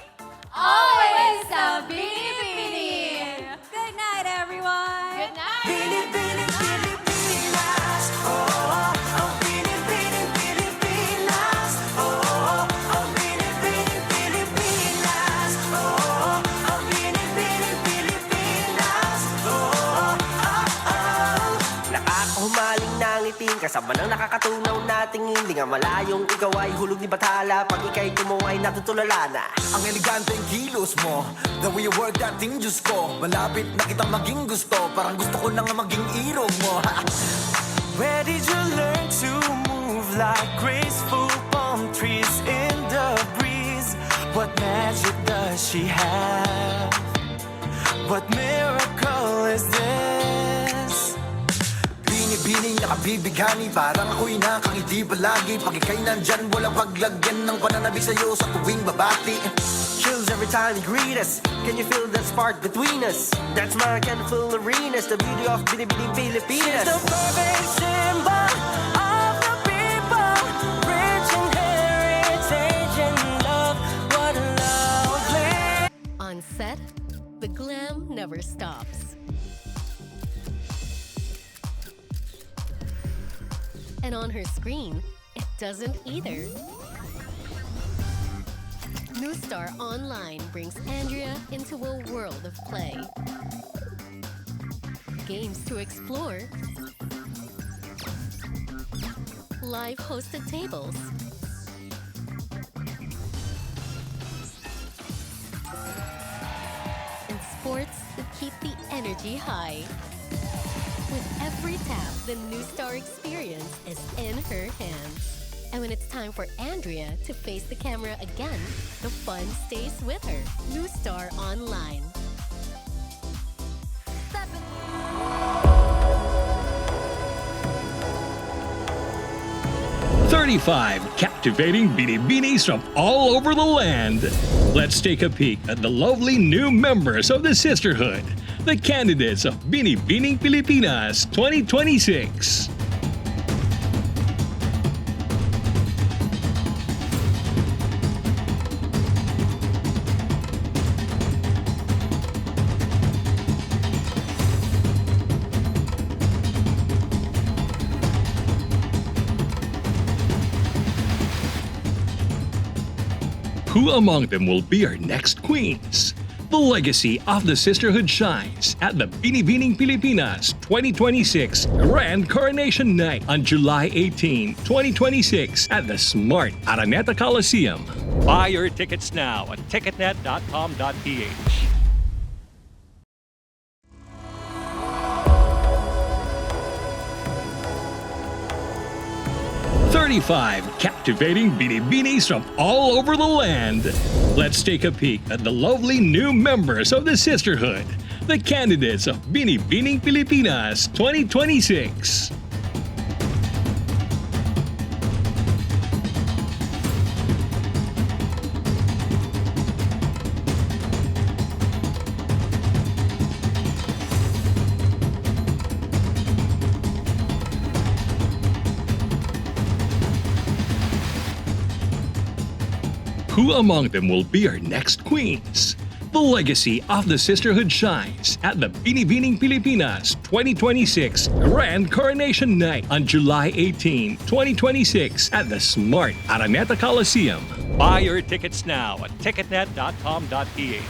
always a Binibini! Good night, everyone! Good night! Binibining Pilipinas, oh, oh, Binibining Pilipinas, oh, oh, Binibining Pilipinas, oh, oh, Binibining Pilipinas, oh, oh, oh. Nakakahumaling na ngiting kasama ng nakakatunaw na tingin. Di nga malayong ikaw ay hulog ni Bathala. Pag ika'y tumuway natutulala na. Ang elegante ang kilos mo, the way you work that thing, Diyos ko. Malapit na kitang maging gusto, parang gusto ko na nga maging irog mo. Where did you learn to move like graceful palm trees in the breeze? What magic does she have? What miracle is this? Binibining nakabibigani, parang ako'y nakangiti palagi. Pag ika'y nandyan, walang paglagyan ng pananabik sa'yo sa tuwing babati. Chills every time you greet us. Can you feel that spark between us? That's my full arenas, the beauty of Binibining Pilipinas. She's the perfect symbol of the people, rich in heritage and love. What a lovely. On set, the glam never stops. And on her screen, it doesn't either. New Star Online brings Andrea into a world of play. Games to explore, live hosted tables, and sports that keep the energy high. With every tap, the New Star experience is in her hands. And when it's time for Andrea to face the camera again, the fun stays with her. New Star Online. 35 captivating Binibinis from all over the land. Let's take a peek at the lovely new members of the sisterhood, the candidates of Binibining Pilipinas 2026. Who among them will be our next queens? The legacy of the sisterhood shines at the Binibining Pilipinas 2026 Grand Coronation Night on July 18, 2026 at the Smart Araneta Coliseum. Buy your tickets now at ticketnet.com.ph. 35 captivating binibinis from all over the land. Let's take a peek at the lovely new members of the sisterhood, the candidates of Binibining Pilipinas 2026. Who among them will be our next queens? The legacy of the sisterhood shines at the Binibining Pilipinas 2026 Grand Coronation Night on July 18, 2026 at the Smart Araneta Coliseum. Buy your tickets now at ticketnet.com.ph.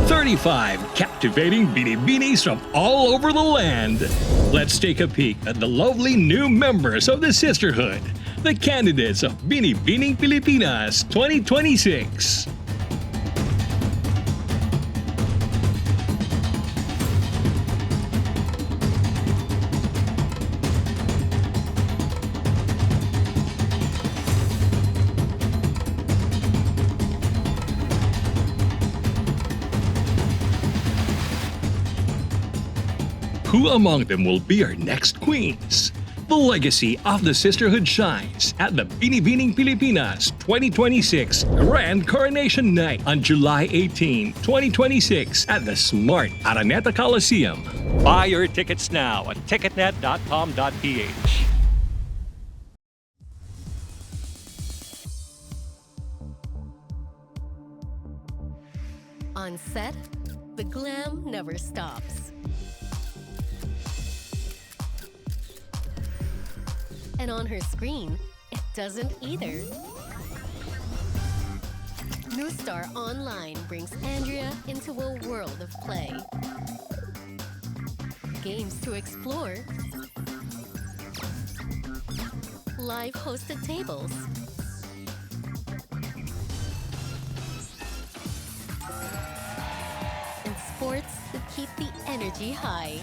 35 captivating binibinis from all over the land. Let's take a peek at the lovely new members of the sisterhood, the candidates of Binibining Pilipinas 2026. Who among them will be our next queens? The legacy of the sisterhood shines at the Binibining Pilipinas 2026 Grand Coronation Night on July 18, 2026 at the Smart Araneta Coliseum. Buy your tickets now at ticketnet.com.ph. On set, the glam never stops. And on her screen, it doesn't either. New Star Online brings Andrea into a world of play. Games to explore. Live hosted tables. And sports that keep the energy high.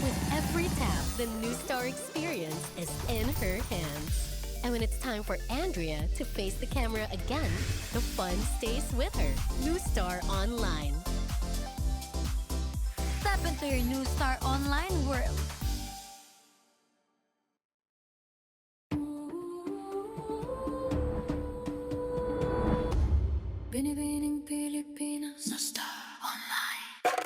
With every tap, the New Star experience is in her hands. And when it's time for Andrea to face the camera again, the fun stays with her. New Star Online. Step into your New Star Online world. Binibining Pilipinas, New Star Online.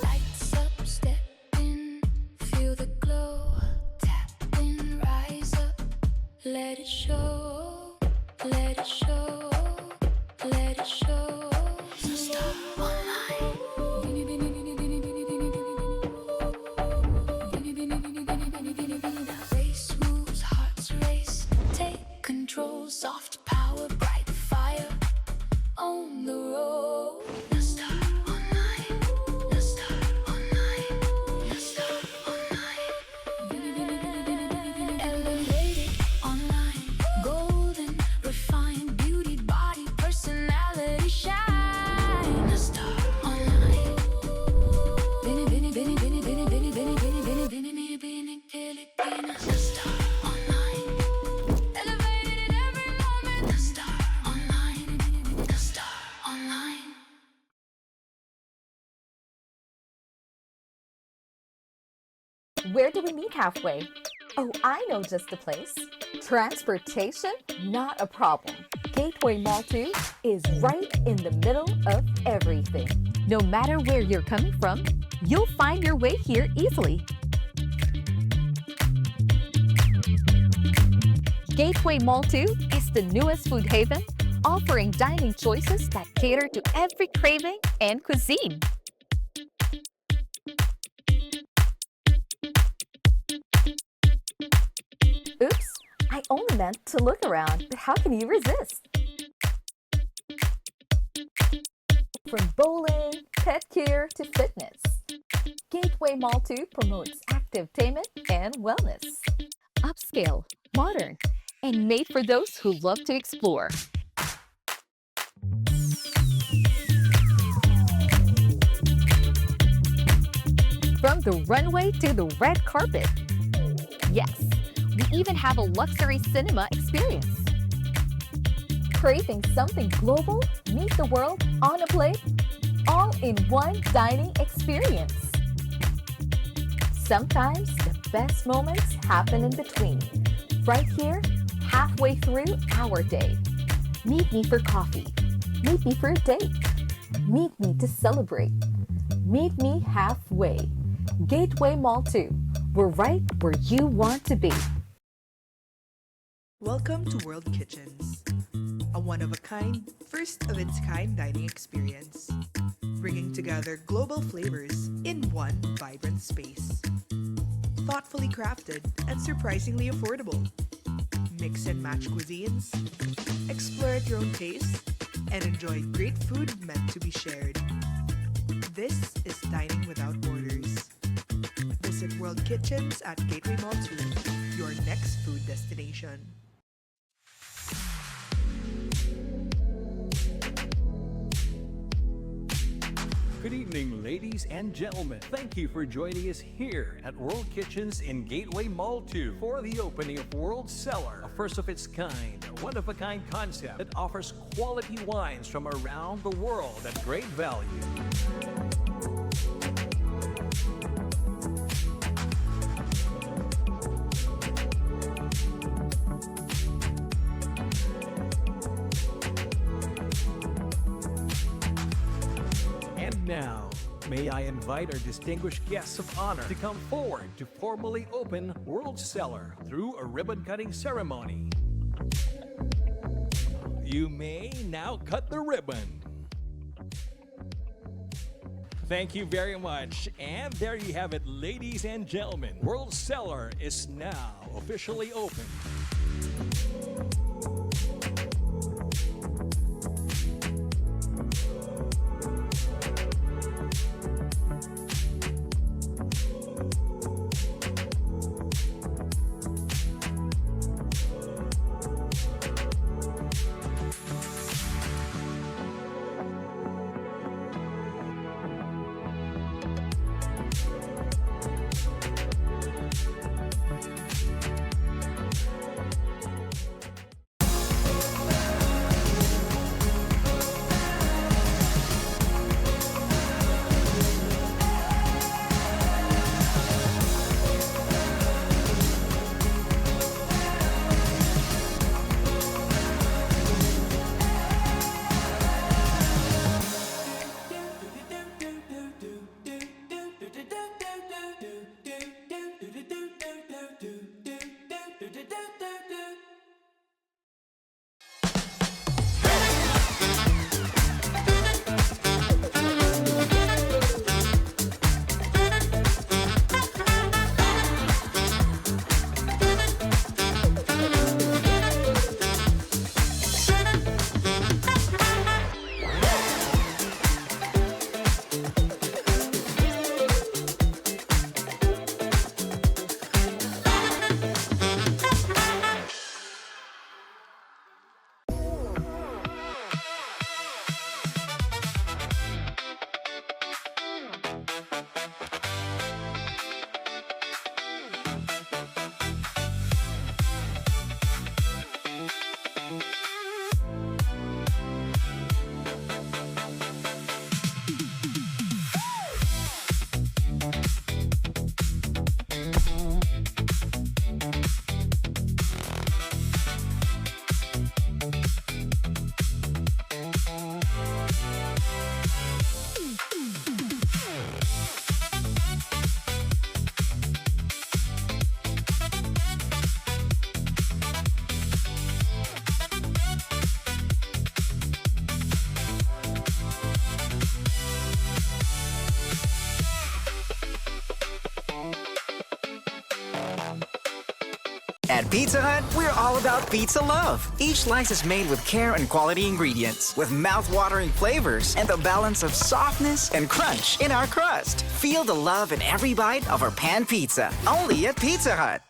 Lights up, step in, feel the glow. Tap in, rise up, let it show, let it show, let it show. New Star Online. Race moves, hearts race, take control, soft power, bright fire on the road. New Star Online. New Star Online. New Star Online. Elevated online, golden, refined, beauty, body, personality, shine. New Star Online. Binibining Pilipinas. New Star Online. Elevated every moment. New Star Online. New Star Online. Where do we meet halfway? Oh, I know just the place. Transportation? Not a problem. Gateway Mall 2 is right in the middle of everything. No matter where you're coming from, you'll find your way here easily. Gateway Mall 2 is the newest food haven, offering dining choices that cater to every craving and cuisine. Oops, I only meant to look around, but how can you resist? From bowling, pet care to fitness, Gateway Mall 2 promotes active-tainment and wellness. Upscale, modern, and made for those who love to explore. From the runway to the red carpet. Yes, we even have a luxury cinema experience. Craving something global? Meet the world on a plate? All in one dining experience. Sometimes the best moments happen in between. Right here, halfway through our day. Meet me for coffee. Meet me for a date. Meet me to celebrate. Meet me halfway. Gateway Mall 2. We're right where you want to be. Welcome to World Kitchens, a one-of-a-kind, first-of-its-kind dining experience, bringing together global flavors in one vibrant space. Thoughtfully crafted and surprisingly affordable. Mix and match cuisines, explore at your own pace, and enjoy great food meant to be shared. This is dining without borders. Visit World Kitchens at Gateway Mall 2, your next food destination. Good evening, ladies and gentlemen. Thank you for joining us here at World Kitchens in Gateway Mall 2 for the opening of World Cellar, a first-of-its-kind, one-of-a-kind concept that offers quality wines from around the world at great value. And now, may I invite our distinguished guests of honor to come forward to formally open World Cellar through a ribbon-cutting ceremony. You may now cut the ribbon. Thank you very much. And there you have it, ladies and gentlemen. World Cellar is now officially open. At Pizza Hut, we're all about pizza love. Each slice is made with care and quality ingredients, with mouth-watering flavors and the balance of softness and crunch in our crust. Feel the love in every bite of our pan pizza, only at Pizza Hut.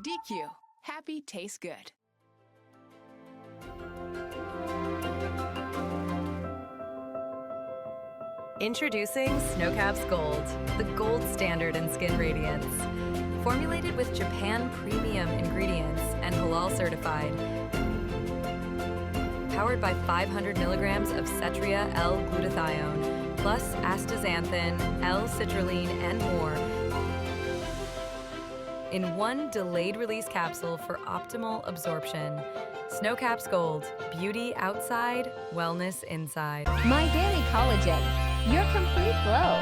DQ. Happy tastes good. Introducing Snowcaps Gold, the gold standard in skin radiance. Formulated with Japan premium ingredients and halal certified. Powered by 500 milligrams of Cetria L-glutathione, plus astaxanthin, L-citrulline, and more, in one delayed-release capsule for optimal absorption. Snowcaps Gold, beauty outside, wellness inside. My Daily Collagen, your complete glow.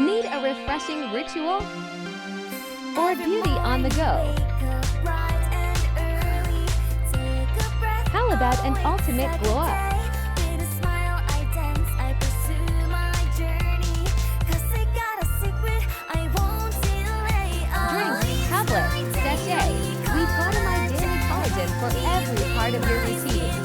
Need a refreshing ritual? Or beauty on the go? How about an ultimate glow up? Tablet, sachet, we thought of My Daily Collagen for every part of your routine.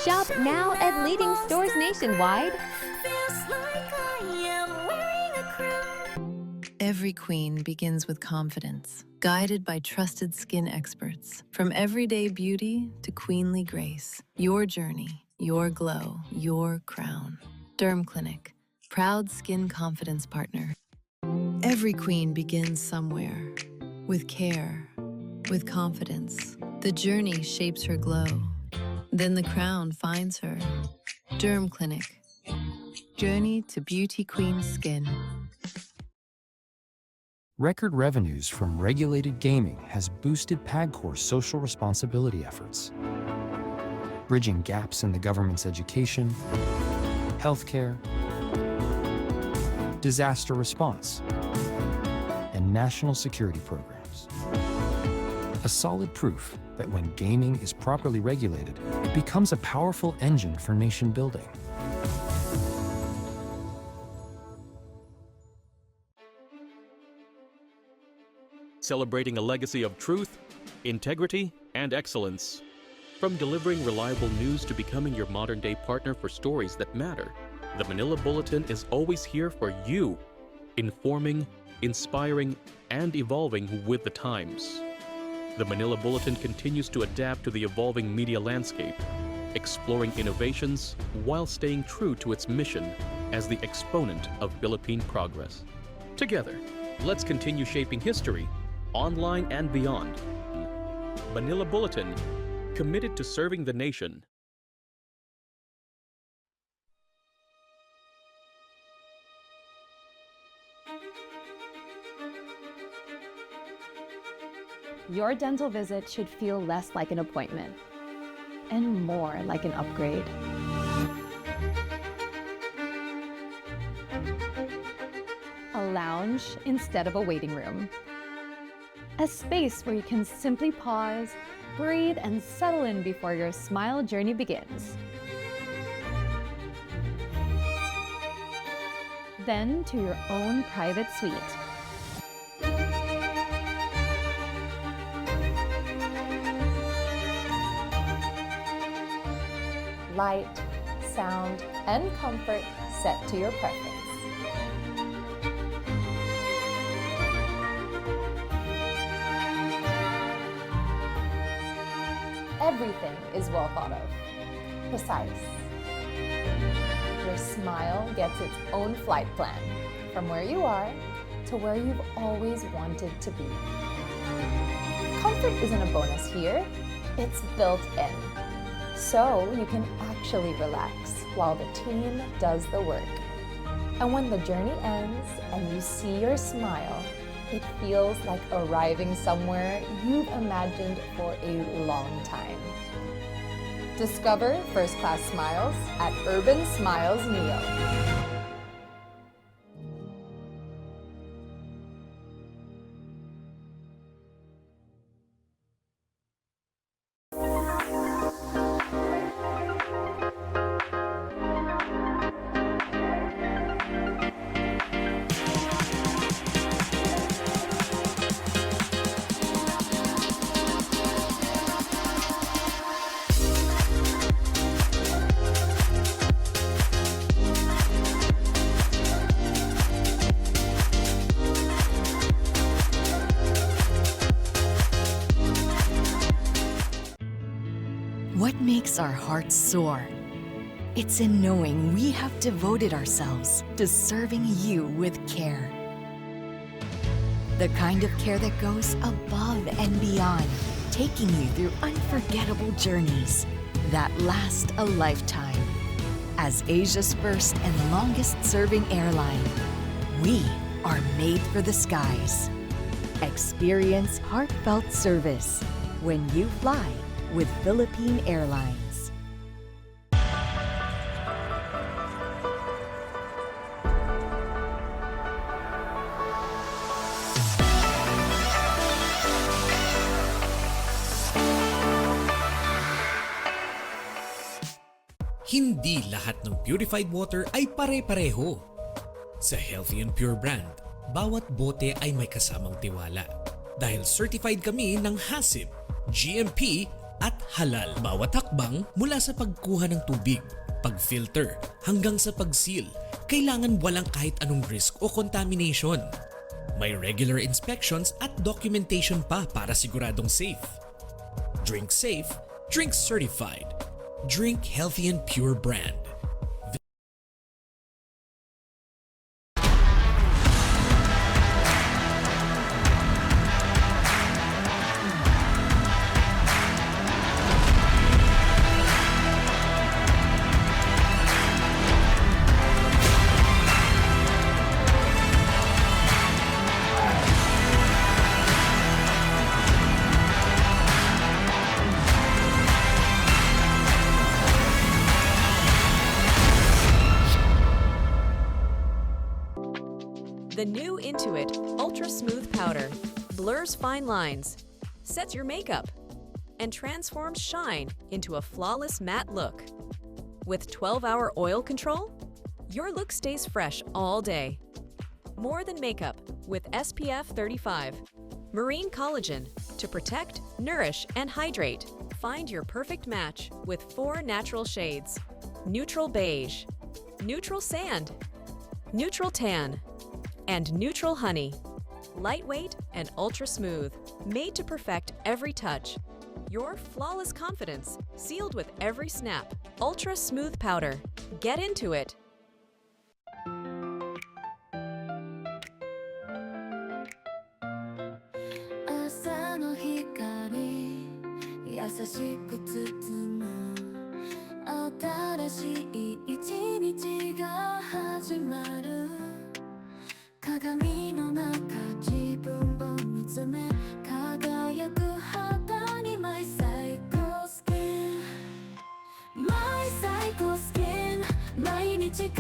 Shop now at leading stores nationwide. Every queen begins with confidence, guided by trusted skin experts. From everyday beauty to queenly grace, your journey, your glow, your crown. Derm Clinic, proud skin confidence partner. Every queen begins somewhere, with care, with confidence. The journey shapes her glow. Then the crown finds her. Derm Clinic. Journey to Beauty Queen Skin. Record revenues from regulated gaming has boosted PAGCOR's social responsibility efforts, bridging gaps in the government's education, healthcare, disaster response, and national security programs. A solid proof that when gaming is properly regulated, it becomes a powerful engine for nation building. Celebrating a legacy of truth, integrity, and excellence. From delivering reliable news to becoming your modern-day partner for stories that matter, the Manila Bulletin is always here for you, informing, inspiring, and evolving with the times. The Manila Bulletin continues to adapt to the evolving media landscape, exploring innovations while staying true to its mission as the exponent of Philippine progress. Together, let's continue shaping history, online and beyond. Manila Bulletin, committed to serving the nation. Your dental visit should feel less like an appointment and more like an upgrade. A lounge instead of a waiting room. A space where you can simply pause, breathe, and settle in before your smile journey begins. Then to your own private suite. Light, sound, and comfort set to your preference. Everything is well thought of, precise, your smile gets its own flight plan, from where you are to where you've always wanted to be. Comfort isn't a bonus here, it's built in. So you can actually relax while the team does the work. And when the journey ends and you see your smile, it feels like arriving somewhere you've imagined for a long time. Discover first-class smiles at Urban Smiles Neo. What makes our hearts soar? It's in knowing we have devoted ourselves to serving you with care. The kind of care that goes above and beyond, taking you through unforgettable journeys that last a lifetime. As Asia's first and longest-serving airline, we are made for the skies. Experience heartfelt service when you fly with Philippine Airlines. Hindi lahat ng purified water ay pare-pareho. Sa Healthy and Pure brand, bawat bote ay may kasamang tiwala. Dahil certified kami ng HACCP, GMP, at halal. Bawat hakbang mula sa pagkuha ng tubig, pag-filter, hanggang sa pag-seal, kailangan walang kahit anong risk o contamination. May regular inspections at documentation pa para siguradong safe. Drink safe, drink certified. Drink Healthy and Pure brand. The new Intuit Ultra Smooth Powder blurs fine lines, sets your makeup, and transforms shine into a flawless matte look. With 12-hour oil control, your look stays fresh all day. More than makeup with SPF 35. Marine collagen to protect, nourish, and hydrate. Find your perfect match with 4 natural shades. Neutral beige, neutral sand, neutral tan, and neutral honey. Lightweight and ultra smooth, made to perfect every touch. Your flawless confidence, sealed with every snap. Ultra smooth powder. Get into it. 朝の光優しく包む新しい一日が始まる鏡の中自分を見つめ輝く肌に My Psycho Skin My Psycho Skin 毎日